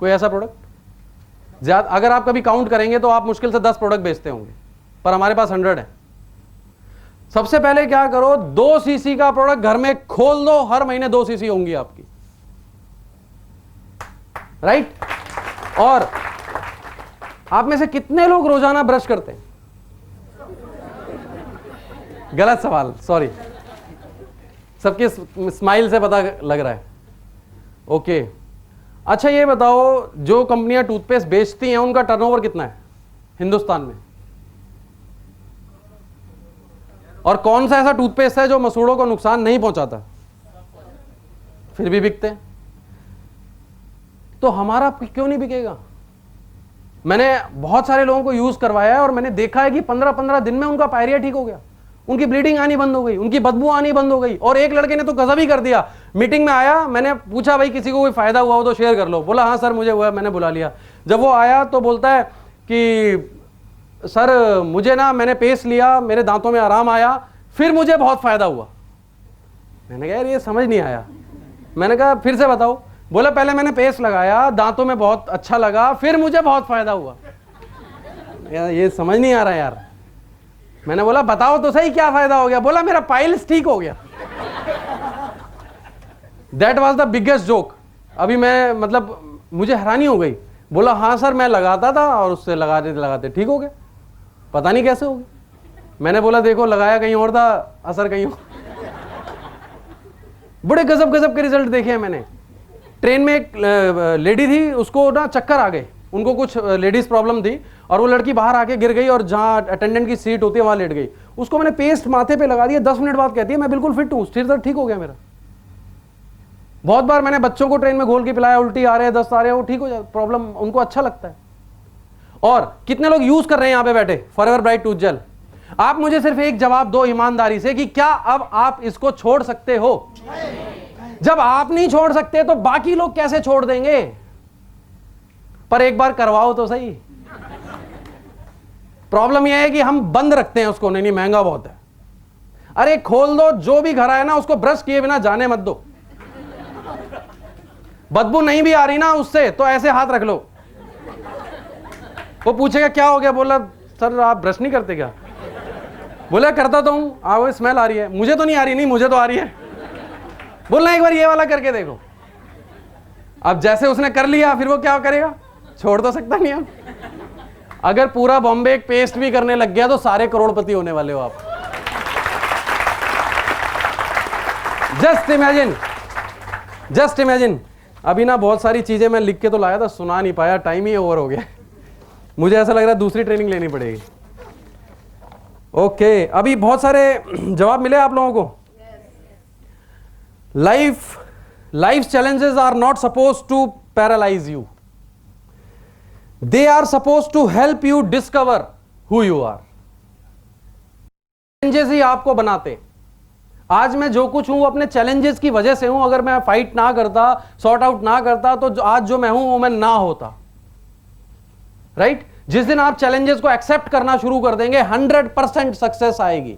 कोई ऐसा प्रोडक्ट ज्यादा, अगर आप कभी काउंट करेंगे तो आप मुश्किल से 10 प्रोडक्ट बेचते होंगे, पर हमारे पास 100 है। सबसे पहले क्या करो, 2 सीसी का प्रोडक्ट घर में खोल दो, हर महीने 2 सीसी होंगी आपकी, राइट। और आप में से कितने लोग रोजाना ब्रश करते हैं? गलत सवाल, सॉरी, सबकी स्माइल से पता लग रहा है। ओके, अच्छा ये बताओ, जो कंपनियां टूथपेस्ट बेचती हैं उनका टर्नओवर कितना है हिंदुस्तान में? और कौन सा ऐसा टूथपेस्ट है जो मसूड़ों को नुकसान नहीं पहुंचाता, फिर भी बिकते हैं? तो हमारा क्यों नहीं बिकेगा? मैंने बहुत सारे लोगों को यूज करवाया है और मैंने देखा है कि 15-15 दिन में उनका पायरिया ठीक हो गया, उनकी ब्लीडिंग आनी बंद हो गई, उनकी बदबू आनी बंद हो गई। और एक लड़के ने तो गजब ही कर दिया, मीटिंग में आया, मैंने पूछा भाई किसी को कोई फायदा हुआ हो तो शेयर कर लो। बोला हाँ सर मुझे हुआ, मैंने बुला लिया। जब वो आया तो बोलता है कि सर मुझे ना, मैंने पेस्ट लिया, मेरे दांतों में आराम आया, फिर मुझे बहुत फायदा हुआ। मैंने कहा यार ये समझ नहीं आया। मैंने कहा फिर से बताओ। बोला पहले मैंने पेस्ट लगाया, दांतों में बहुत अच्छा लगा, फिर मुझे बहुत फायदा हुआ। यार ये समझ नहीं आ रहा यार। मैंने बोला बताओ तो सही क्या फायदा हो गया? बोला मेरा पाइल्स ठीक हो गया। That was the biggest joke. अभी मैं मतलब मुझे हैरानी हो गई। बोला हाँ सर मैं लगाता था और उससे लगाते लगाते ठीक हो गया, पता नहीं कैसे हो गया। मैंने बोला देखो लगाया कहीं और था, असर कहीं और। बड़े गजब गजब के रिजल्ट देखे हैं मैंने। ट्रेन में एक लेडी थी, उसको ना चक्कर आ गए, उनको कुछ लेडीज प्रॉब्लम थी और वो लड़की बाहर आके गिर गई और जहां अटेंडेंट की सीट होती है वहां लेट गई। उसको मैंने पेस्ट माथे पे लगा दिया, 10 मिनट बाद कहती है मैं बिल्कुल फिट हूं, सिर दर्द ठीक हो गया मेरा। बहुत बार मैंने बच्चों को ट्रेन में घोल के पिलाया, उल्टी आ रहे हैं, दस्त आ रहे हैं, वो ठीक हो जाए, प्रॉब्लम उनको अच्छा लगता है। और कितने लोग यूज कर रहे हैं यहाँ पे बैठे फॉरएवर ब्राइट टूथ जेल? आप मुझे सिर्फ एक जवाब दो ईमानदारी से कि क्या अब आप इसको छोड़ सकते हो? जब आप नहीं छोड़ सकते तो बाकी लोग कैसे छोड़ देंगे? पर एक बार करवाओ तो सही। प्रॉब्लम यह है कि हम बंद रखते हैं उसको, नहीं महंगा बहुत है। अरे खोल दो, जो भी घर आए ना उसको ब्रश किए बिना जाने मत दो। बदबू नहीं भी आ रही ना उससे तो ऐसे हाथ रख लो। वो पूछेगा क्या हो गया? बोला सर आप ब्रश नहीं करते क्या? बोला करता तो हूं, वो स्मेल आ रही है, मुझे तो नहीं आ रही। नहीं मुझे तो आ रही है। बोलना एक बार ये वाला करके देखो। अब जैसे उसने कर लिया फिर वो क्या करेगा? छोड़ तो सकता नहीं। अब अगर पूरा बॉम्बे एक पेस्ट भी करने लग गया तो सारे करोड़पति होने वाले हो आप। Just imagine. अभी ना बहुत सारी चीजें मैं लिख के तो लाया था, सुना नहीं पाया, टाइम ही ओवर हो गया। मुझे ऐसा लग रहा है दूसरी ट्रेनिंग लेनी पड़ेगी। ओके, अभी बहुत सारे जवाब मिले आप लोगों को। Life's challenges are not supposed to paralyze you. They are supposed to help you discover who you are. Challenges ही आपको बनाते। आज मैं जो कुछ हूं वो अपने चैलेंजेस की वजह से हूं। अगर मैं फाइट ना करता, सॉर्ट आउट ना करता तो आज जो मैं हूं वो मैं ना होता। राइट? जिस दिन आप चैलेंजेस को एक्सेप्ट करना शुरू कर देंगे 100% सक्सेस आएगी।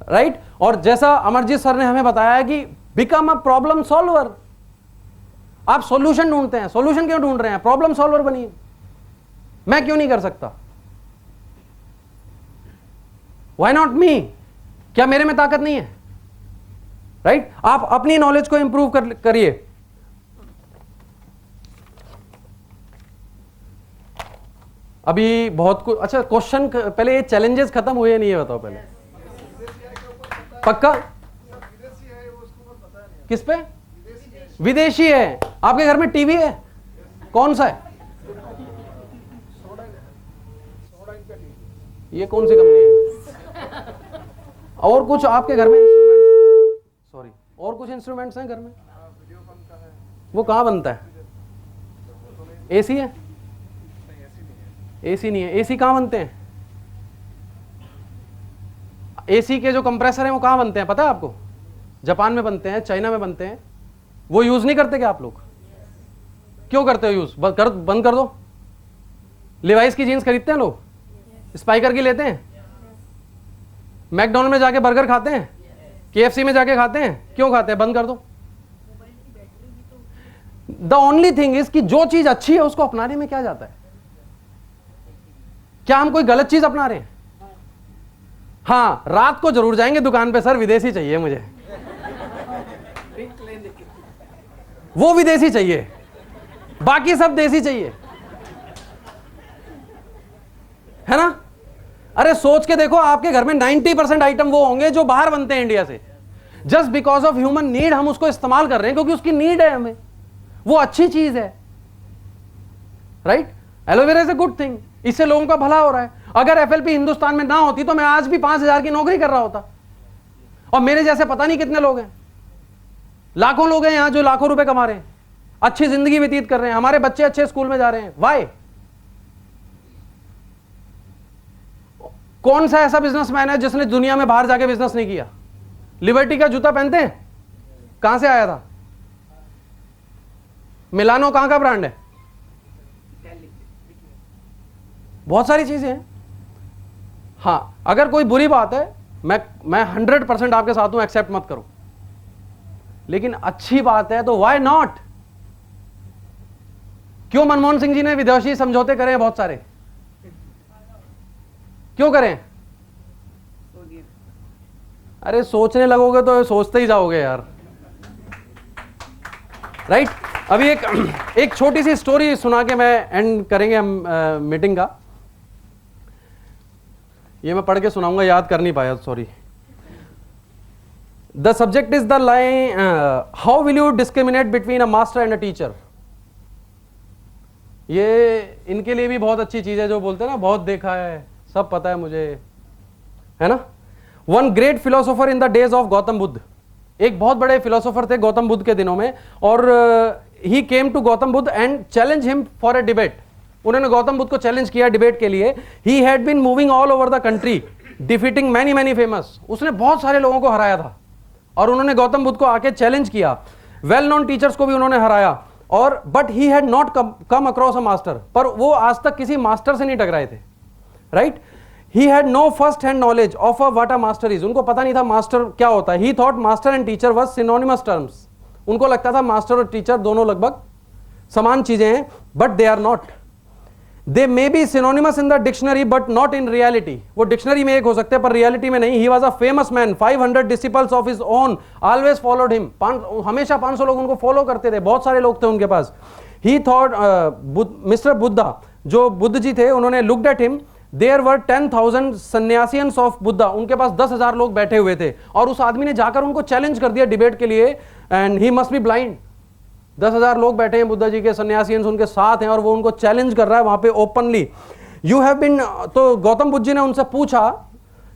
राइट? और जैसा अमरजीत सर ने हमें बताया कि बिकम अ प्रॉब्लम सॉल्वर। आप सॉल्यूशन ढूंढते हैं। सॉल्यूशन क्यों ढूंढ रहे हैं? प्रॉब्लम सॉल्वर बनिए। मैं क्यों नहीं कर सकता? Why not me? क्या मेरे में ताकत नहीं है? राइट? आप अपनी नॉलेज को इंप्रूव करिए। अभी बहुत कुछ। अच्छा क्वेश्चन पहले, ये चैलेंजेस खत्म हुए नहीं है बताओ पहले। पक्का? किस पे? विदेशी है। आपके घर में टीवी है? कौन सा है? ये कौन सी कंपनी है? और कुछ आपके घर में इंस्ट्रूमेंट? सॉरी, और कुछ इंस्ट्रूमेंट्स हैं घर में? वो कहाँ बनता है? एसी है? एसी नहीं है। एसी कहाँ बनते हैं? एसी के जो कंप्रेसर हैं वो कहाँ बनते हैं पता है आपको? जापान में बनते हैं, चाइना में बनते हैं। वो यूज नहीं करते क्या आप लोग? क्यों करते हो यूज? बंद कर दो। लिवाइस की जीन्स खरीदते हैं लोग, स्पाइकर की लेते हैं, मैकडोनल्ड में जाके बर्गर खाते हैं, KFC में जाके खाते हैं, क्यों खाते हैं? बंद कर दो। द ओनली थिंग इज कि जो चीज अच्छी है उसको अपनाने में क्या जाता है? क्या हम कोई गलत चीज अपना रहे हैं? हाँ, रात को जरूर जाएंगे दुकान पे, सर विदेशी चाहिए मुझे, वो विदेशी चाहिए, बाकी सब देसी चाहिए, है ना? अरे सोच के देखो, आपके घर में 90% आइटम वो होंगे जो बाहर बनते हैं इंडिया से। Just because of human need हम उसको इस्तेमाल कर रहे हैं, क्योंकि उसकी नीड है हमें, वो अच्छी चीज है, right? Aloe vera is a good thing, इससे लोगों का भला हो रहा है। अगर FLP हिंदुस्तान में ना होती तो मैं आज भी 5,000 की नौकरी कर रहा होता, और मेरे जैसे पता नहीं कितने लोग हैं, लाखों लोग हैं यहां जो लाखों रुपए कमा रहे हैं, अच्छी जिंदगी व्यतीत कर रहे हैं, हमारे बच्चे अच्छे स्कूल में जा रहे हैं। वाई? कौन सा ऐसा बिजनेसमैन है जिसने दुनिया में बाहर जाके बिजनेस नहीं किया? लिबर्टी का जूता पहनते हैं, कहां से आया था? मिलानो कहां का ब्रांड है? बहुत सारी चीजें हैं। हाँ, अगर कोई बुरी बात है, मैं 100% आपके साथ हूं, एक्सेप्ट मत करो, लेकिन अच्छी बात है तो व्हाई नॉट? क्यों मनमोहन सिंह जी ने विदेशी समझौते करे हैं बहुत सारे? क्यों करें? अरे सोचने लगोगे तो सोचते ही जाओगे यार, राइट? अभी एक छोटी सी स्टोरी सुना के मैं एंड करेंगे हम मीटिंग का। ये मैं पढ़ के सुनाऊंगा, याद कर नहीं पाया, sorry. The subject is the line, how will you discriminate between a master and a teacher. ये इनके लिए भी बहुत अच्छी चीज है, जो बोलते हैं ना बहुत देखा है, सब पता है मुझे, है ना? One great philosopher in the days of Gautam Buddha, एक बहुत बड़े फिलोसोफर थे गौतम बुद्ध के दिनों में, और he came to Gautam Buddh and challenge him for a debate. उन्होंने गौतम बुद्ध को चैलेंज किया डिबेट के लिए। He had been moving all over the country defeating many many famous, उसने बहुत सारे लोगों को हराया था, और उन्होंने गौतम बुद्ध को आके चैलेंज किया। वेल नोन टीचर्स को भी उन्होंने हराया, और but he had not come across a master, पर वो आज तक किसी मास्टर से नहीं टकराए थे, right? He had no first hand knowledge of a what a master is, उनको पता नहीं था मास्टर क्या होता है। He thought master and teacher was synonymous terms, उनको लगता था मास्टर और टीचर दोनों लगभग समान चीजें हैं, but they are not. They may be synonymous in the dictionary but not in reality, वो डिक्शनरी में एक हो सकते हैं पर रियलिटी में नहीं। He was a famous man, 500 disciples of his own always followed him, हमेशा 500 लोग उनको फॉलो करते थे, बहुत सारे लोग थे उनके पास। ही थॉट मिस्टर बुद्धा, जो बुद्ध जी थे, उन्होंने looked at him, there were 10,000 sanyasins of Buddha, उनके पास 10,000 लोग बैठे हुए थे, और उस आदमी ने जाकर उनको चैलेंज कर दिया डिबेट के लिए, and he must be blind. 10,000 लोग बैठे हैं बुद्धा जी के, सन्यासियंस उनके साथ हैं, और वो उनको चैलेंज कर रहा है वहां पे ओपनली। यू हैव बीन, तो गौतम बुद्ध जी ने उनसे पूछा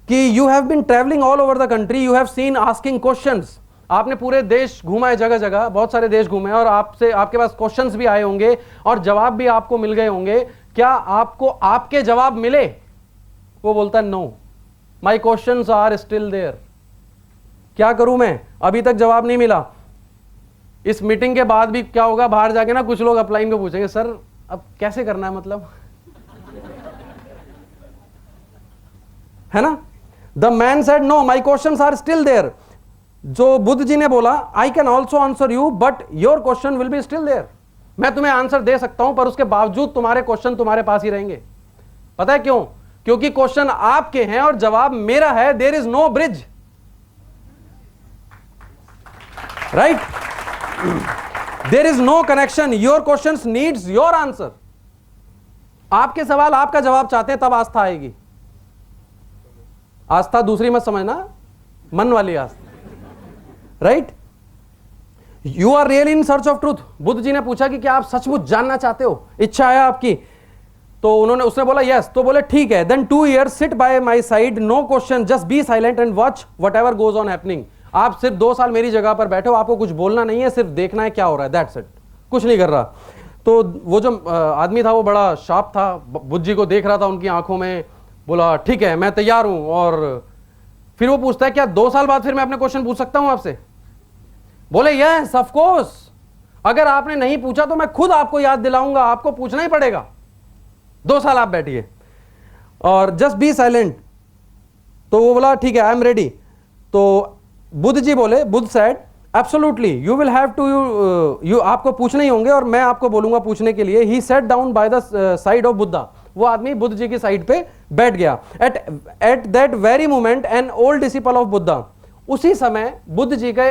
कि you have been travelling all over the country, you have seen asking questions, आपने पूरे देश घूमा है, जगह जगह बहुत सारे देश घूमे, और आपसे आपके पास क्वेश्चंस भी आए होंगे और जवाब भी आपको मिल गए होंगे, क्या आपको आपके जवाब मिले? वो बोलता है no, my questions are still there. क्या करूं मैं, अभी तक जवाब नहीं मिला। इस मीटिंग के बाद भी क्या होगा, बाहर जाके ना कुछ लोग अपलाइन को पूछेंगे, सर अब कैसे करना है, मतलब, है ना? The man said no, my questions are still there. जो बुद्ध जी ने बोला, I can also answer you but your question will be still there, मैं तुम्हें आंसर दे सकता हूं पर उसके बावजूद तुम्हारे क्वेश्चन तुम्हारे पास ही रहेंगे। पता है क्यों? क्योंकि क्वेश्चन आपके हैं और जवाब मेरा है। There is no bridge, right? There is no connection, your question needs your answer. आपके सवाल आपका जवाब चाहते हैं, तब आस्था आएगी। आस्था दूसरी मत समझना, मन वाली आस्था, right? You are really in search of truth. Buddh ji ने पूछा कि क्या आप सचमुच जानना चाहते हो, इच्छा है आपकी? तो उसने बोला यस। तो बोले ठीक है, then 2 years sit by my side, no question, just be silent and watch whatever goes on happening. आप सिर्फ 2 साल मेरी जगह पर बैठो, आपको कुछ बोलना नहीं है, सिर्फ देखना है क्या हो रहा है, दैट्स इट, कुछ नहीं कर रहा। तो वो जो आदमी था वो बड़ा शार्प था, बुद्ध जी को देख रहा था उनकी आंखों में, बोला ठीक है मैं तैयार हूं। और फिर वो पूछता है क्या 2 साल बाद फिर मैं अपने क्वेश्चन पूछ सकता हूं आपसे? बोले यस ऑफ कोर्स, अगर आपने नहीं पूछा तो मैं खुद आपको याद दिलाऊंगा, आपको पूछना ही पड़ेगा। 2 साल आप बैठिए और जस्ट बी साइलेंट। तो वो बोला ठीक है, आई एम रेडी। तो बुद्ध जी बोले, Buddha said absolutely you will have to you आपको पूछने ही होंगे और मैं आपको बोलूंगा पूछने के लिए। He sat down by the side of Buddha. वो आदमी बुद्ध जी की साइड पे बैठ गया। At that very moment an old disciple of Buddha, उसी समय बुद्ध जी के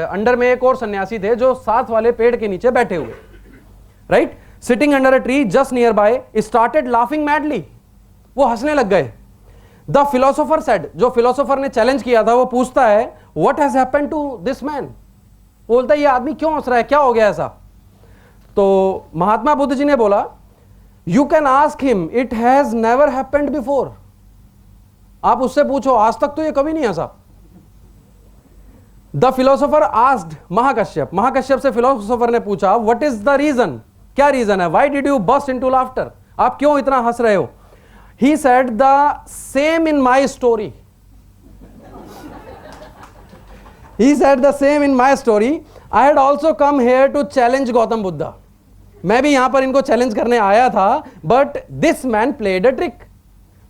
अंडर में एक और सन्यासी थे जो साथ वाले पेड़ के नीचे बैठे हुए, right, sitting under a tree just nearby, started laughing madly. वो हंसने लग गए। द फिलोसोफर सेड, जो फिलोसोफर ने चैलेंज किया था वो पूछता है what has happened to this man. बोलता है ये आदमी क्यों हंस रहा है, क्या हो गया ऐसा। तो महात्मा बुद्ध जी ने बोला you can ask him, it has never happened before. आप उससे पूछो, आज तक तो ये कभी नहीं हंसा। The philosopher asked Mahakashyap, Mahakashyap से फिलोसोफर ने पूछा व्हाट इज द रीजन, क्या रीजन है, why did you burst into laughter, आप क्यों इतना हंस रहे हो। He said the same in my story, he said the same in my story, I had also come here to challenge Gautam Buddha। मैं भी यहां पर इनको चैलेंज करने आया था, but this man played a trick।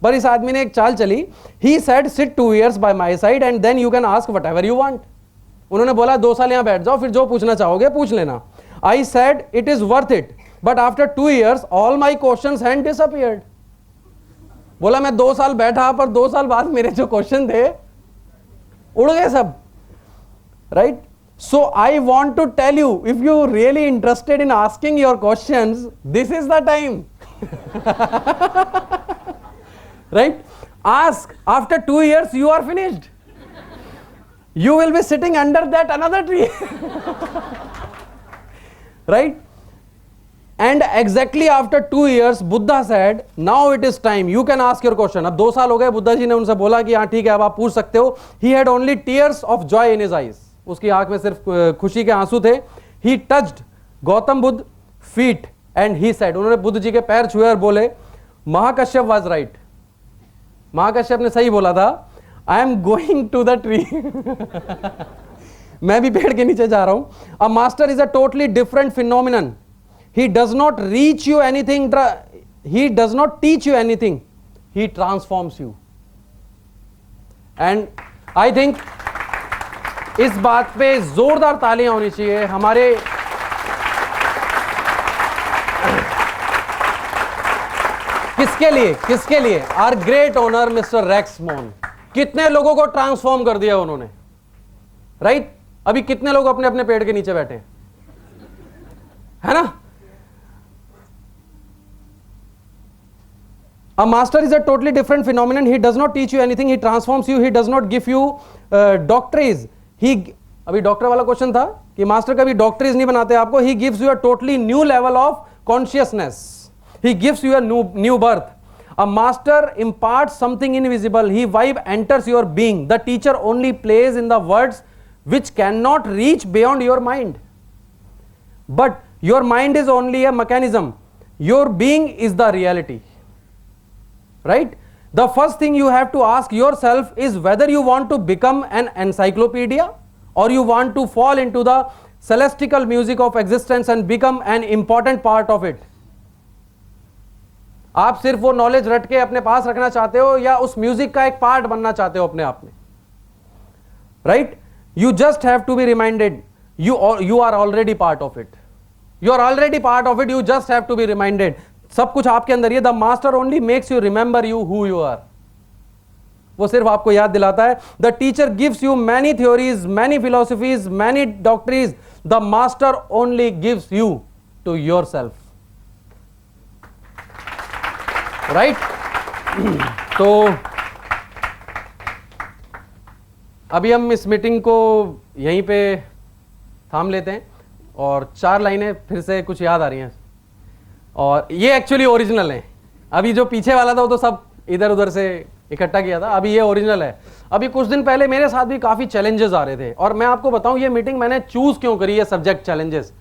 पर इस आदमी ने एक चाल चली। he said sit 2 years by my side and then you can ask whatever you want। उन्होंने बोला 2 साल यहां बैठ जाओ, फिर जो पूछना चाहोगे पूछ लेना। I said it is worth it, but after 2 years all my questions had disappeared। बोला मैं 2 साल बैठा, पर 2 साल बाद मेरे जो क्वेश्चन थे उड़ गए सब, right? So I want to tell you, if you really interested in asking your questions, this is the time। right? Ask, after 2 years you are finished, you will be sitting under that another tree। right? And exactly after 2 years Buddha said now it is time, you can ask your question। अब 2 साल हो गए, बुद्धा जी ने उनसे बोला कि हाँ ठीक है अब आप पूछ सकते हो। He had only tears of joy in his eyes, उसकी आंख में सिर्फ खुशी के आंसू थे। He touched Gautam Buddha feet and he said, उन्होंने बुद्ध जी के पैर छुए और बोले महाकश्यप was right, महाकश्यप ने सही बोला था, I am going to the tree। मैं भी पेड़ के नीचे जा रहा हूं। A master is a totally different phenomenon। He does not reach you anything, he does not teach you anything, he transforms you। And I think इस बात पे जोरदार तालियां होनी चाहिए हमारे किसके लिए are great honour mister Rex Mon. कितने लोगों को ट्रांसफॉर्म कर दिया उन्होंने, राइट? अभी कितने लोग अपने अपने पेड़ के नीचे बैठे हैं, है ना? A master is a totally different phenomenon। He does not teach you anything, he transforms you। He does not give you doctrines। He, अभी डॉक्टर वाला क्वेश्चन था कि मास्टर कभी डॉक्टरीज नहीं बनाते आपको। He gives you a totally new level of consciousness। He gives you a new birth। A master imparts something invisible। He vibe enters your being। The teacher only plays in the words which cannot reach beyond your mind। But your mind is only a mechanism, your being is the reality। Right? The first thing you have to ask yourself is whether you want to become an encyclopedia or you want to fall into the celestial music of existence and become an important part of it। आप सिर्फ वो knowledge रट के अपने पास रखना चाहते हो या उस म्यूजिक का एक पार्ट बनना चाहते हो अपने आप में, right? You just have to be reminded you are already part of it। You are already part of it, you just have to be reminded। सब कुछ आपके अंदर ही। The master only makes you remember you who you are. वो सिर्फ आपको याद दिलाता है। The teacher gives you many theories, many philosophies, many doctrines. The master only gives you to yourself, right? तो अभी हम इस मीटिंग को यहीं पे थाम लेते हैं और 4 लाइनें फिर से कुछ याद आ रही हैं और ये एक्चुअली ओरिजिनल है। अभी जो पीछे वाला था वो तो सब इधर उधर से इकट्ठा किया था, अभी ये ओरिजिनल है। अभी कुछ दिन पहले मेरे साथ भी काफ़ी चैलेंजेस आ रहे थे और मैं आपको बताऊं ये मीटिंग मैंने चूज़ क्यों करी है, सब्जेक्ट चैलेंजेस।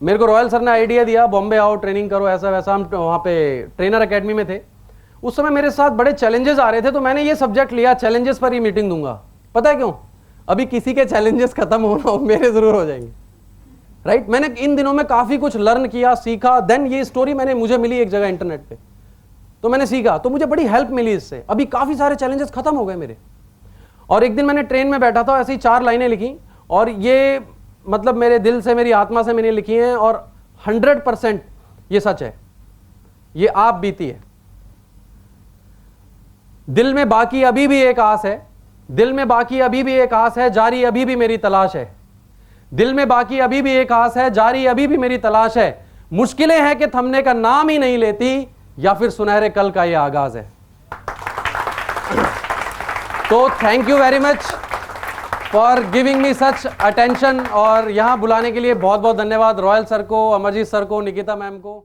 मेरे को रॉयल सर ने आइडिया दिया बॉम्बे आओ ट्रेनिंग करो ऐसा वैसा। हम वहाँ पे ट्रेनर अकेडमी में थे, उस समय मेरे साथ बड़े चैलेंजेस आ रहे थे तो मैंने ये सब्जेक्ट लिया, चैलेंजेस पर ही मीटिंग दूंगा। पता है क्यों? अभी किसी के चैलेंजेस खत्म होना हो, मेरे ज़रूर हो जाएंगे। राइट। मैंने इन दिनों में काफी कुछ लर्न किया, सीखा, देन ये स्टोरी मुझे मिली एक जगह इंटरनेट पे, तो मैंने सीखा, तो मुझे बड़ी हेल्प मिली इससे। अभी काफी सारे चैलेंजेस खत्म हो गए मेरे। और एक दिन मैंने ट्रेन में बैठा था, ऐसी 4 लाइनें लिखी, और ये मतलब मेरे दिल से, मेरी आत्मा से मैंने लिखी हैं, और 100% ये सच है, ये आप बीती है। दिल में बाकी अभी भी एक आस है, दिल में बाकी अभी भी एक आस है, जारी अभी भी मेरी तलाश है। दिल में बाकी अभी भी एक आस है, जारी अभी भी मेरी तलाश है। मुश्किलें हैं कि थमने का नाम ही नहीं लेती, या फिर सुनहरे कल का ये आगाज है। तो thank you very much for giving me such attention, और यहां बुलाने के लिए बहुत बहुत धन्यवाद रॉयल सर को, अमरजीत सर को, निकिता मैम को।